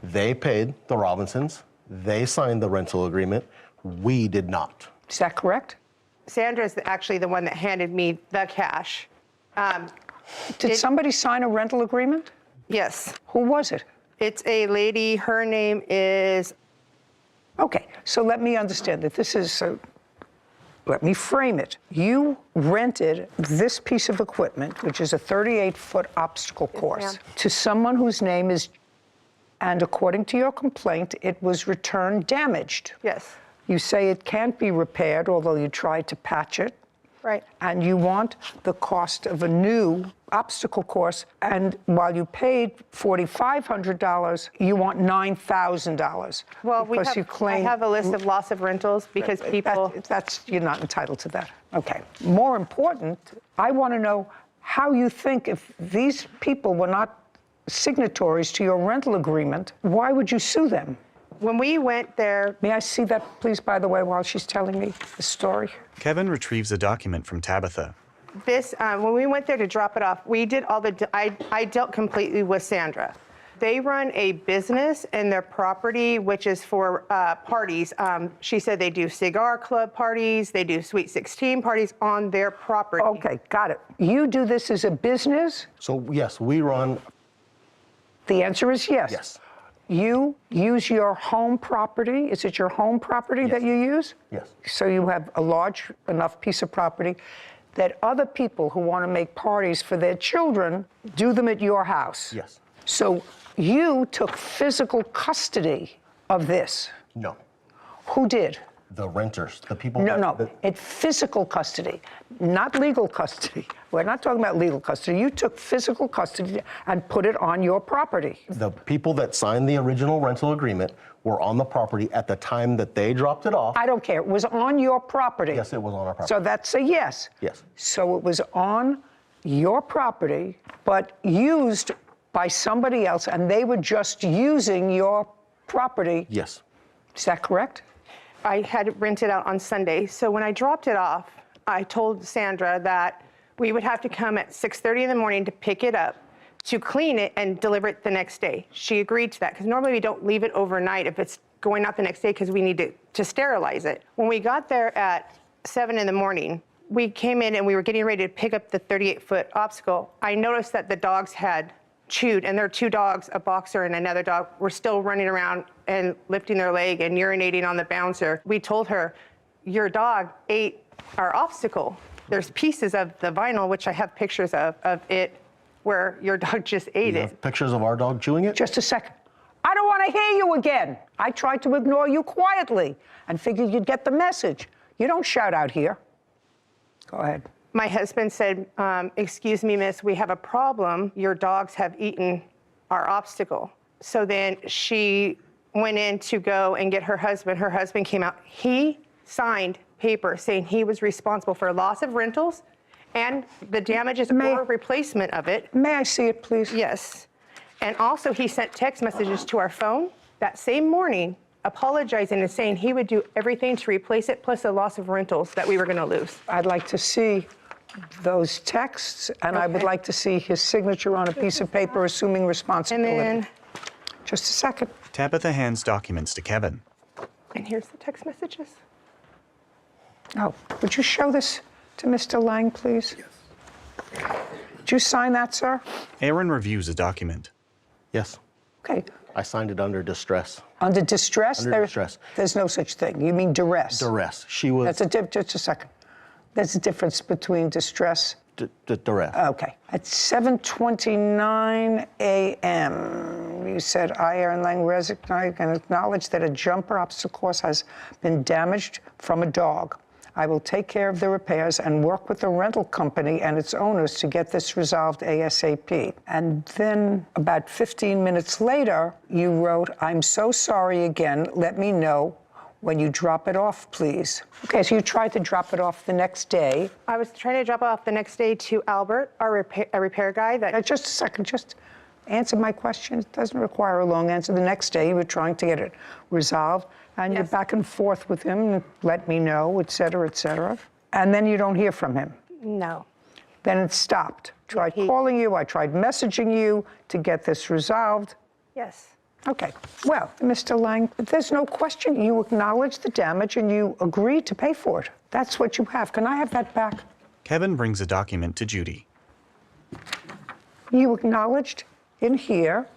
They paid the Robinsons. They signed the rental agreement. We did not. Is that correct? Sandra is actually the one that handed me the cash. Did somebody sign a rental agreement? Yes. Who was it? It's a lady. Her name is... Okay, so let me understand that this is... let me frame it. You rented this piece of equipment, which is a 38-foot obstacle course, to someone whose name is, and according to your complaint, it was returned damaged. Yes. You say it can't be repaired, although you tried to patch it. Right. And you want the cost of a new obstacle course, and while you paid $4,500, you want $9,000. Well, I have a list of loss of rentals because people... You're not entitled to that. Okay. More important, I want to know how you think if these people were not signatories to your rental agreement, why would you sue them? When we went there... May I see that, please, by the way, while she's telling me the story? Kevin retrieves a document from Tabitha. When we went there to drop it off, we did all the... I dealt completely with Sandra. They run a business in their property, which is for parties. She said they do cigar club parties, they do Sweet 16 parties on their property. Okay, got it. You do this as a business? So, yes, we run... The answer is yes. Yes. You use your home property. Is it your home property that you use? Yes. So you have a large enough piece of property that other people who want to make parties for their children do them at your house. Yes. So you took physical custody of this. No. Who did? The renters, the people... No, it's physical custody, not legal custody. We're not talking about legal custody. You took physical custody and put it on your property. The people that signed the original rental agreement were on the property at the time that they dropped it off. I don't care. It was on your property. Yes, it was on our property. So that's a yes. Yes. So it was on your property, but used by somebody else, and they were just using your property. Yes. Is that correct? I had it rented out on Sunday. So when I dropped it off, I told Sandra that we would have to come at 6:30 in the morning to pick it up, to clean it and deliver it the next day. She agreed to that because normally we don't leave it overnight if it's going out the next day because we need to sterilize it. When we got there at 7 in the morning, we came in and we were getting ready to pick up the 38-foot obstacle. I noticed that the dogs had chewed, and there are 2 dogs, a boxer and another dog, were still running around and lifting their leg and urinating on the bouncer. We told her, your dog ate our obstacle. There's pieces of the vinyl, which I have pictures of it, where your dog just ate You it. have pictures of our dog chewing it? Just a second. I don't want to hear you again. I tried to ignore you quietly and figured you'd get the message. You don't shout out here. Go ahead. My husband said, excuse me, miss, we have a problem. Your dogs have eaten our obstacle. So then she went in to go and get her husband. Her husband came out. He signed paper saying he was responsible for loss of rentals and the damages or replacement of it. May I see it, please? Yes. And also he sent text messages to our phone that same morning apologizing and saying he would do everything to replace it, plus the loss of rentals that we were going to lose. I'd like to see those texts, and I would like to see his signature on a piece of paper assuming responsibility. And then, just a second. Tabitha hands documents to Kevin. And here's the text messages. Oh, would you show this to Mr. Lang, please? Yes. Did you sign that, sir? Aaron reviews a document. Yes. Okay. I signed it under distress. Under distress? Under distress. There's no such thing. You mean duress? Duress. She was... Just a second. There's a difference between distress... Duress. Okay. At 7:29 a.m., you said, I, Aaron Lang, recognize and acknowledge that a jumper obstacle course has been damaged from a dog. I will take care of the repairs and work with the rental company and its owners to get this resolved ASAP. And then about 15 minutes later, you wrote, I'm so sorry again. Let me know when you drop it off, please. Okay, so you tried to drop it off the next day. I was trying to drop it off the next day to Albert, our repair guy. Just a second, just answer my question. It doesn't require a long answer. The next day, you were trying to get it resolved, and you're back and forth with him, let me know, et cetera, and then you don't hear from him. No. Then it stopped. Tried calling you, I tried messaging you to get this resolved. Yes. Okay, well, Mr. Lang, there's no question. You acknowledged the damage and you agreed to pay for it. That's what you have. Can I have that back? Kevin brings a document to Judy. You acknowledged in here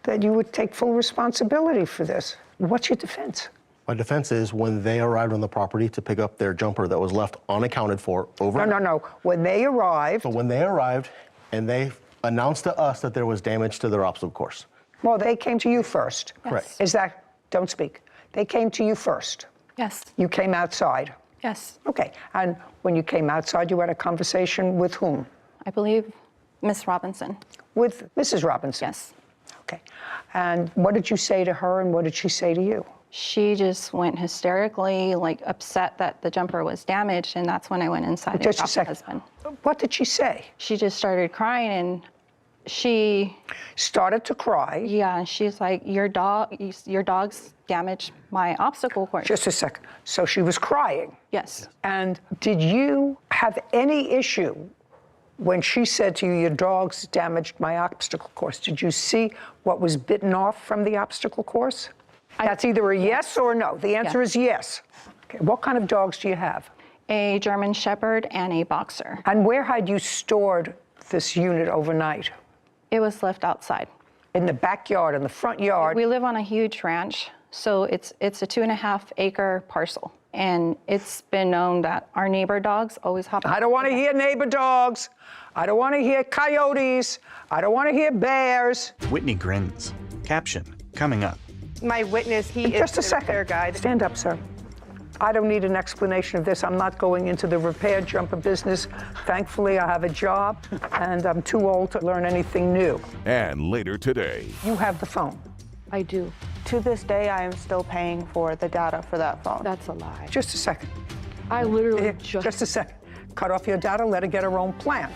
that you would take full responsibility for this. What's your defense? My defense is when they arrived on the property to pick up their jumper that was left unaccounted for overnight. No. When they arrived. So when they arrived and they announced to us that there was damage to their obstacle course. Well, they came to you first. Correct. Is that, don't speak. They came to you first. Yes. You came outside. Yes. Okay, and when you came outside, you had a conversation with whom? I believe Miss Robinson. With Mrs. Robinson? Yes. Okay, and what did you say to her and what did she say to you? She just went hysterically, like upset that the jumper was damaged, and that's when I went inside and Just a dropped second. my husband. What did she say? She just started crying, and she started to cry. Yeah, and she's like, your dog's damaged my obstacle course. Just a second. So she was crying? Yes. And did you have any issue when she said to you, your dog's damaged my obstacle course? Did you see what was bitten off from the obstacle course? That's either a yes or no. The answer is yes. Okay. What kind of dogs do you have? A German Shepherd and a Boxer. And where had you stored this unit overnight? It was left outside. In the backyard, in the front yard? We live on a huge ranch, so it's a 2.5-acre parcel. And it's been known that our neighbor dogs always hop on. I don't want to hear neighbor dogs. I don't want to hear coyotes. I don't want to hear bears. Whitney grins. Caption, coming up. My witness, he Just is a the repair second. guide. Stand up, sir. I don't need an explanation of this. I'm not going into the repair jumper business. Thankfully, I have a job, and I'm too old to learn anything new. And later today. You have the phone. I do. To this day, I am still paying for the data for that phone. That's a lie. Just a second. I literally Just a second. Cut off your data, let her get her own plan.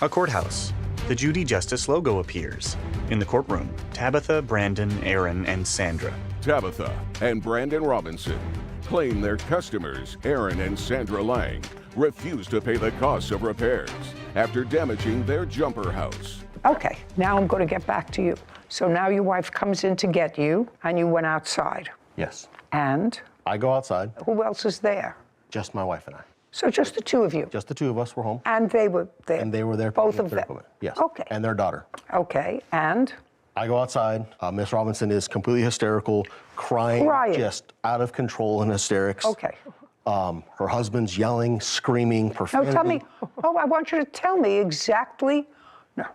A courthouse. The Judy Justice logo appears. In the courtroom, Tabitha, Brandon, Aaron, and Sandra. Tabitha and Brandon Robinson claim their customers, Aaron and Sandra Lang, refused to pay the costs of repairs after damaging their jumper house. Okay, now I'm going to get back to you. So now your wife comes in to get you, and you went outside. Yes. And? I go outside. Who else is there? Just my wife and I. So just the two of you? Just the two of us were home. And they were there? And they were there. Both of them? Yes. Okay. And their daughter. Okay, and? I go outside. Miss Robinson is completely hysterical, crying, just out of control in hysterics. Okay. Her husband's yelling, screaming, profanity. No, tell me. Oh, I want you to tell me exactly. No.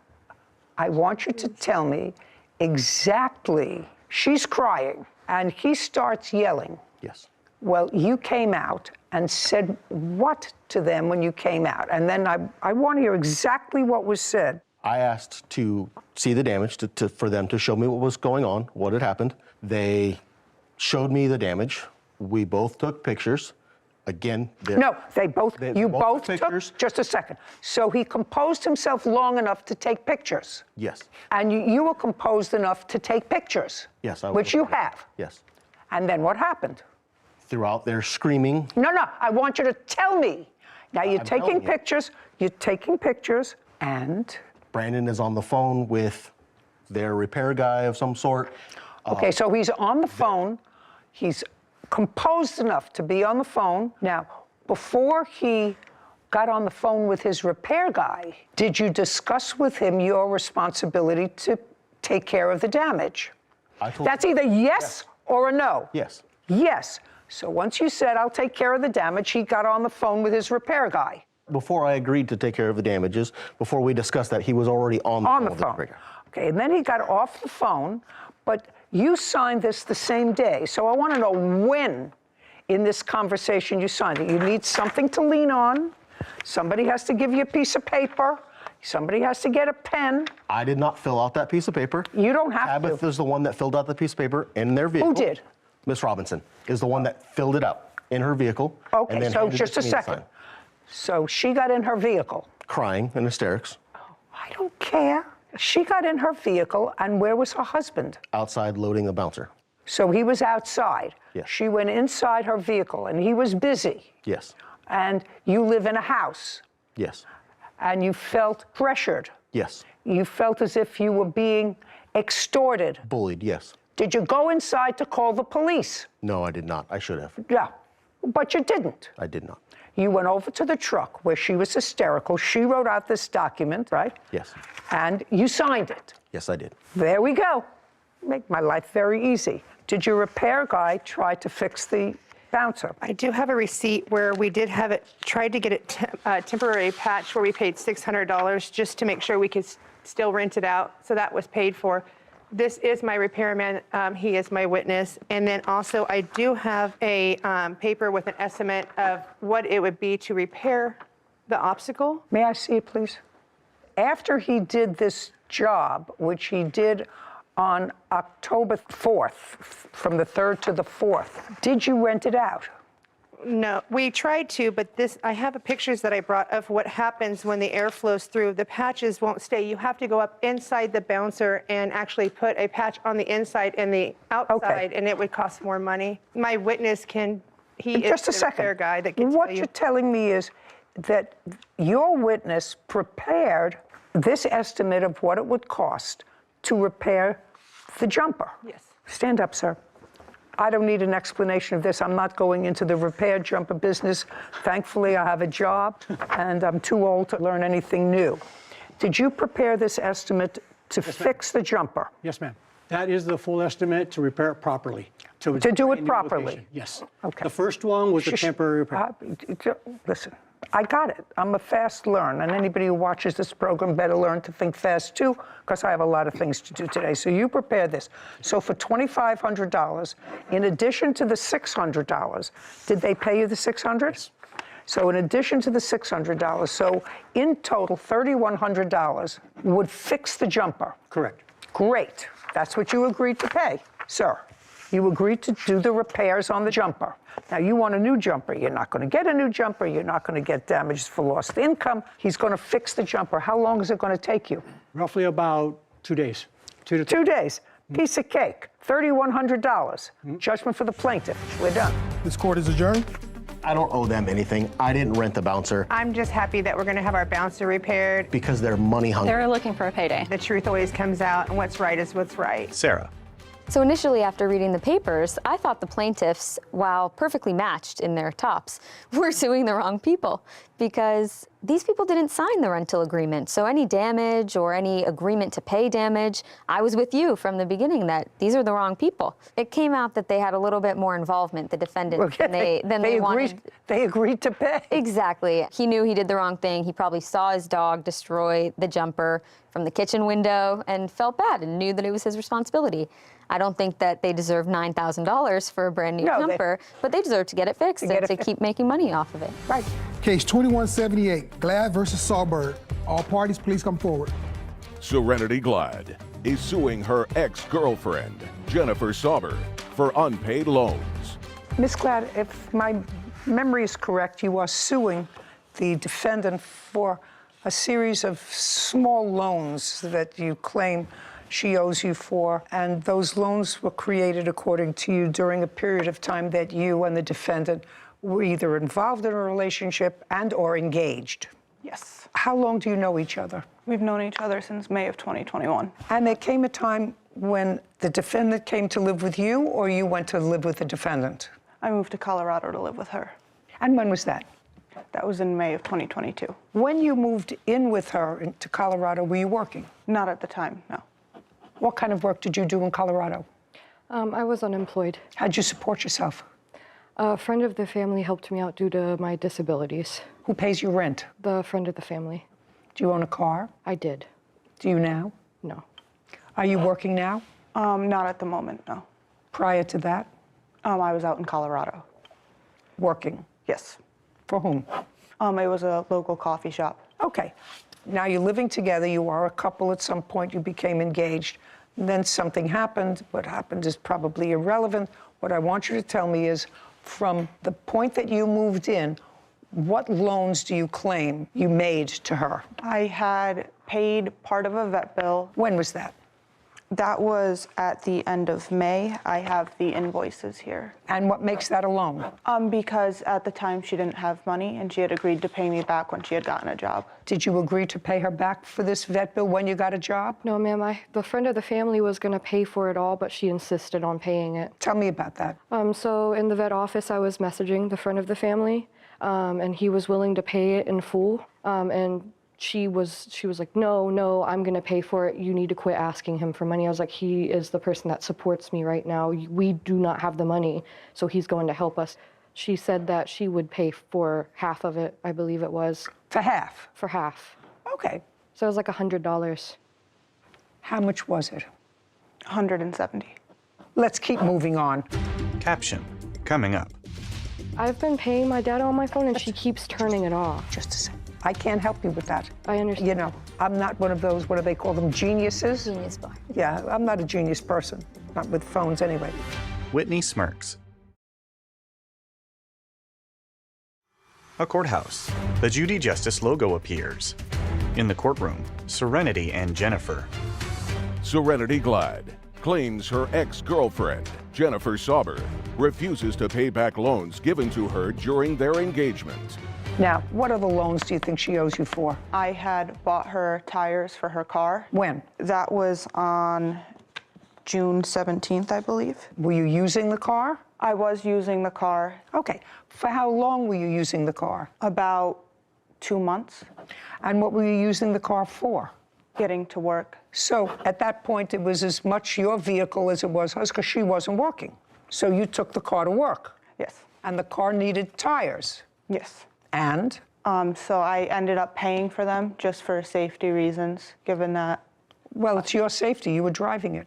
I want you to tell me exactly. She's crying, and he starts yelling. Yes. Well, you came out and said what to them when you came out? And then I want to hear exactly what was said. I asked to see the damage, for them to show me what was going on, what had happened. They showed me the damage. We both took pictures. Again, no, you both took pictures. Just a second. So he composed himself long enough to take pictures. Yes. And you were composed enough to take pictures. Yes, I was. Which you have. Yes. And then what happened? Throughout there screaming. No, I want you to tell me. Now you're taking pictures, and? Brandon is on the phone with their repair guy of some sort. Okay, so he's on the phone. He's composed enough to be on the phone. Now, before he got on the phone with his repair guy, did you discuss with him your responsibility to take care of the damage? That's either yes or a no. Yes. Yes. So once you said, I'll take care of the damage, he got on the phone with his repair guy. Before I agreed to take care of the damages, before we discussed that, he was already on the phone with the repair guy. Okay, and then he got off the phone, but you signed this the same day. So I want to know when in this conversation you signed it. You need something to lean on. Somebody has to give you a piece of paper. Somebody has to get a pen. I did not fill out that piece of paper. You don't have to. Tabitha is the one that filled out the piece of paper in their vehicle. Who did? Miss Robinson is the one that filled it out in her vehicle. Okay, and then so handed just it a to me to second. sign. So she got in her vehicle. Crying in hysterics. I don't care. She got in her vehicle, and where was her husband? Outside loading the bouncer. So he was outside. Yes. She went inside her vehicle, and he was busy. Yes. And you live in a house, Yes. and you felt pressured. Yes. You felt as if you were being extorted. Bullied, yes. Did you go inside to call the police? No, I did not. I should have. Yeah, but you didn't. I did not. You went over to the truck where she was hysterical. She wrote out this document, right? Yes. And you signed it. Yes, I did. There we go. Make my life very easy. Did your repair guy try to fix the bouncer? I do have a receipt where we did have it, tried to get it temporary patch where we paid $600 just to make sure we could still rent it out. So that was paid for. This is my repairman. He is my witness. And then also I do have a paper with an estimate of what it would be to repair the obstacle. May I see it, please? After he did this job, which he did on October 4th, from the 3rd to the 4th, did you rent it out? No, we tried to, but I have pictures that I brought of what happens when the air flows through. The patches won't stay. You have to go up inside the bouncer and actually put a patch on the inside and the outside, and it would cost more money. My witness he Just is a the second. repair guy that can What tell you. you're telling me is that your witness prepared this estimate of what it would cost to repair the jumper. Yes. Stand up, sir. I don't need an explanation of this. I'm not going into the repair jumper business. Thankfully, I have a job, and I'm too old to learn anything new. Did you prepare this estimate to fix the jumper? Yes, ma'am. That is the full estimate to repair it properly. To do it properly? Location. Yes. Okay. The first one was the temporary repair. Listen, I got it. I'm a fast learner, and anybody who watches this program better learn to think fast too, because I have a lot of things to do today. So you prepare this. So for $2,500, in addition to the $600, did they pay you the $600? Yes. So in addition to the $600, so in total, $3,100 would fix the jumper. Correct. Great. That's what you agreed to pay, sir. You agreed to do the repairs on the jumper. Now, you want a new jumper. You're not going to get a new jumper. You're not going to get damages for lost income. He's going to fix the jumper. How long is it going to take you? Roughly about 2 days. 2 to 3. 2 days. Piece of cake. $3,100. Judgment for the plaintiff. We're done. This court is adjourned. I don't owe them anything. I didn't rent the bouncer I'm just happy that we're going to have our bouncer repaired. because they're money hungry. They're looking for a payday. The truth always comes out, and what's right is what's right. Sarah. So initially, after reading the papers, I thought the plaintiffs, while perfectly matched in their tops, were suing the wrong people because these people didn't sign the rental agreement. So any damage or any agreement to pay damage, I was with you from the beginning that these are the wrong people. It came out that they had a little bit more involvement, the defendant, than they wanted. They agreed to pay. Exactly. He knew he did the wrong thing. He probably saw his dog destroy the jumper from the kitchen window and felt bad and knew that it was his responsibility. I don't think that they deserve $9,000 for a brand new jumper, but they deserve to get it fixed and to keep making money off of it. Right. Case 2178, Glad versus Sawbird. All parties, please come forward. Serenity Glad is suing her ex-girlfriend, Jennifer Sauber, for unpaid loans. Ms. Glad, if my memory is correct, you are suing the defendant for a series of small loans that you claim she owes you for, and those loans were created, according to you, during a period of time that you and the defendant were either involved in a relationship and or engaged. Yes. How long do you know each other? We've known each other since May of 2021. And there came a time when the defendant came to live with you, or you went to live with the defendant? I moved to Colorado to live with her. And when was that? That was in May of 2022. When you moved in with her to Colorado, were you working? Not at the time, no. What kind of work did you do in Colorado? I was unemployed. How'd you support yourself? A friend of the family helped me out due to my disabilities. Who pays your rent? The friend of the family. Do you own a car? I did. Do you now? No. Are you working now? Not at the moment, no. Prior to that? I was out in Colorado. Working? Yes. For whom? It was a local coffee shop. Okay. Now you're living together, you are a couple at some point, you became engaged, and then something happened. What happened is probably irrelevant. What I want you to tell me is, from the point that you moved in, what loans do you claim you made to her? I had paid part of a vet bill. When was that? That was at the end of May. I have the invoices here. And what makes that a loan? Because at the time she didn't have money and she had agreed to pay me back when she had gotten a job. Did you agree to pay her back for this vet bill when you got a job? No, ma'am. The friend of the family was going to pay for it all, but she insisted on paying it. Tell me about that. So in the vet office, I was messaging the friend of the family, and he was willing to pay it in full. And she was like, no, I'm going to pay for it. You need to quit asking him for money. I was like, he is the person that supports me right now. We do not have the money, so he's going to help us. She said that she would pay for half of it, I believe it was. For half? For half. Okay. So it was like $100. How much was it? $170. Let's keep moving on. Caption, coming up. I've been paying my data on my phone, and she keeps turning it off. Just a second. I can't help you with that. I understand. You know, I'm not one of those, what do they call them, geniuses? Genius bar. Yeah, I'm not a genius person. Not with phones anyway. Whitney smirks. A courthouse. The Judy Justice logo appears. In the courtroom, Serenity and Jennifer. Serenity Glad claims her ex-girlfriend, Jennifer Sauber, refuses to pay back loans given to her during their engagement. Now, what other loans do you think she owes you for? I had bought her tires for her car. When? That was on June 17th, I believe. Were you using the car? I was using the car. Okay. For how long were you using the car? About 2 months. And what were you using the car for? Getting to work. So at that point, it was as much your vehicle as it was hers, because she wasn't working. So you took the car to work? Yes. And the car needed tires? Yes. And? So I ended up paying for them just for safety reasons, given that. Well, it's your safety. You were driving it,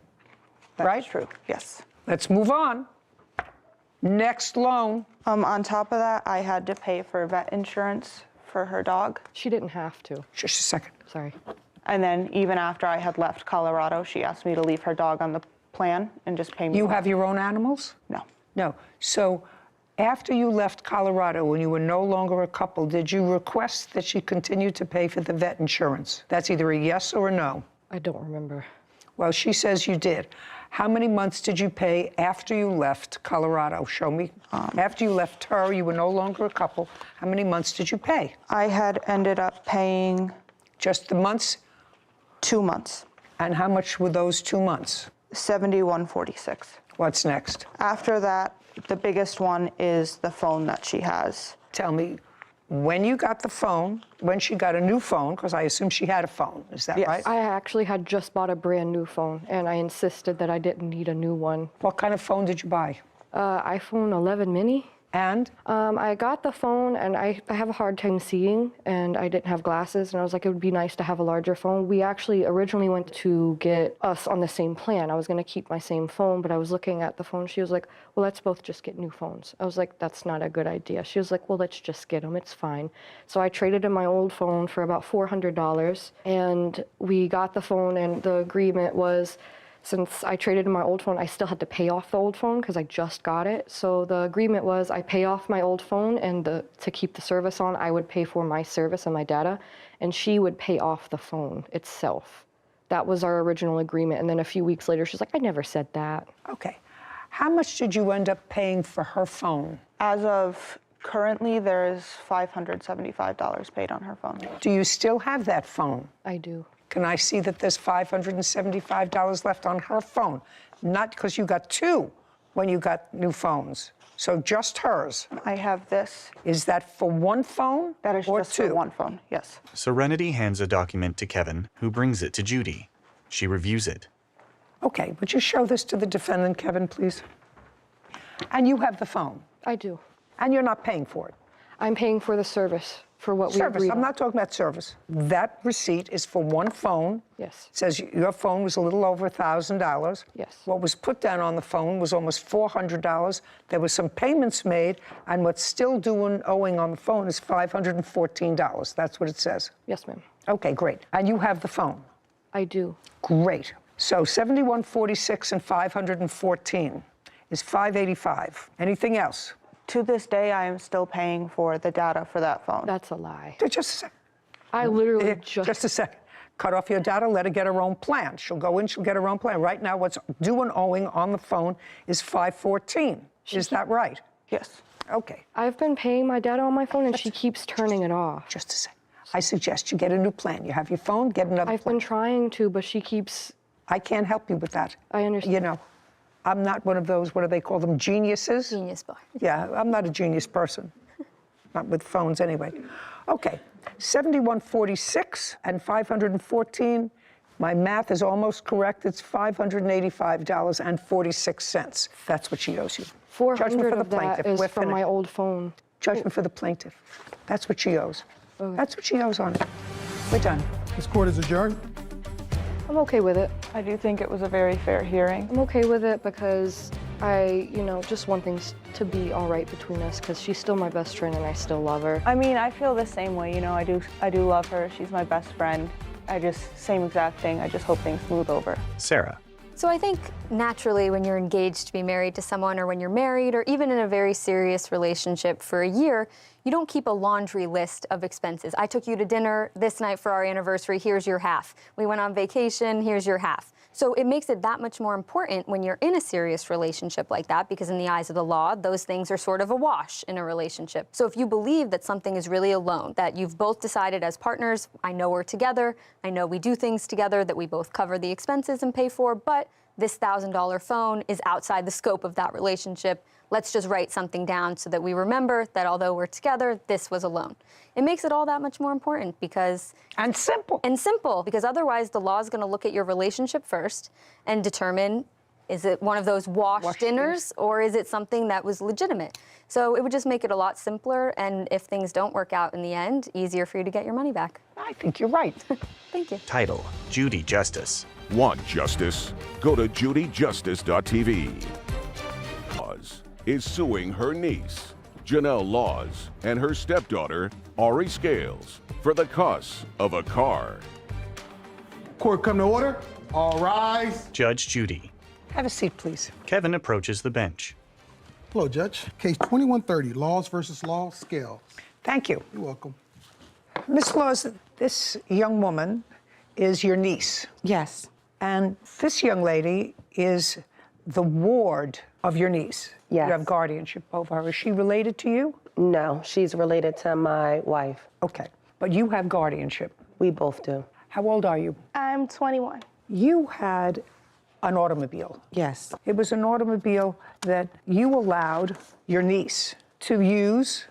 right? That's true, yes. Let's move on. Next loan. On top of that, I had to pay for vet insurance for her dog. She didn't have to. Just a second. Sorry. And then even after I had left Colorado, she asked me to leave her dog on the plan and just pay me. You have your own animals? No. No. So after you left Colorado, when you were no longer a couple, did you request that she continue to pay for the vet insurance? That's either a yes or a no. I don't remember. Well, she says you did. How many months did you pay after you left Colorado? Show me. After you left her, you were no longer a couple. How many months did you pay? I had ended up paying. Just the months? 2 months. And how much were those 2 months? $71.46. What's next? After that, the biggest one is the phone that she has. Tell me, when you got the phone, when she got a new phone, because I assume she had a phone, is that right? I actually had just bought a brand new phone, and I insisted that I didn't need a new one. What kind of phone did you buy? iPhone 11 mini. And? I got the phone, and I have a hard time seeing, and I didn't have glasses, and I was like, it would be nice to have a larger phone. We actually originally went to get us on the same plan. I was going to keep my same phone, but I was looking at the phone. She was like, well, let's both just get new phones. I was like, that's not a good idea. She was like, well, let's just get them. It's fine. So I traded in my old phone for about $400, and we got the phone, and the agreement was, since I traded in my old phone, I still had to pay off the old phone because I just got it. So the agreement was I pay off my old phone, and to keep the service on, I would pay for my service and my data, and she would pay off the phone itself. That was our original agreement. And then a few weeks later, she's like, I never said that. Okay. How much did you end up paying for her phone? As of currently, there's $575 paid on her phone. Do you still have that phone? I do. Can I see that there's $575 left on her phone? Not because you got two, when you got new phones. So just hers. I have this. Is that for one phone That is or just two? for one phone, yes. Serenity hands a document to Kevin, who brings it to Judy. She reviews it. Okay, would you show this to the defendant, Kevin, please? And you have the phone. I do. And you're not paying for it. I'm paying for the service for what we Service, agreed I'm on. not talking about service. That receipt is for one phone. Yes. It says your phone was a little over $1,000. Yes. What was put down on the phone was almost $400. There was some payments made, and what's still owing on the phone is $514. That's what it says. Yes, ma'am. Okay, great. And you have the phone. I do. Great. So 7146 and 514 is 585. Anything else? To this day, I am still paying for the data for that phone. That's a lie. Just a second. I literally Just a second. Cut off your data, let her get her own plan. She'll go in, she'll get her own plan. Right now, what's due and owing on the phone is 514. Is that right? Yes. Okay. I've been paying my data on my phone, and she keeps turning it off. Just a second. I suggest you get a new plan. You have your phone, get another I've plan. been trying to, but she keeps... I can't help you with that. I understand. You know, I'm not one of those, what do they call them, geniuses? Genius boy. Yeah, I'm not a genius person. Not with phones anyway. Okay, 7146 and 514. My math is almost correct. It's $585.46. That's what she owes you. $400 of that is from my old phone. Judgment for the plaintiff. That's what she owes. That's what she owes on it. We're done. This court is adjourned. I'm okay with it. I do think it was a very fair hearing. I'm okay with it because I, just want things to be all right between us because she's still my best friend and I still love her. I mean, I feel the same way, I do love her. She's my best friend. Same exact thing. I just hope things smooth over. Sarah. So I think naturally when you're engaged to be married to someone or when you're married or even in a very serious relationship for a year, you don't keep a laundry list of expenses. I took you to dinner this night for our anniversary, here's your half. We went on vacation, here's your half. So it makes it that much more important when you're in a serious relationship like that because in the eyes of the law, those things are sort of a wash in a relationship. So if you believe that something is really a loan, that you've both decided as partners, I know we're together, I know we do things together that we both cover the expenses and pay for, but this $1,000 phone is outside the scope of that relationship. Let's just write something down so that we remember that although we're together, this was a loan. It makes it all that much more important because... And simple. And simple, because otherwise the law is going to look at your relationship first and determine, is it one of those washed dinners or is it something that was legitimate? So it would just make it a lot simpler and if things don't work out in the end, easier for you to get your money back. I think you're right. Thank you. Title, Judy Justice. Want justice? Go to judyjustice.tv. Laws is suing her niece, Janelle Laws, and her stepdaughter, Ari Scales, for the costs of a car. Court come to order. All rise. Judge Judy. Have a seat, please. Kevin approaches the bench. Hello, Judge. Case 2130, Laws versus Law, Scales. Thank you. You're welcome. Miss Laws, this young woman is your niece. Yes. And this young lady is the ward of your niece. Yes. You have guardianship over her. Is she related to you? No, she's related to my wife. Okay. But you have guardianship. We both do. How old are you? I'm 21. You had an automobile. Yes. It was an automobile that you allowed your niece to use,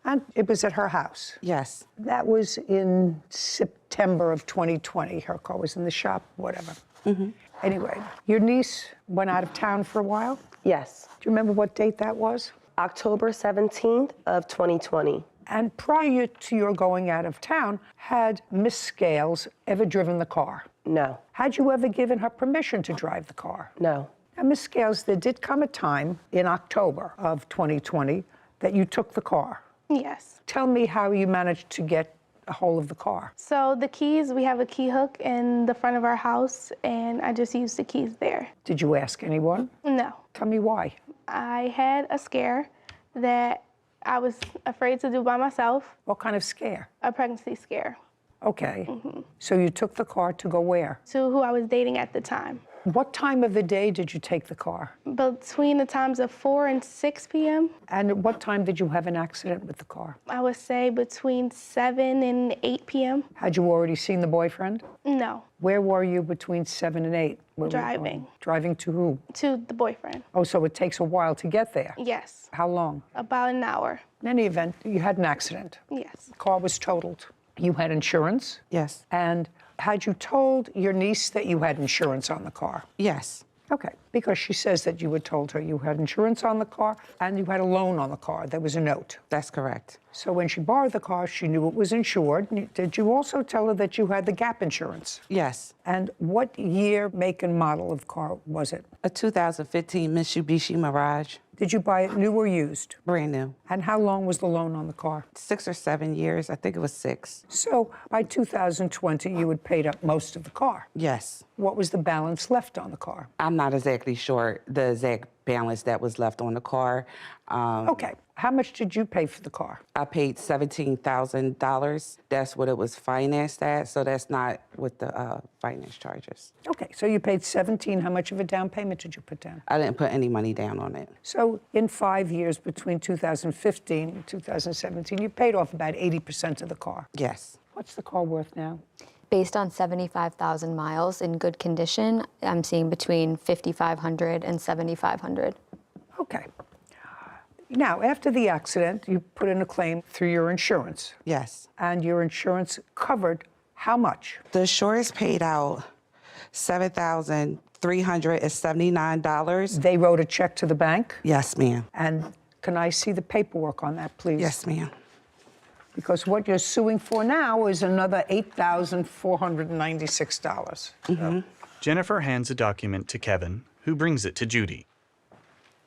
and it was at her house. Yes. That was in September of 2020. Her car was in the shop, whatever. Mm-hmm. Anyway, your niece went out of town for a while? Yes. Do you remember what date that was? October 17th of 2020. And prior to your going out of town, had Miss Scales ever driven the car? No. Had you ever given her permission to drive the car? No. Now, Miss Scales, there did come a time in October of 2020 that you took the car. Yes. Tell me how you managed to get a hold of the car. So the keys, we have a key hook in the front of our house, and I just used the keys there. Did you ask anyone? No. Tell me why. I had a scare that I was afraid to do by myself. What kind of scare? A pregnancy scare. Okay. So you took the car to go where? To who I was dating at the time. What time of the day did you take the car? Between the times of 4 and 6 p.m. And at what time did you have an accident with the car? I would say between 7 and 8 p.m. Had you already seen the boyfriend? No. Where were you between 7 and 8? Where were you Driving. going? Driving to who? To the boyfriend. Oh, so it takes a while to get there? Yes. How long? About an hour. In any event, you had an accident. Yes. The car was totaled. You had insurance? Yes. And had you told your niece that you had insurance on the car? Yes. Okay, because she says that you had told her you had insurance on the car and you had a loan on the car. There was a note. That's correct. So when she borrowed the car, she knew it was insured. Did you also tell her that you had the gap insurance? Yes. And what year, make, and model of car was it? A 2015 Mitsubishi Mirage. Did you buy it new or used? Brand new. And how long was the loan on the car? 6 or 7 years. I think it was 6. So by 2020, you had paid up most of the car. Yes. What was the balance left on the car? I'm not exactly sure the exact balance that was left on the car. Okay. How much did you pay for the car? I paid $17,000. That's what it was financed at, so that's not with the finance charges. Okay, so you paid $17,000. How much of a down payment did you put down? I didn't put any money down on it. So in 5 years, between 2015 and 2017, you paid off about 80% of the car. Yes. What's the car worth now? Based on 75,000 miles in good condition, I'm seeing between $5,500 and $7,500. Okay. Now, after the accident, you put in a claim through your insurance. Yes. And your insurance covered how much? The insurance paid out $7,379. They wrote a check to the bank? Yes, ma'am. And can I see the paperwork on that, please? Yes, ma'am. Because what you're suing for now is another $8,496. Mm-hmm. Jennifer hands a document to Kevin, who brings it to Judy.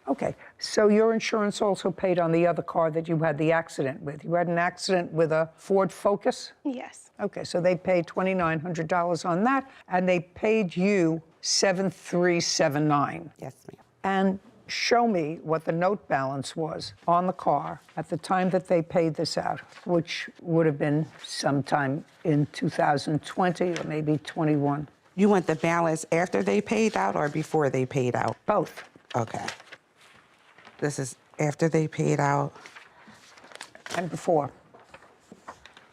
Okay, so your insurance also paid on the other car that you had the accident with. You had an accident with a Ford Focus? Yes. Okay, so they paid $2,900 on that, and they paid you $7,379. Yes, ma'am. And show me what the note balance was on the car at the time that they paid this out, which would have been sometime in 2020 or maybe 21. You want the balance after they paid out or before they paid out? Both. Okay. This is after they paid out. And before.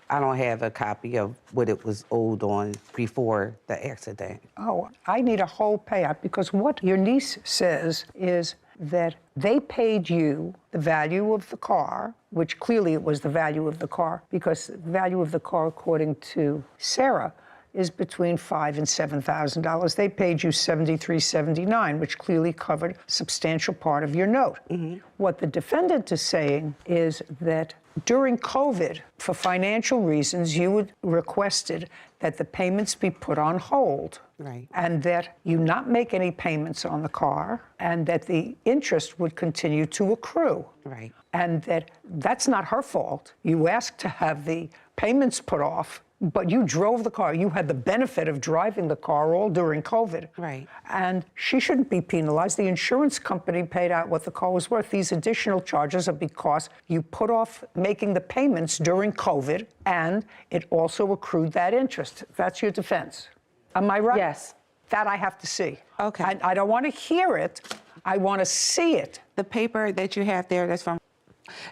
I don't have a copy of what it was owed on before the accident. Oh, I need a whole payout because what your niece says is that they paid you the value of the car, which clearly it was the value of the car, because the value of the car, according to Sarah, is between $5,000 and $7,000. They paid you $7,379, which clearly covered a substantial part of your note. Mm-hmm. What the defendant is saying is that during COVID, for financial reasons, you had requested that the payments be put on hold. Right. And that you not make any payments on the car, and that the interest would continue to accrue. Right. And that's not her fault. You asked to have the payments put off, but you drove the car. You had the benefit of driving the car all during COVID. Right. And she shouldn't be penalized. The insurance company paid out what the car was worth. These additional charges are because you put off making the payments during COVID, and it also accrued that interest. That's your defense. Am I right? Yes. That I have to see. Okay. I don't want to hear it. I want to see it. The paper that you have there, that's from,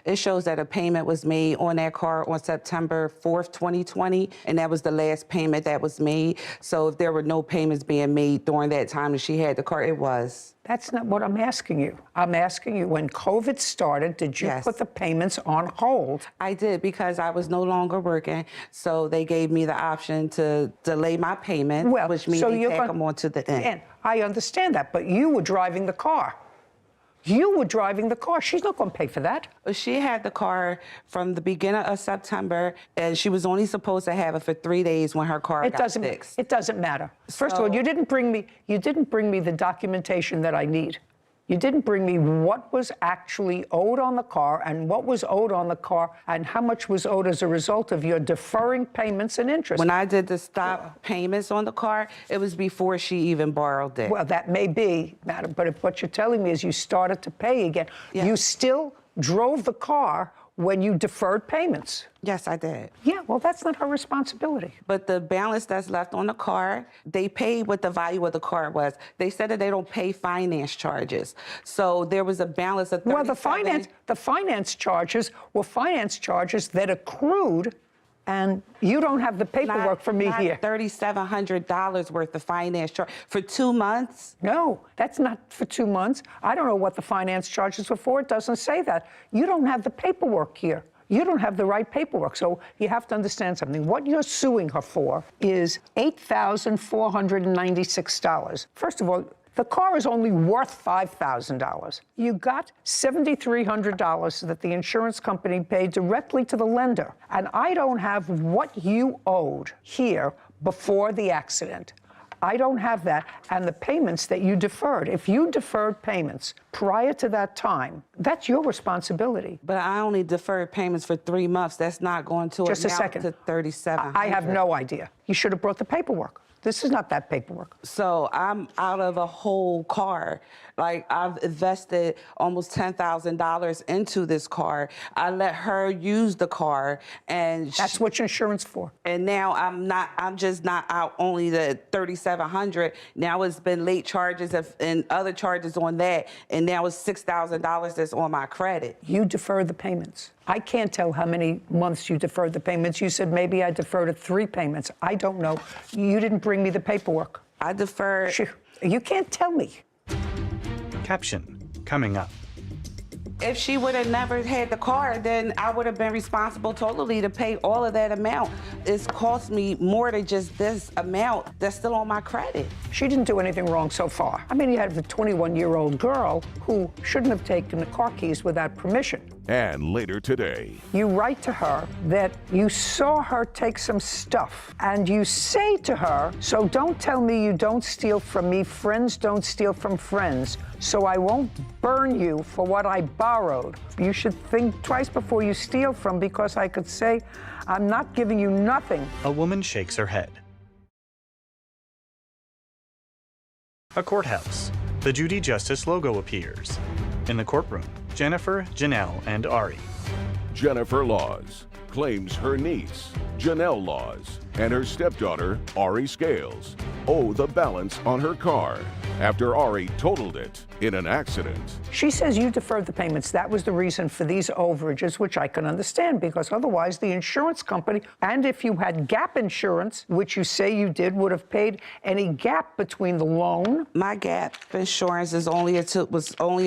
it shows that a payment was made on that car on September 4th, 2020, and that was the last payment that was made. So if there were no payments being made during that time that she had the car, it was. That's not what I'm asking you. I'm asking you, when COVID started, did you put the payments on hold? I did, because I was no longer working, so they gave me the option to delay my payment, which means they tack them on to the end. I understand that, but you were driving the car. You were driving the car. She's not going to pay for that. She had the car from the beginning of September, and she was only supposed to have it for 3 days when her car got fixed. It doesn't matter. First of all, you didn't bring me the documentation that I need. You didn't bring me what was actually owed on the car and what was owed on the car and how much was owed as a result of your deferring payments and interest. When I did the stop payments on the car, it was before she even borrowed it. Well, that may be, madam, but if what you're telling me is you started to pay again, you still drove the car when you deferred payments. Yes, I did. Yeah, well, that's not her responsibility. But the balance that's left on the car, they paid what the value of the car was. They said that they don't pay finance charges. So there was a balance of 37. Well, the finance charges were finance charges that accrued, and you don't have the paperwork for me here. $3,700 worth of finance charge for 2 months? No, that's not for 2 months. I don't know what the finance charges were for. It doesn't say that. You don't have the paperwork here. You don't have the right paperwork. So you have to understand something. What you're suing her for is $8,496. First of all, the car is only worth $5,000. You got $7,300 that the insurance company paid directly to the lender. And I don't have what you owed here before the accident. I don't have that. And the payments that you deferred, if you deferred payments prior to that time, that's your responsibility. But I only deferred payments for 3 months. That's not going to Just a amount second. to $3,700. I have no idea. You should have brought the paperwork. This is not that paperwork. So I'm out of a whole car. Like, I've invested almost $10,000 into this car. I let her use the car, and that's what insurance for. And now I'm just not out only the $3,700. Now it's been late charges and other charges on that, and now it's $6,000 that's on my credit. You deferred the payments. I can't tell how many months you deferred the payments. You said maybe I deferred 3 payments. I don't know. You didn't bring me the paperwork. I deferred. You can't tell me. Caption coming up. If she would have never had the car, then I would have been responsible totally to pay all of that amount. It's cost me more than just this amount that's still on my credit. She didn't do anything wrong so far. I mean, you have a 21-year-old girl who shouldn't have taken the car keys without permission. And later today, you write to her that you saw her take some stuff, and you say to her, so don't tell me you don't steal from me. Friends don't steal from friends, so I won't burn you for what I borrowed. You should think twice before you steal from, because I could say, I'm not giving you nothing. A woman shakes her head. A courthouse. The Judy Justice logo appears. In the courtroom, Jennifer, Janelle, and Ari. Jennifer Laws claims her niece, Janelle Laws, and her stepdaughter, Ari Scales, owe the balance on her car after Ari totaled it in an accident. She says you deferred the payments. That was the reason for these overages, which I can understand, because otherwise the insurance company, and if you had gap insurance, which you say you did, would have paid any gap between the loan. My gap insurance was only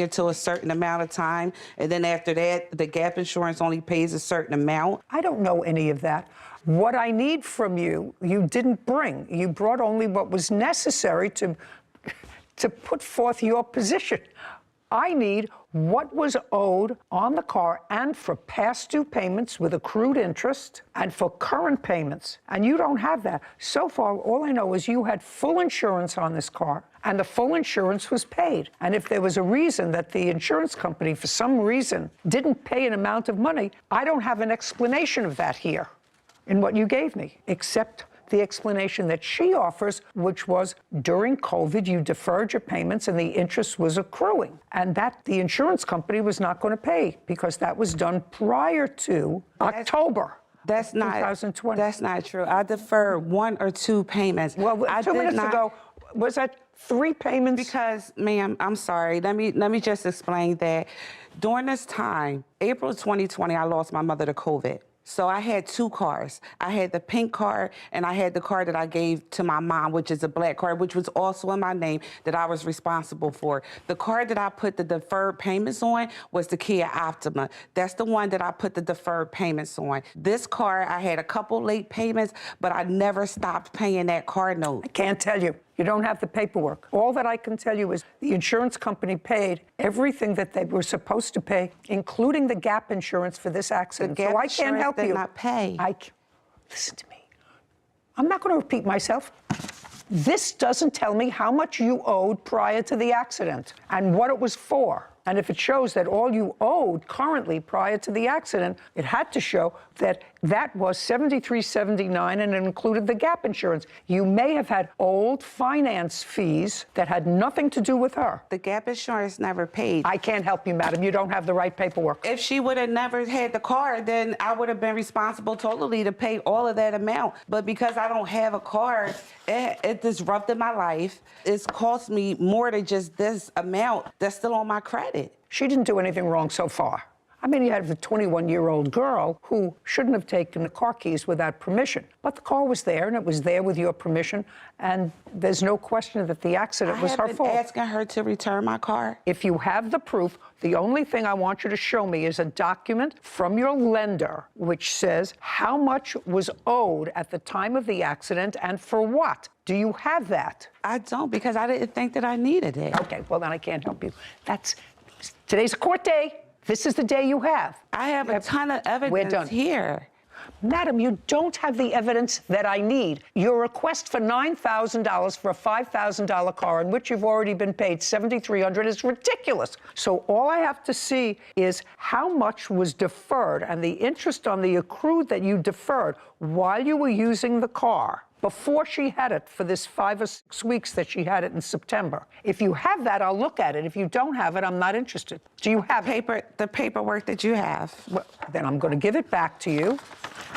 until a certain amount of time, and then after that, the gap insurance only pays a certain amount. I don't know any of that. What I need from you, you didn't bring. You brought only what was necessary to put forth your position. I need what was owed on the car, and for past due payments with accrued interest, and for current payments. And you don't have that. So far, all I know is you had full insurance on this car, and the full insurance was paid. And if there was a reason that the insurance company, for some reason, didn't pay an amount of money, I don't have an explanation of that here in what you gave me, except the explanation that she offers, which was during COVID, you deferred your payments and the interest was accruing, and that the insurance company was not going to pay because that was done prior to October. That's not 2020. That's not true. I deferred 1 or 2 payments. Well, 2 minutes ago, was that 3 payments? Because, ma'am, I'm sorry. Let me just explain that. During this time, April 2020, I lost my mother to COVID. So I had 2 cars. I had the pink car, and I had the car that I gave to my mom, which is a black car, which was also in my name, that I was responsible for. The car that I put the deferred payments on was the Kia Optima. That's the one that I put the deferred payments on. This car, I had a couple late payments, but I never stopped paying that car note. I can't tell you. You don't have the paperwork. All that I can tell you is the insurance company paid everything that they were supposed to pay, including the gap insurance for this accident. So I can't help you. Did not pay. Listen to me. I'm not going to repeat myself. This doesn't tell me how much you owed prior to the accident and what it was for. And if it shows that all you owed currently prior to the accident, it had to show that That was $73.79, and it included the gap insurance. You may have had old finance fees that had nothing to do with her. The gap insurance never paid. I can't help you, madam. You don't have the right paperwork. If she would have never had the car, then I would have been responsible totally to pay all of that amount. But because I don't have a car, it disrupted my life. It's cost me more than just this amount that's still on my credit. She didn't do anything wrong so far. I mean, you have a 21-year-old girl who shouldn't have taken the car keys without permission. But the car was there, and it was there with your permission, and there's no question that the accident was her fault. I have been asking her to return my car. If you have the proof, the only thing I want you to show me is a document from your lender which says how much was owed at the time of the accident and for what. Do you have that? I don't, because I didn't think that I needed it. Okay, well, then I can't help you. Today's a court day. This is the day you have. I have a ton of evidence We're done. here. Madam, you don't have the evidence that I need. Your request for $9,000 for a $5,000 car in which you've already been paid $7,300 is ridiculous. So all I have to see is how much was deferred and the interest on the accrued that you deferred while you were using the car before she had it for this 5 or 6 weeks that she had it in September. If you have that, I'll look at it. If you don't have it, I'm not interested. Do you have the paperwork that you have? Well, then I'm going to give it back to you,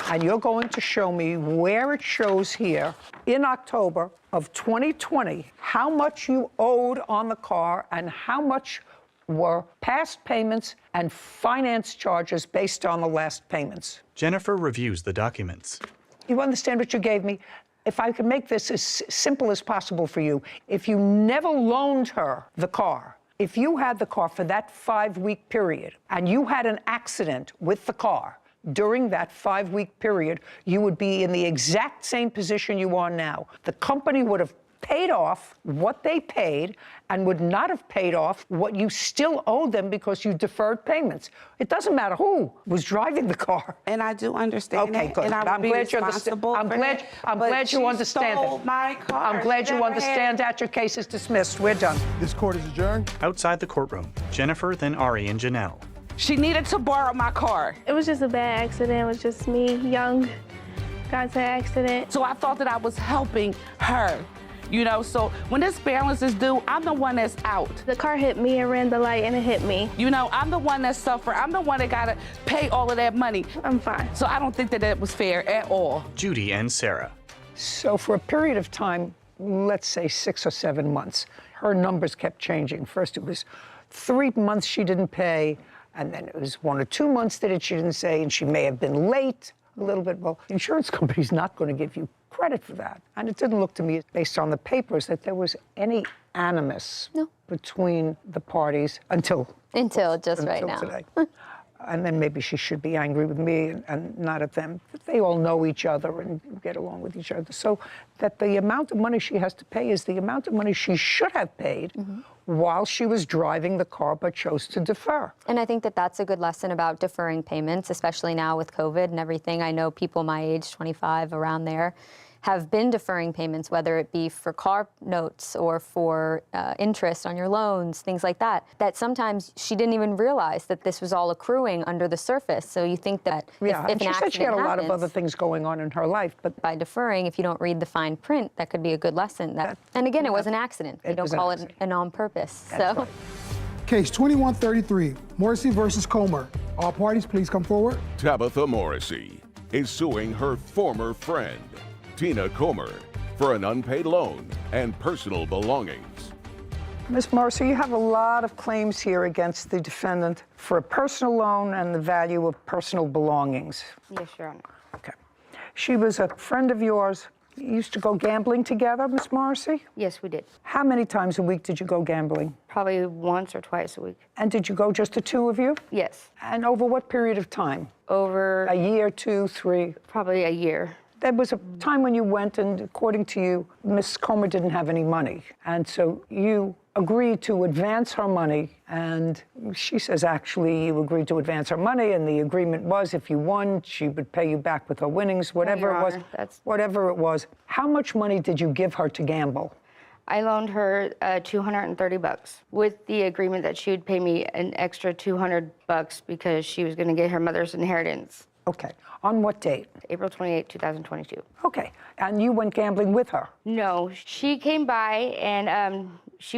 and you're going to show me where it shows here in October of 2020 how much you owed on the car and how much were past payments and finance charges based on the last payments. Jennifer reviews the documents. You understand what you gave me? If I could make this as simple as possible for you, if you never loaned her the car, if you had the car for that 5-week period and you had an accident with the car during that 5-week period, you would be in the exact same position you are now. The company would have paid off what they paid and would not have paid off what you still owed them because you deferred payments. It doesn't matter who was driving the car. And I do understand okay, that. good. And I'm glad you understand. I'm glad you understand it. My car. I'm glad you understand that. Your case is dismissed. We're done. This court is adjourned. Outside the courtroom, Jennifer, then Ari and Janelle. She needed to borrow my car. It was just a bad accident. It was just me, young, got into an accident. So I thought that I was helping her. You know, so when this balance is due, I'm the one that's out. The car hit me and ran the light and it hit me. You know, I'm the one that suffered. I'm the one that gotta pay all of that money. I'm fine. So I don't think that it was fair at all. Judy and Sarah. So for a period of time, let's say 6 or 7 months, her numbers kept changing. First it was 3 months she didn't pay, and then it was 1 or 2 months that she didn't say, and she may have been late a little bit. Well, the insurance company's not going to give you credit for that. And it didn't look to me, based on the papers, that there was any animus between the parties until right now. Today. And then maybe she should be angry with me and not at them. They all know each other and get along with each other. So that the amount of money she has to pay is the amount of money she should have paid while she was driving the car but chose to defer. And I think that that's a good lesson about deferring payments, especially now with COVID and everything. I know people my age, 25, around there, have been deferring payments, whether it be for car notes or for interest on your loans, things like that, that sometimes she didn't even realize that this was all accruing under the surface. So you think that if an accident she said she had a lot of happens, other things going on in her life, but by deferring, if you don't read the fine print, that could be a good lesson. And again, it was an accident. You don't call it an on purpose. So. Case 2133, Morrissey versus Comer. All parties, please come forward. Tabitha Morrissey is suing her former friend, Tina Comer, for an unpaid loan and personal belongings. Ms. Morrissey, you have a lot of claims here against the defendant for a personal loan and the value of personal belongings. Yes, Your Honor. Okay. She was a friend of yours. You used to go gambling together, Ms. Morrissey? Yes, we did. How many times a week did you go gambling? Probably once or twice a week. And did you go just the two of you? Yes. And over what period of time? Over a year, 2, 3? Probably a year. There was a time when you went, and according to you, Ms. Comer didn't have any money. And so you agreed to advance her money. And she says, actually, you agreed to advance her money. And the agreement was if you won, she would pay you back with her winnings, whatever it was. Whatever it was. How much money did you give her to gamble? I loaned her $230 with the agreement that she would pay me an extra $200 because she was going to get her mother's inheritance. Okay. On what date? April 28, 2022. Okay. And you went gambling with her? No, she came by and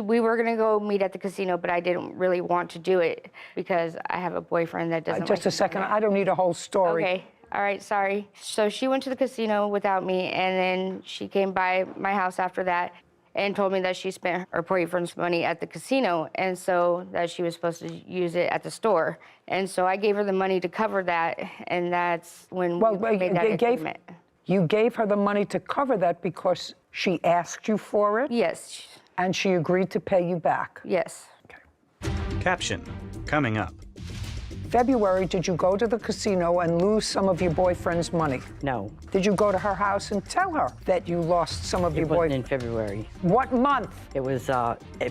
we were gonna go meet at the casino, but I didn't really want to do it because I have a boyfriend that doesn't. Just a second. I don't need a whole story. Okay. All right, sorry. So she went to the casino without me, and then she came by my house after that and told me that she spent her boyfriend's money at the casino, and so that she was supposed to use it at the store. And so I gave her the money to cover that, and that's when we made that agreement. You gave her the money to cover that because she asked you for it? Yes. And she agreed to pay you back? Yes. Okay. Caption, coming up. February, did you go to the casino and lose some of your boyfriend's money? No. Did you go to her house and tell her that you lost some of your boyfriend? It wasn't in February. What month? It was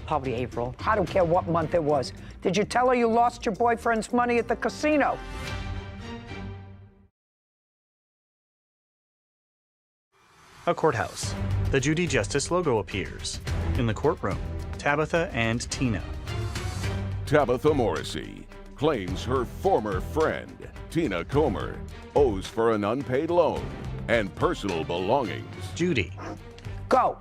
probably April. I don't care what month it was. Did you tell her you lost your boyfriend's money at the casino? A courthouse. The Judy Justice logo appears. In the courtroom, Tabitha and Tina. Tabitha Morrissey claims her former friend, Tina Comer, owes for an unpaid loan and personal belongings. Judy. Go.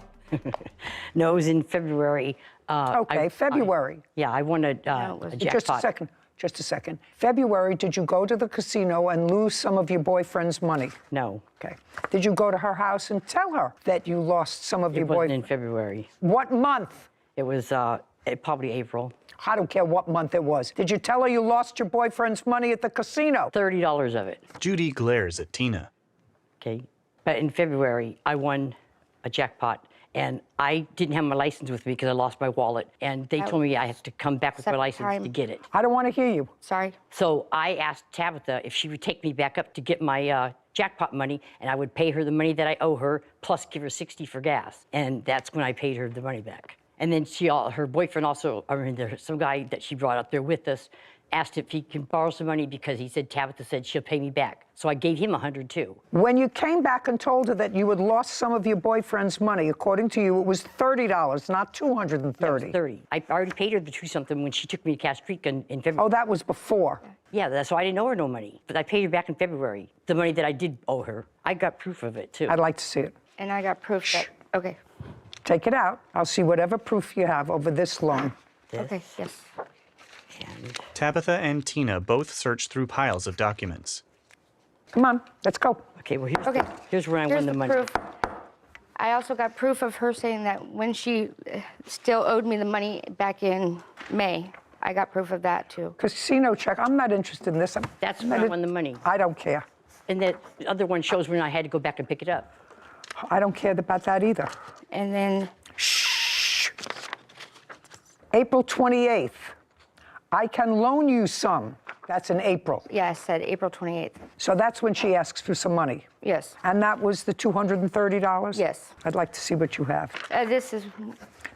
No, it was in February. Okay, February. I won a jackpot. Just a second. February, did you go to the casino and lose some of your boyfriend's money? No. Okay. Did you go to her house and tell her that you lost some of your boyfriend? It wasn't in February. What month? It was probably April. I don't care what month it was. Did you tell her you lost your boyfriend's money at the casino? $30 of it. Judy glares at Tina. Okay. But in February, I won a jackpot. And I didn't have my license with me because I lost my wallet. And they told me I had to come back with my license to get it. I don't want to hear you. Sorry. So I asked Tabitha if she would take me back up to get my jackpot money, and I would pay her the money that I owe her, plus give her $60 for gas. And that's when I paid her the money back. And then her boyfriend also, there's some guy that she brought up there with us, asked if he can borrow some money because he said Tabitha said she'll pay me back. So I gave him $100 too. When you came back and told her that you had lost some of your boyfriend's money, according to you, it was $30, not $230. Yeah, it was $30. I already paid her the $2-something when she took me to Cass Creek in February. Oh, that was before. Yeah, so I didn't owe her no money. But I paid her back in February, the money that I did owe her. I got proof of it too. I'd like to see it. And I got proof that, okay. Take it out. I'll see whatever proof you have over this loan. Okay, yes. Tabitha and Tina both search through piles of documents. Come on, let's go. Okay, well, here's where I won the money. Proof. I also got proof of her saying that when she still owed me the money back in May. I got proof of that too. Casino check. I'm not interested in this. That's when I won the money. I don't care. And the other one shows when I had to go back and pick it up. I don't care about that either. And then... Shh. April 28th. I can loan you some. That's in April. Yeah, I said April 28th. So that's when she asks for some money? Yes. And that was the $230? Yes. I'd like to see what you have. This is...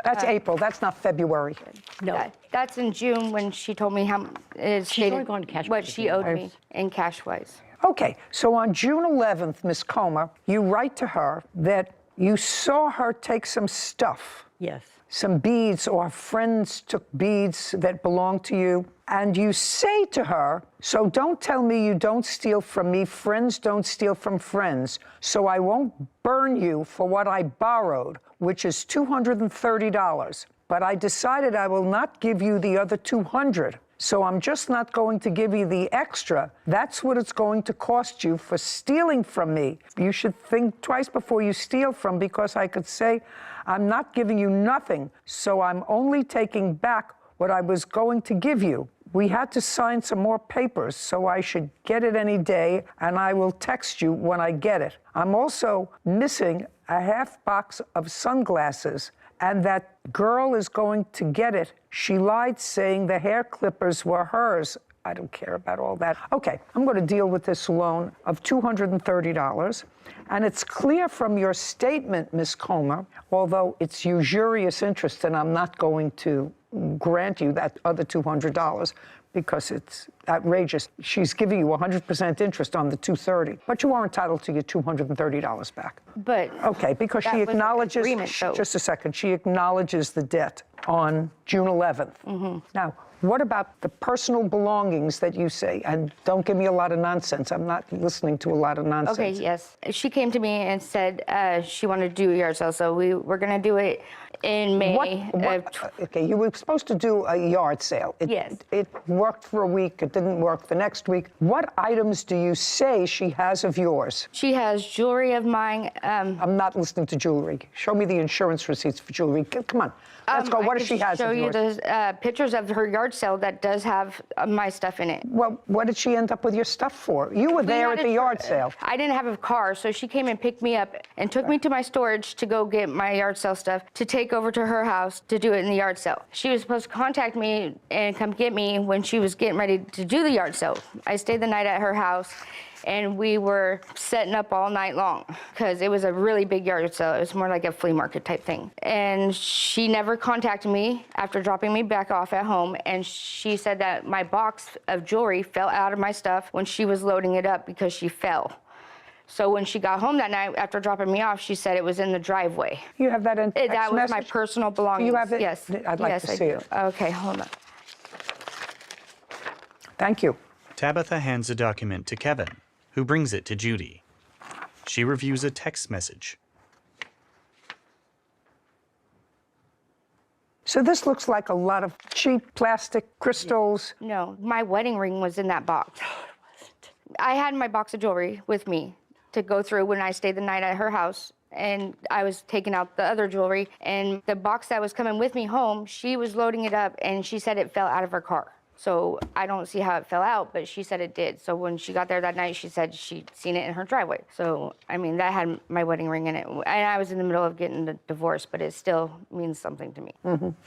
That's April. That's not February. No. That's in June when she told me how it stated what she owed me in cash-wise. Okay, so on June 11th, Ms. Comer, you write to her that you saw her take some stuff. Yes. Some beads, or friends took beads that belonged to you. And you say to her, so don't tell me you don't steal from me. Friends don't steal from friends. So I won't burn you for what I borrowed, which is $230. But I decided I will not give you the other $200. So I'm just not going to give you the extra. That's what it's going to cost you for stealing from me. You should think twice before you steal from, because I could say, I'm not giving you nothing, so I'm only taking back what I was going to give you. We had to sign some more papers, so I should get it any day, and I will text you when I get it. I'm also missing a half box of sunglasses, and that girl is going to get it. She lied saying the hair clippers were hers. I don't care about all that. Okay, I'm going to deal with this loan of $230. And it's clear from your statement, Ms. Comer, although it's usurious interest, and I'm not going to grant you that other $200 because it's outrageous. She's giving you 100% interest on the $230, but you are entitled to your $230 back. But okay, because she acknowledges, just a second, she acknowledges the debt. on June 11th. Now, what about the personal belongings that you say? And don't give me a lot of nonsense. I'm not listening to a lot of nonsense. Okay, yes. She came to me and said she wanted to do a yard sale, so we were going to do it in May. Okay, you were supposed to do a yard sale. Yes. It worked for a week. It didn't work the next week. What items do you say she has of yours? She has jewelry of mine. I'm not listening to jewelry. Show me the insurance receipts for jewelry. Come on. Let's go. What does she have of yours? I can show you the pictures of her yard sale that does have my stuff in it. Well, what did she end up with your stuff for? You were there at the yard sale. I didn't have a car, so she came and picked me up and took me to my storage to go get my yard sale stuff to take over to her house to do it in the yard sale. She was supposed to contact me and come get me when she was getting ready to do the yard sale. I stayed the night at her house, and we were setting up all night long because it was a really big yard sale. It was more like a flea market type thing. And she never contacted me after dropping me back off at home, and she said that my box of jewelry fell out of my stuff when she was loading it up because she fell. So when she got home that night after dropping me off, she said it was in the driveway. You have that in text That was my message? personal belongings. You have it? Yes. I'd like yes, to I see do. it. Okay, hold on. Thank you. Tabitha hands a document to Kevin, who brings it to Judy. She reviews a text message. So this looks like a lot of cheap plastic crystals. No, my wedding ring was in that box. I had my box of jewelry with me to go through when I stayed the night at her house, and I was taking out the other jewelry, and the box that was coming with me home, she was loading it up, and she said it fell out of her car. So I don't see how it fell out, but she said it did. So when she got there that night, she said she'd seen it in her driveway. So, I mean, that had my wedding ring in it. And I was in the middle of getting the divorce, but it still means something to me.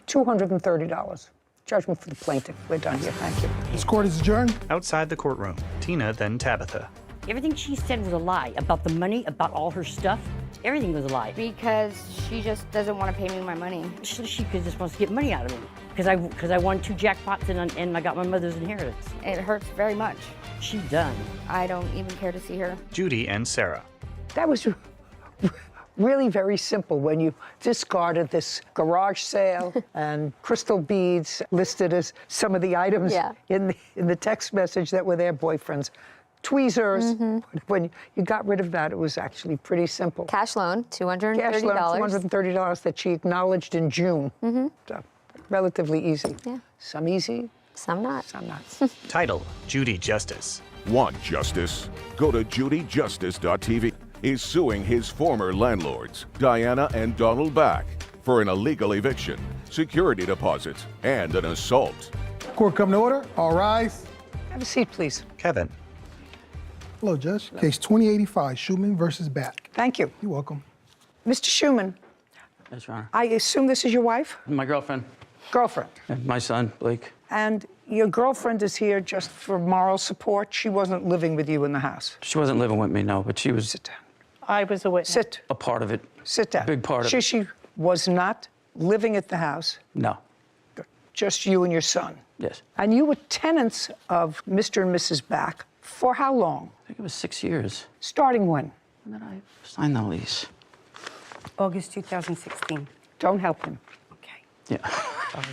$230. Judgment for the plaintiff. We're done here. Thank you. This court is adjourned. Outside the courtroom, Tina, then Tabitha. Everything she said was a lie about the money, about all her stuff. Everything was a lie. Because she just doesn't want to pay me my money. She just wants to get money out of me. Because I won 2 jackpots and I got my mother's inheritance. It hurts very much. She's done. I don't even care to see her. Judy and Sarah. That was really very simple when you discarded this garage sale and crystal beads listed as some of the items in the text message that were their boyfriends. Tweezers. When you got rid of that, it was actually pretty simple. Cash loan, $230. Cash loan, $230 that she acknowledged in June. So, relatively easy. Yeah. Some easy. Some not. Some not. Title, Judy Justice. Want justice? Go to judyjustice.tv. Is suing his former landlords, Diana and Donald Back, for an illegal eviction, security deposits, and an assault. Court come to order. All rise. Have a seat, please. Kevin. Hello, Judge. Case 2085, Schumann versus Back. Thank you. You're welcome. Mr. Schumann, Yes, Your Honor. I assume this is your wife? My girlfriend. Girlfriend. And my son, Blake. And your girlfriend is here just for moral support? She wasn't living with you in the house? She wasn't living with me, no, but she was. Sit down. I was a witness. Sit. A part of it. Sit down. Big part of it. She was not living at the house? No. Just you and your son? Yes. And you were tenants of Mr. and Mrs. Back for how long? I think it was 6 years. Starting when? When did I sign the lease? August 2016. Don't help him. Okay. Yeah. Sorry.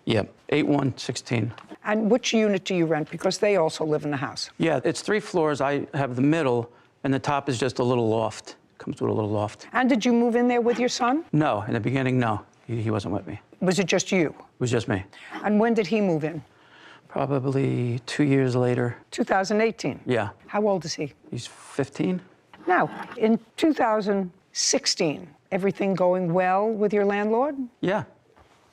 Yeah, 8/1/16. And which unit do you rent? Because they also live in the house. Yeah, it's 3 floors. I have the middle, and the top is just a little loft. Comes with a little loft. And did you move in there with your son? No, in the beginning, no. He wasn't with me. Was it just you? It was just me. And when did he move in? Probably 2 years later. 2018? Yeah. How old is he? He's 15. Now, in 2016, everything going well with your landlord? Yeah.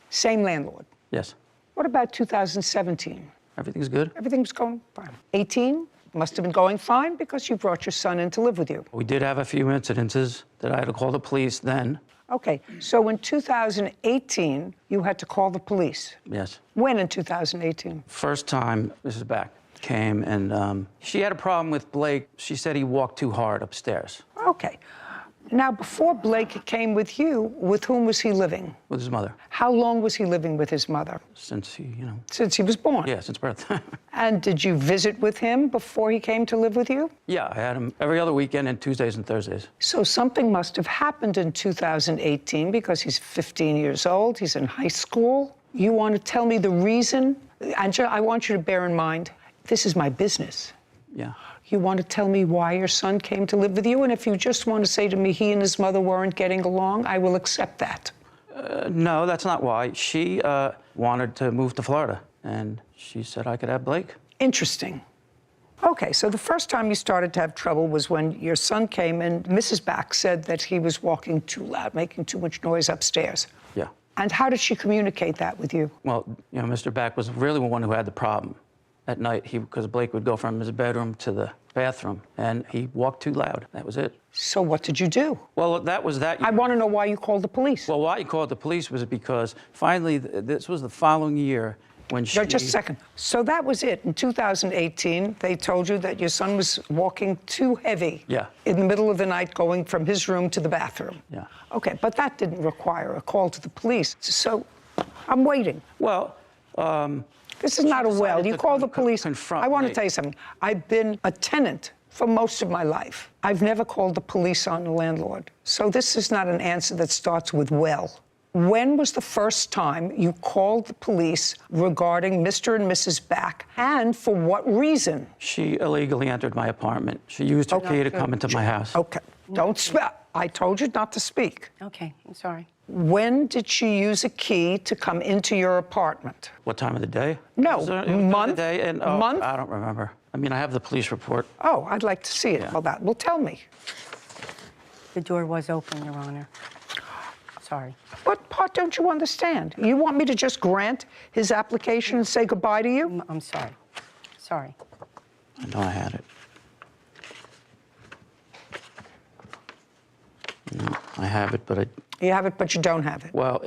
Same landlord? Yes. What about 2017? Everything's good. Everything's going fine. 18? Must have been going fine because you brought your son in to live with you. We did have a few incidences that I had to call the police then. Okay, so in 2018, you had to call the police. Yes. When in 2018? First time Mrs. Back came, and she had a problem with Blake. She said he walked too hard upstairs. Okay. Now, before Blake came with you, with whom was he living? With his mother. How long was he living with his mother? Since he, you know. Since he was born? Yeah, since birth. And did you visit with him before he came to live with you? Yeah, I had him every other weekend and Tuesdays and Thursdays. So something must have happened in 2018 because he's 15 years old, he's in high school. You want to tell me the reason? Angela, I want you to bear in mind, this is my business. Yeah. You want to tell me why your son came to live with you? And if you just want to say to me he and his mother weren't getting along, I will accept that. No, that's not why. She wanted to move to Florida, and she said I could have Blake. Interesting. Okay, so the first time you started to have trouble was when your son came and Mrs. Back said that he was walking too loud, making too much noise upstairs. Yeah. And how did she communicate that with you? Well, you know, Mr. Back was really the one who had the problem. At night, because Blake would go from his bedroom to the bathroom, and he walked too loud. That was it. So what did you do? Well, that was that. I want to know why you called the police. Well, why he called the police was because finally, this was the following year when she... Just a second. So that was it. In 2018, they told you that your son was walking too heavy. Yeah. In the middle of the night, going from his room to the bathroom. Yeah. Okay, but that didn't require a call to the police. So I'm waiting. Well, this is not a well. You call the police. I want to tell you something. I've been a tenant for most of my life. I've never called the police on the landlord. So this is not an answer that starts with well. When was the first time you called the police regarding Mr. and Mrs. Back, and for what reason? She illegally entered my apartment. She used her key to come into my house. Okay. Don't speak. I told you not to speak. Okay, I'm sorry. When did she use a key to come into your apartment? What time of the day? No, month? The day and, month? I don't remember. I mean, I have the police report. Oh, I'd like to see it. Yeah. Well, that will tell me. The door was open, Your Honor. Sorry. What part don't you understand? You want me to just grant his application and say goodbye to you? I'm sorry. Sorry. I know I had it. No, I have it, but I... You have it, but you don't have it. Well,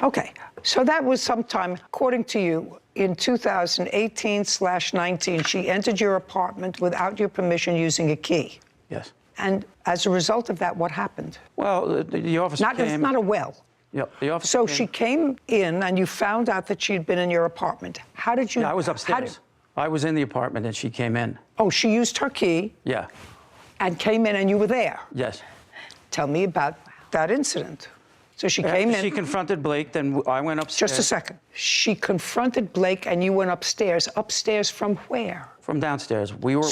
Okay, so that was sometime, according to you, in 2018/19, she entered your apartment without your permission using a key. Yes. And as a result of that, what happened? Well, the officer came... It's not a well. Yep, the officer So came. she came in and you found out that she'd been in your apartment. How did you... Yeah, I was upstairs. I was in the apartment and she came in. Oh, she used her key Yeah. and came in and you were there. Yes. Tell me about that incident. So she came in. She confronted Blake, then I went upstairs. Just a second. She confronted Blake and you went upstairs. Upstairs from where? From downstairs. We were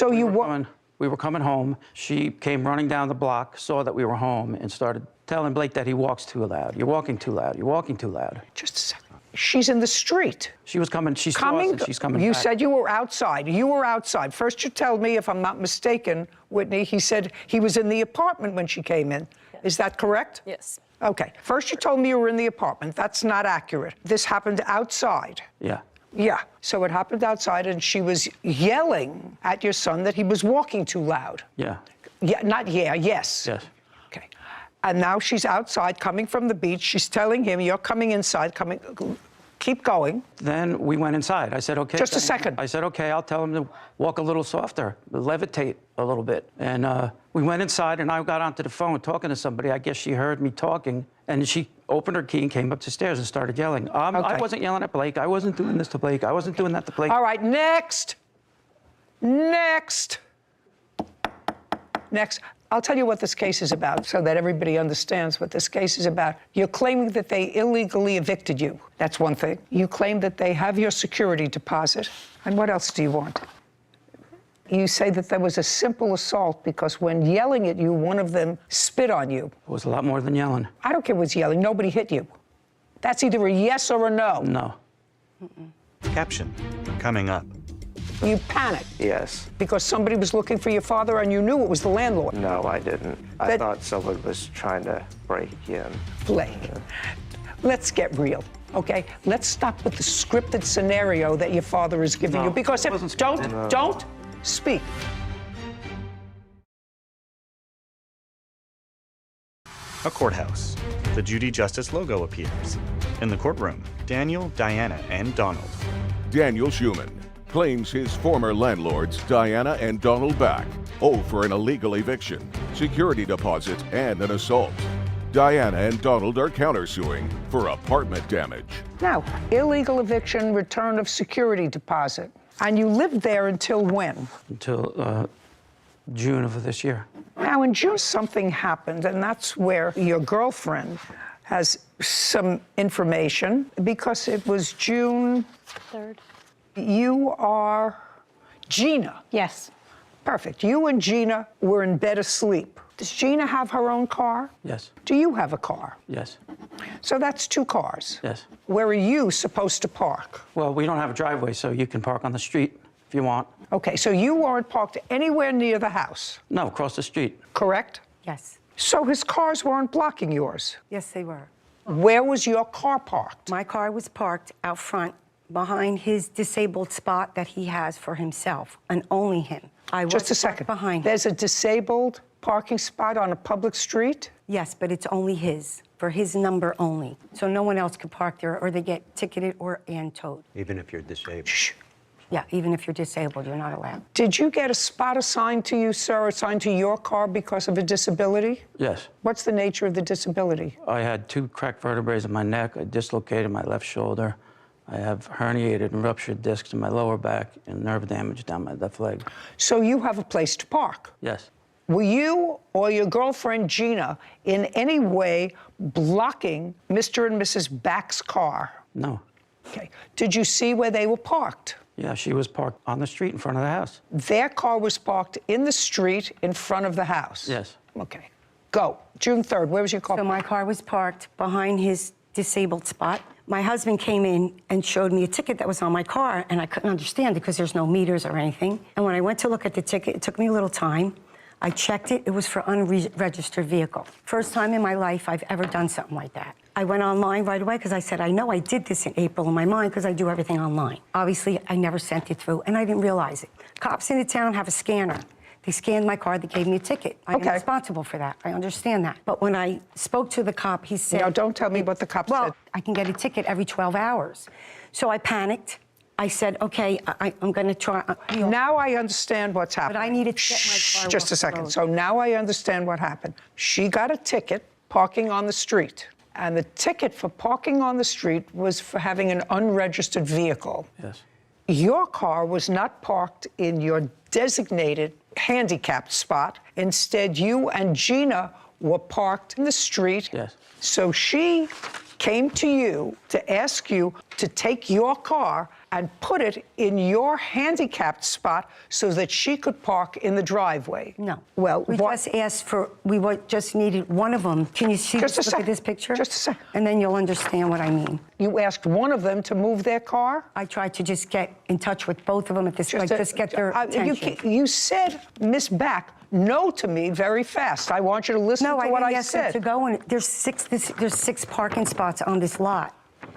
coming home. She came running down the block, saw that we were home, and started telling Blake that he walks too loud. You're walking too loud. You're walking too loud. Just a second. She's in the street. She was coming. She saw us and she's coming You back. said you were outside. You were outside. First you told me, if I'm not mistaken, Whitney, he said he was in the apartment when she came in. Is that correct? Yes. Okay. First you told me you were in the apartment. That's not accurate. This happened outside. Yeah. Yeah. So it happened outside, and she was yelling at your son that he was walking too loud. Yeah. Yeah, not yeah, yes. Yes. Okay. And now she's outside, coming from the beach. She's telling him, you're coming inside, keep going. Then we went inside. I said, okay. Just a second. I said, okay, I'll tell him to walk a little softer, levitate a little bit. And we went inside, and I got onto the phone talking to somebody. I guess she heard me talking, and she opened her key and came up the stairs and started yelling. I wasn't yelling at Blake. I wasn't doing this to Blake. I wasn't doing that to Blake. All right, next. Next. Next. I'll tell you what this case is about so that everybody understands what this case is about. You're claiming that they illegally evicted you. That's one thing. You claim that they have your security deposit. And what else do you want? You say that there was a simple assault because when yelling at you, one of them spit on you. It was a lot more than yelling. I don't care what's yelling. Nobody hit you. That's either a yes or a no. No. Caption coming up. You panicked. Yes. Because somebody was looking for your father and you knew it was the landlord. No, I didn't. I thought someone was trying to break in. Blake, let's get real, okay? Let's stop with the scripted scenario that your father is giving you. Because if don't speak. A courthouse. The Judy Justice logo appears. In the courtroom, Daniel, Diana, and Donald. Daniel Schumann, claims his former landlords, Diana and Donald Back, owe for an illegal eviction, security deposit, and an assault. Diana and Donald are countersuing for apartment damage. Now, illegal eviction, return of security deposit. And you lived there until when? Until June of this year. Now, in June, something happened, and that's where your girlfriend has some information, because it was June 3rd. You are Gina. Yes. Perfect. You and Gina were in bed asleep. Does Gina have her own car? Yes. Do you have a car? Yes. So that's 2 cars. Yes. Where are you supposed to park? Well, we don't have a driveway, so you can park on the street if you want. Okay, so you weren't parked anywhere near the house? No, across the street. Correct? Yes. So his cars weren't blocking yours? Yes, they were. Where was your car parked? My car was parked out front behind his disabled spot that he has for himself, and only him. Just a second. Behind. There's a disabled parking spot on a public street? Yes, but it's only his, for his number only. So no one else could park there, or they get ticketed and towed. Even if you're disabled. Shh. Yeah, even if you're disabled, you're not allowed. Did you get a spot assigned to you, sir, assigned to your car because of a disability? Yes. What's the nature of the disability? I had 2 cracked vertebrae in my neck. I dislocated my left shoulder. I have herniated and ruptured discs in my lower back and nerve damage down my left leg. So you have a place to park? Yes. Were you or your girlfriend Gina in any way blocking Mr. and Mrs. Back's car? No. Okay. Did you see where they were parked? Yeah, she was parked on the street in front of the house. Their car was parked in the street in front of the house? Yes. Okay. Go. June 3rd, where was your car? So my car was parked behind his disabled spot. My husband came in and showed me a ticket that was on my car, and I couldn't understand it because there's no meters or anything. And when I went to look at the ticket, it took me a little time. I checked it. It was for unregistered vehicle. First time in my life I've ever done something like that. I went online right away because I said, I know I did this in April in my mind because I do everything online. Obviously, I never sent it through, and I didn't realize it. Cops in the town have a scanner. They scanned my card, they gave me a ticket. I'm responsible for that. I understand that. But when I spoke to the cop, he said... No, don't tell me what the cop said. Well, I can get a ticket every 12 hours. So I panicked. I said, okay, I'm going to try... Now I understand what's happened. But I needed to get my car Just a second. So now I understand what happened. She got a ticket parking on the street. And the ticket for parking on the street was for having an unregistered vehicle. Yes. Your car was not parked in your designated handicapped spot. Instead, you and Gina were parked in the street. Yes. So she came to you to ask you to take your car and put it in your handicapped spot so that she could park in the driveway. No. Well, we just asked for, just needed one of them. Can you see, Just a look sec. at this picture? Just a sec. And then you'll understand what I mean. You asked one of them to move their car? I tried to just get in touch with both of them at this point, just get their attention. You said, Miss Back, no to me very fast. I want you to listen to what I said. To go in. There's 6 parking spots on this lot.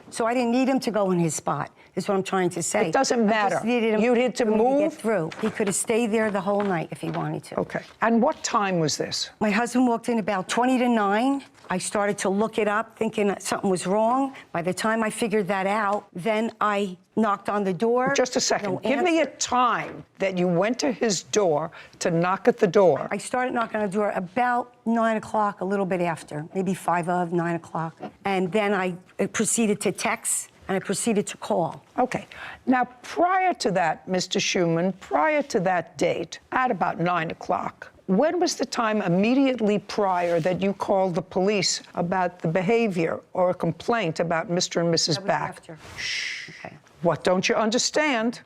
So I didn't need him to go in his spot, is what I'm trying to say. It doesn't matter. I just needed him You need to move? get through. He could have stayed there the whole night if he wanted to. Okay. And what time was this? My husband walked in about 20 to 9. I started to look it up, thinking that something was wrong. By the time I figured that out, then I knocked on the door. Just a second. No Give me a time that you went to his door to knock at the door. I started knocking on the door about 9 o'clock, a little bit after, maybe 5 of 9 o'clock. And then I proceeded to text, and I proceeded to call. Okay. Now, prior to that, Mr. Schumann, prior to that date, at about 9 o'clock, when was the time immediately prior that you called the police about the behavior or a complaint about Mr. and Mrs. Back? After. Shh. Okay. What don't you understand?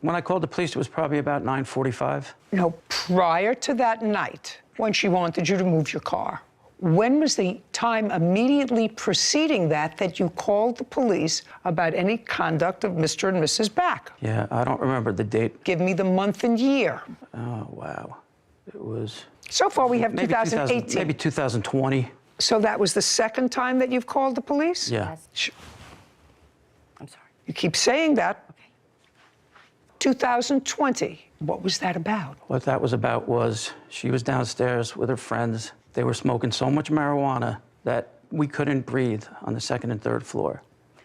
When I called the police, it was probably about 9:45. No, prior to that night, when she wanted you to move your car. When was the time immediately preceding that you called the police about any conduct of Mr. and Mrs. Back? Yeah, I don't remember the date. Give me the month and year. Oh, wow. It was... So far, we have maybe 2018. Maybe 2020. So that was the second time that you've called the police? Yeah. I'm sorry. You keep saying that. Okay. 2020. What was that about? What that was about was she was downstairs with her friends. They were smoking so much marijuana that we couldn't breathe on the 2nd and 3rd floor.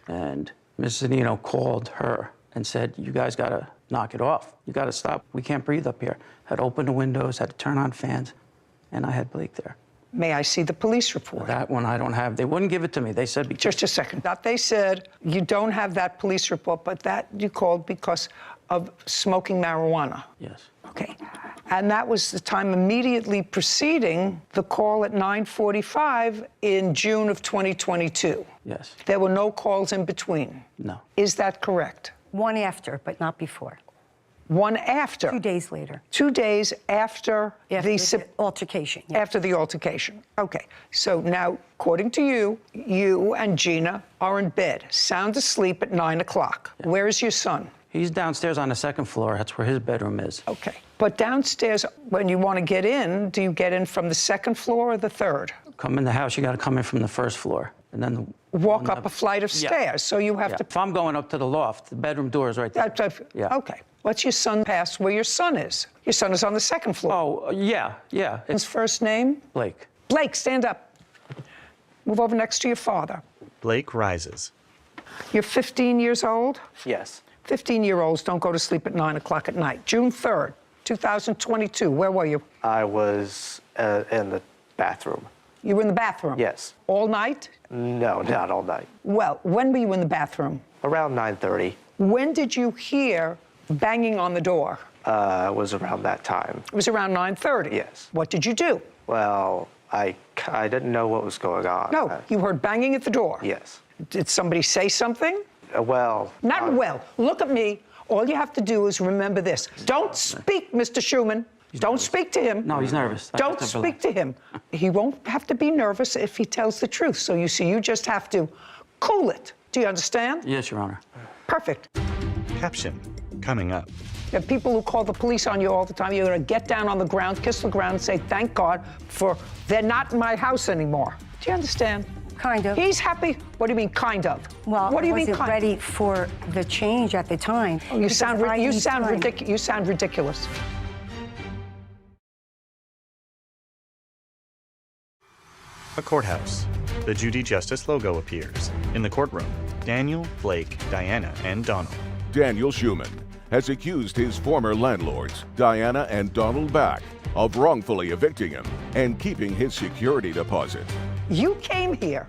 And Mrs. Zanino called her and said, you guys gotta knock it off. You got to stop. We can't breathe up here. Had to open the windows, had to turn on fans, and I had Blake there. May I see the police report? That one I don't have. They wouldn't give it to me. They said because... Just a second. That they said you don't have that police report, but that you called because of smoking marijuana. Yes. Okay. And that was the time immediately preceding the call at 9:45 in June of 2022. Yes. There were no calls in between. No. Is that correct? One after, but not before. One after? 2 days later. 2 days after the altercation. Yeah. After the altercation. Okay. So now, according to you, you and Gina are in bed, sound asleep at 9 o'clock. Yeah. Where is your son? He's downstairs on the second floor. That's where his bedroom is. Okay. But downstairs, when you want to get in, do you get in from the second floor or the third? Come in the house, you got to come in from the first floor. And then walk up a flight of stairs. So you have to... If I'm going up to the loft, the bedroom door is right there. Yeah. Okay. What's your son past where your son is? Your son is on the second floor. Oh, yeah. His first name? Blake. Blake, stand up. Move over next to your father. Blake rises. You're 15 years old? Yes. 15-year-olds don't go to sleep at 9 o'clock at night. June 3rd, 2022, where were you? I was in the bathroom. You were in the bathroom? Yes. All night? No, not all night. Well, when were you in the bathroom? Around 9:30. When did you hear banging on the door? It was around that time. It was around 9:30? Yes. What did you do? Well, I didn't know what was going on. No, you heard banging at the door? Yes. Did somebody say something? Well. Not well. Look at me. All you have to do is remember this. Don't speak, Mr. Schumann. Don't speak to him. No, he's nervous. Don't speak to him. He won't have to be nervous if he tells the truth. So you see, you just have to cool it. Do you understand? Yes, Your Honor. Perfect. Caption coming up. There are people who call the police on you all the time. You're going to get down on the ground, kiss the ground, and say, thank God for they're not in my house anymore. Do you understand? Kind of. He's happy. What do you mean, kind of? Well, what do you I mean, wasn't ready for the change at the time. Oh, you sound ridiculous. A courthouse. The Judy Justice logo appears. In the courtroom, Daniel, Blake, Diana, and Donald. Daniel Schumann has accused his former landlords, Diana and Donald Back, of wrongfully evicting him and keeping his security deposit. You came here.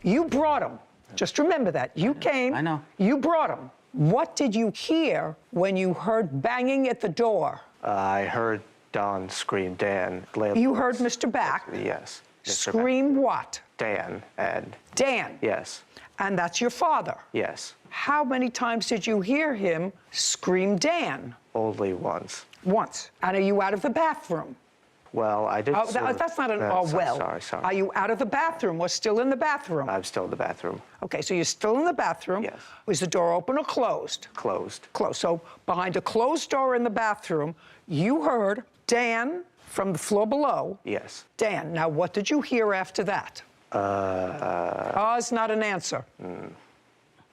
You brought him. Just remember that. You came. I know. You brought him. What did you hear when you heard banging at the door? I heard Don scream, Dan. You heard Mr. Back? Yes. Scream what? Dan and... Dan? Yes. And that's your father? Yes. How many times did you hear him scream Dan? Only once. Once. And are you out of the bathroom? Well, I did. That's not an well. Sorry. Are you out of the bathroom or still in the bathroom? I'm still in the bathroom. Okay, so you're still in the bathroom. Yes. Was the door open or closed? Closed. Closed. So behind a closed door in the bathroom, you heard Dan from the floor below. Yes. Dan. Now, what did you hear after that? Is not an answer.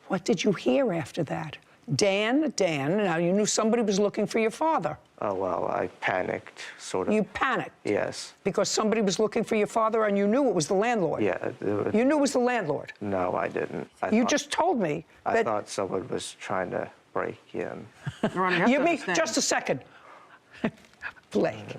What did you hear after that? Dan. Now, you knew somebody was looking for your father. Oh, well, I panicked, sort of. You panicked? Yes. Because somebody was looking for your father and you knew it was the landlord? Yeah. You knew it was the landlord? No, I didn't. You just told me that... I thought someone was trying to break in. You mean, just a second. Blake,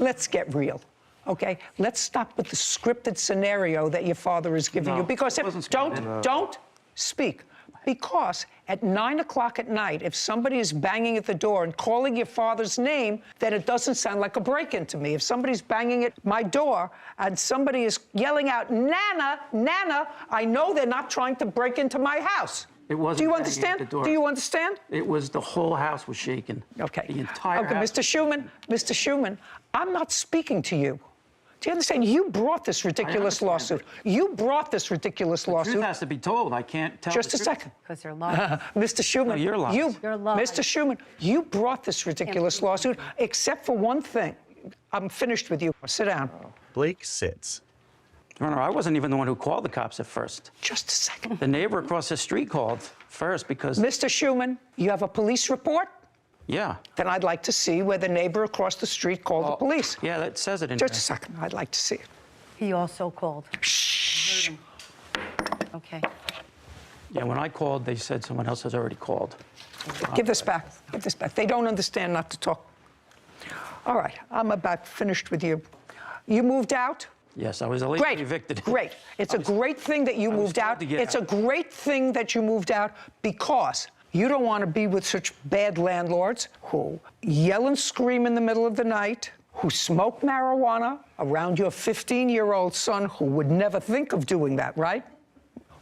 let's get real, okay? Let's stop with the scripted scenario that your father is giving you. Because don't speak. Because at 9 o'clock at night, if somebody is banging at the door and calling your father's name, then it doesn't sound like a break-in to me. If somebody's banging at my door and somebody is yelling out, Nana, Nana, I know they're not trying to break into my house. It wasn't. Do you understand? Do you understand? It was the whole house was shaking. Okay. The entire house. Mr. Schumann, I'm not speaking to you. Do you understand? You brought this ridiculous lawsuit. You brought this ridiculous lawsuit. The truth has to be told. I can't tell. Just a second. Because they're lying. Mr. Schumann, no, you're lying. Mr. Schumann, you brought this ridiculous lawsuit, except for one thing. I'm finished with you. Sit down. Blake sits. Your Honor, I wasn't even the one who called the cops at first. Just a second. The neighbor across the street called first because... Mr. Schumann, you have a police report? Yeah. Then I'd like to see where the neighbor across the street called the police. Yeah, that says it in Just a second. I'd like to see it. He also called. Shh. Okay. Yeah, when I called, they said someone else has already called. Give this back. Give this back. They don't understand not to talk. All right, I'm about finished with you. You moved out? Yes, I was illegally Great. evicted. Great. It's a great thing that you moved out. It's a great thing that you moved out because you don't want to be with such bad landlords who yell and scream in the middle of the night, who smoke marijuana around your 15-year-old son who would never think of doing that, right?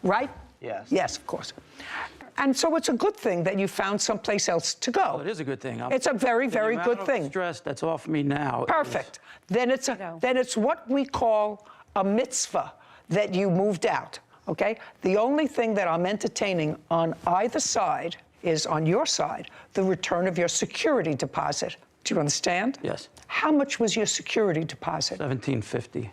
Right? Yes. Yes, of course. And so it's a good thing that you found someplace else to go. Well, it is a good thing. It's a very, very good thing. The stress that's off me now. Perfect. Then it's what we call a mitzvah that you moved out, okay? The only thing that I'm entertaining on either side is, on your side, the return of your security deposit. Do you understand? Yes. How much was your security deposit? $1,750.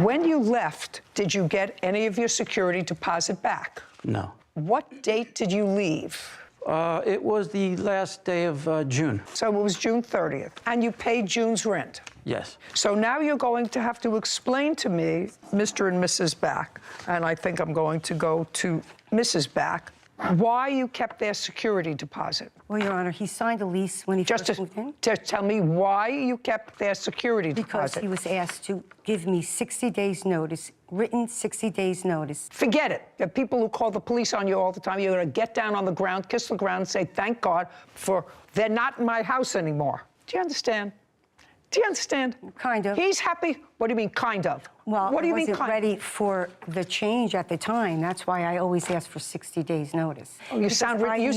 When you left, did you get any of your security deposit back? No. What date did you leave? It was the last day of June. So it was June 30th. And you paid June's rent? Yes. So now you're going to have to explain to me, Mr. and Mrs. Back, and I think I'm going to go to Mrs. Back, why you kept their security deposit. Well, Your Honor, he signed a lease when he first moved in. Just tell me why you kept their security Because deposit. he was asked to give me 60 days notice, written 60 days notice. Forget it. The people who call the police on you all the time, you're going to get down on the ground, kiss the ground, and say, thank God, for they're not in my house anymore. Do you understand? Do you understand? Kind of. He's happy. What do you mean, kind of? Well, what do you I mean, wasn't kind ready for the change at the time. That's why I always ask for 60 days notice. Oh, you sound ridiculous.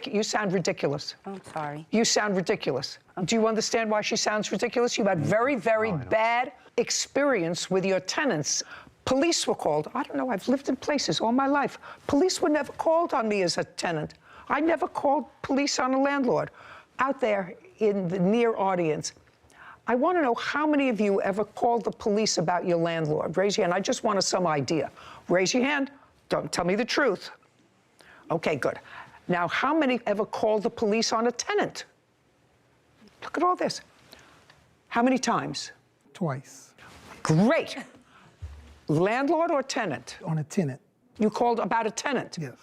You sound ridiculous. I'm sorry. You sound ridiculous. Do you understand why she sounds ridiculous? You had very, very bad experience with your tenants. Police were called. I don't know. I've lived in places all my life. Police were never called on me as a tenant. I never called police on a landlord. Out there in the near audience, I want to know how many of you ever called the police about your landlord. Raise your hand. I just want some idea. Raise your hand. Don't tell me the truth. Okay, good. Now, how many ever called the police on a tenant? Look at all this. How many times? Twice. Great. Landlord or tenant? On a tenant. You called about a tenant? Yes.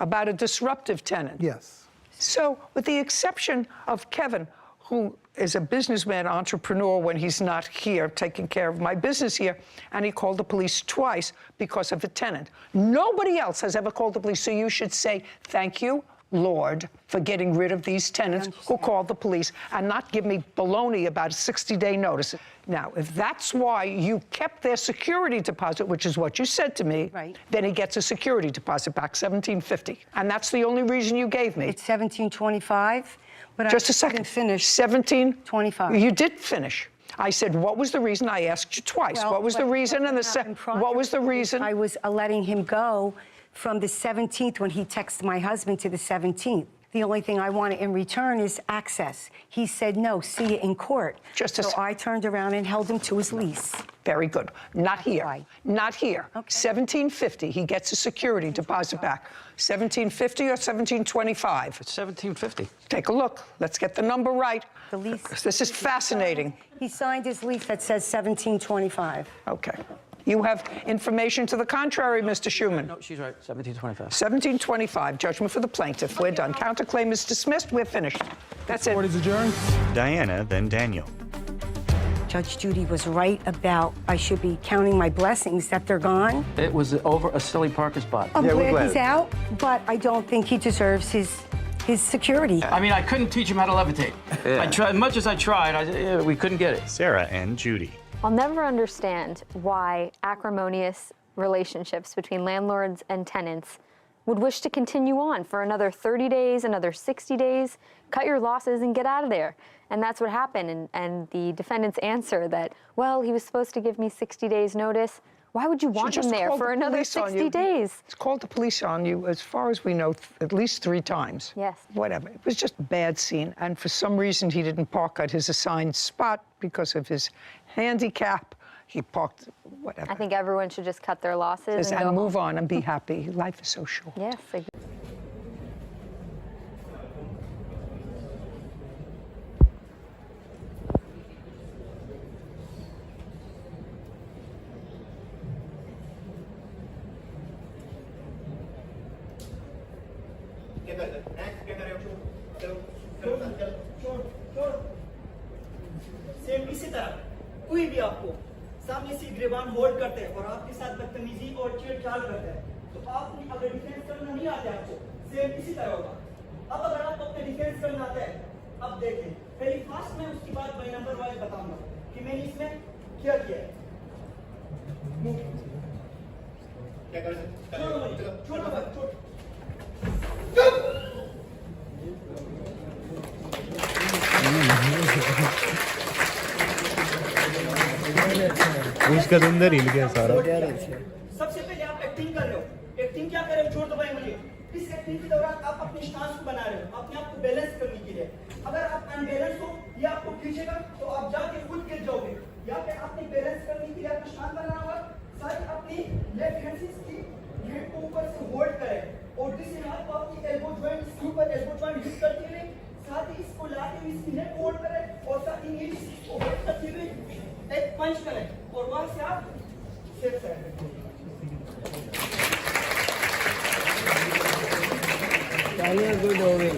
About a disruptive tenant? Yes. So, with the exception of Kevin, who is a businessman, entrepreneur when he's not here, taking care of my business here, and he called the police twice because of a tenant. Nobody else has ever called the police, so you should say, thank you, Lord, for getting rid of these tenants who called the police, and not give me baloney about a 60-day notice. Now, if that's why you kept their security deposit, which is what you said to me, then he gets a security deposit back, $1,750. And that's the only reason you gave me. It's $1,725. But Just a second. Finish. 1725. You did finish. I said, what was the reason? I asked you twice. Well, what was the reason? And what was the reason? I was letting him go from the 17th when he texted my husband to the 17th. The only thing I wanted in return is access. He said, no, see you in court. So I turned around and held him to his lease. Very good. Not here. Right. Not here. Okay. $1,750. He gets a security deposit back. $1,750 or $1,725? It's $1,750. Take a look. Let's get the number right. The lease. This is fascinating. He signed his lease that says $1,725. Okay. You have information to the contrary, Mr. Schuman. No, she's right. $1,725. $1,725. Judgment for the plaintiff. We're done. Counterclaim is dismissed. We're finished. That's it. Court is adjourned. Diana, then Daniel. Judge Judy was right about I should be counting my blessings that they're gone. It was over a silly parking spot. I'm glad he's out, but I don't think he deserves his security. I mean, I couldn't teach him how to levitate. I tried, much as I tried, we couldn't get it. Sarah and Judy. I'll never understand why acrimonious relationships between landlords and tenants would wish to continue on for another 30 days, another 60 days, cut your losses and get out of there. And that's what happened. And the defendant's answer that, well, he was supposed to give me 60 days notice. Why would you want him there for another 60 days? It's called the police on you, as far as we know, at least 3 times. Yes. Whatever. It was just a bad scene. And for some reason, he didn't park at his assigned spot because of his handicap. He parked, whatever. I think everyone should just cut their losses and move on and be happy. Life is so short. Yes. The next generation इसी तरह कोई भी आपको सामने से गिरबान hold करते हैं और आपके साथ बदतमीजी और छेड़छाड़ करते हैं, तो आपने अगर डिफेंस करना नहीं आता है आपको, सेम इसी तरह होगा। अब अगर आपको अपने डिफेंस करना आता है, अब देखें पहले फास्ट में, उसके बाद बाई नंबर वाइज बताऊंगा कि मैंने इसमें क्या किया है। क्या कर सकते? उसका अंदर हिल गया सारा। सबसे पहले आप एक्टिंग कर रहे हो। एक्टिंग क्या कर रहे हो? छोड़ दो भाई मुझे। इस एक्टिंग के दौरान आप अपने स्टांस को बना रहे हो, अपने आप को बैलेंस करने के लिए। अगर आप अनबैलेंस हो, ये आपको खींचेगा तो आप जाके खुद गिर जाओगे। यहाँ पे आपने बैलेंस करने के लिए अपना स्टांस बनाना होगा। साथ अपनी लेफ्ट हैंड से इसकी हेड को ऊपर से होल्ड करें और दूसरे हाथ को अपनी एल्बो जॉइंट इसके ऊपर एल्बो जॉइंट यूज करते हुए साथ ही इसको लाके हुए इसकी नेक होल्ड करें और साथ ही नीचे इसको होल्ड करते हुए एक पंच करें और वहां से आप सेफ साइड गुड हो गई।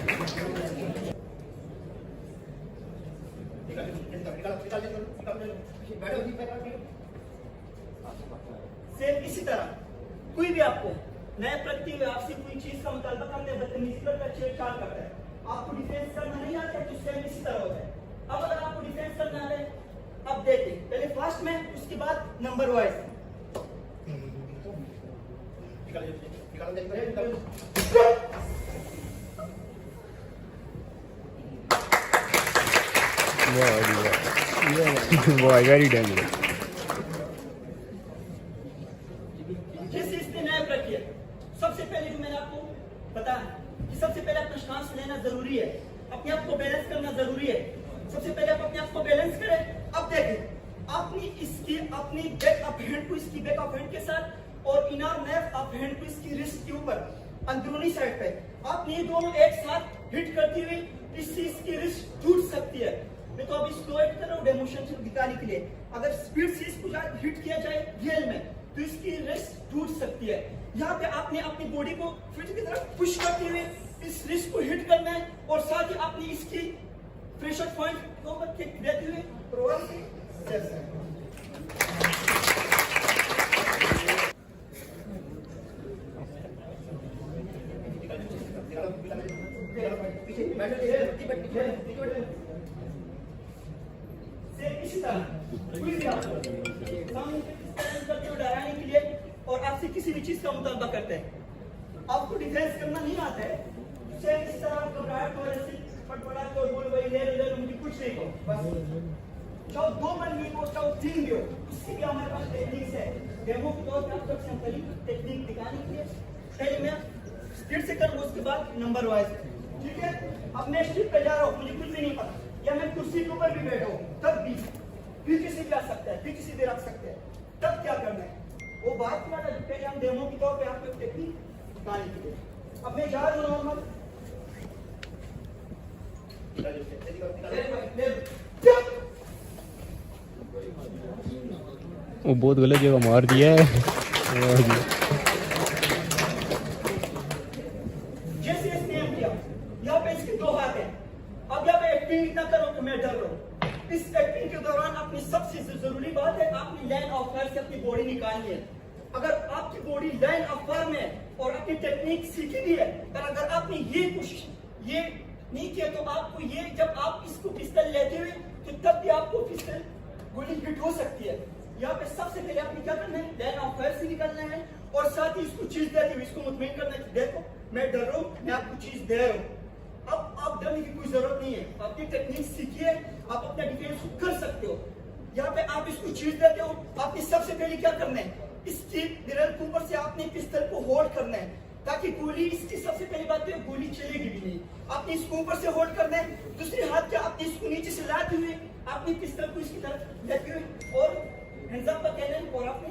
सेम इसी तरह कोई भी आपको नया प्रगति हुए, आपसे कोई चीज का मुतालबा करते हैं, बदतमीजी करता है, छेड़छाड़ करता है, आपको डिफेंस करना नहीं आता है, तो सेम इसी तरह होता है। अब अगर आपको डिफेंस करना है, अब देखिए पहले फास्ट में, उसके बाद नंबर वाइज। Very dangerous. जैसे इसने नया प्रक्रिया, सबसे पहले जो मैंने आपको बताया कि सबसे पहले अपना सांस लेना जरूरी है, अपने आप को बैलेंस करना जरूरी है। सबसे पहले आप अपने आप को बैलेंस करें। अब देखिए अपनी इसकी अपनी बैक ऑफ हैंड को इसकी बैक ऑफ हैंड के साथ और इनर नेफ ऑफ हैंड को इसकी रिस्ट के ऊपर अंदरूनी साइड पे आपने ये दोनों एक साथ हिट करती हुई इससे इसकी रिस्ट टूट सकती है। मैं तो अभी स्लो हिट कर रहा हूँ डेमोन्स्ट्रेशन दिखाने के लिए। अगर स्पीड से इसको हिट किया जाए रियल में तो इसकी रिस्ट टूट सकती है। यहाँ पे आपने अपनी बॉडी को फिट की तरफ पुश करते हुए इस रिस्ट को हिट करना है और साथ ही आपने इसकी प्रेशर पॉइंट के ऊपर किक देते हुए प्रोवाइड इसी तरह कोई भी आपको डराने के लिए और आपसे किसी भी चीज का मुतालबा करते हैं, आपको डिफेंस करना नहीं आता है, इस तरह घबराहट हो रही फटफड़ा तो बोल भाई ले मुझे कुछ नहीं हो, बस चाहे 2 मिनट हो चाहे 3 हो, उसकी भी हमारे पास टेक्निक्स है। डेमो के तौर पर आपको सिंपली टेक्निक दिखाने के लिए पहले मैं स्पीड से करूँ, उसके बाद नंबर वाइज। ठीक है, अब मैं स्ट्रीट पे जा रहा हूँ, मुझे कुछ भी नहीं पता, या मैं कुर्सी के ऊपर भी बैठा हूँ, तब भी फिर किसी भी आ सकता है, फिर किसी भी रख सकते हैं, तब क्या करना है वो बात क्या है। पहले हम डेमो के तौर पे आपको टेक्निक दिखाने के लिए। अब मैं जा रहा हूँ नॉर्मल, वो बहुत गलत जगह मार दिया है। जैसे इसने किया, यहाँ पे इसके 2 हाथ हैं। अब यहाँ पे एक्टिंग इतना करो कि मैं डर रहा हूँ। इस एक्टिंग के दौरान अपनी सबसे जरूरी बात है, आपने लाइन ऑफ फायर से अपनी बॉडी निकालनी है। अगर आपकी बॉडी लाइन ऑफ फायर में है और अपनी टेक्निक सीखी भी है, पर अगर आपने ये कोशिश ये नहीं किया तो आपको ये जब आप इसको पिस्टल लेते हुए तो तब भी आपको पिस्टल गोली हिट हो सकती है। यहाँ पे सबसे पहले आपने क्या करना है, लाइन ऑफ फायर से निकलना है और साथ ही इसको चीज देते हुए इसको मुतमईन करना है कि देखो मैं डर रहा हूँ, मैं आपको चीज दे रहा हूँ। अब आप डरने की कोई जरूरत नहीं है, आपकी टेक्निक सीखिए, आप अपना डिफेंस कर सकते हो। यहाँ पे आप इसको चीज देते हो, आपने सबसे पहले क्या करना है, इसकी मिरर के ऊपर से आपने पिस्टल को होल्ड करना है ताकि गोली, इसकी सबसे पहली बात है गोली चलेगी भी नहीं। आपने इसको ऊपर से होल्ड करना है, दूसरे हाथ के आपने इसको नीचे से लाते हुए आपने पिस्टल को इसकी तरफ लेते हुए और हैंड्स अप का कहना है और आपने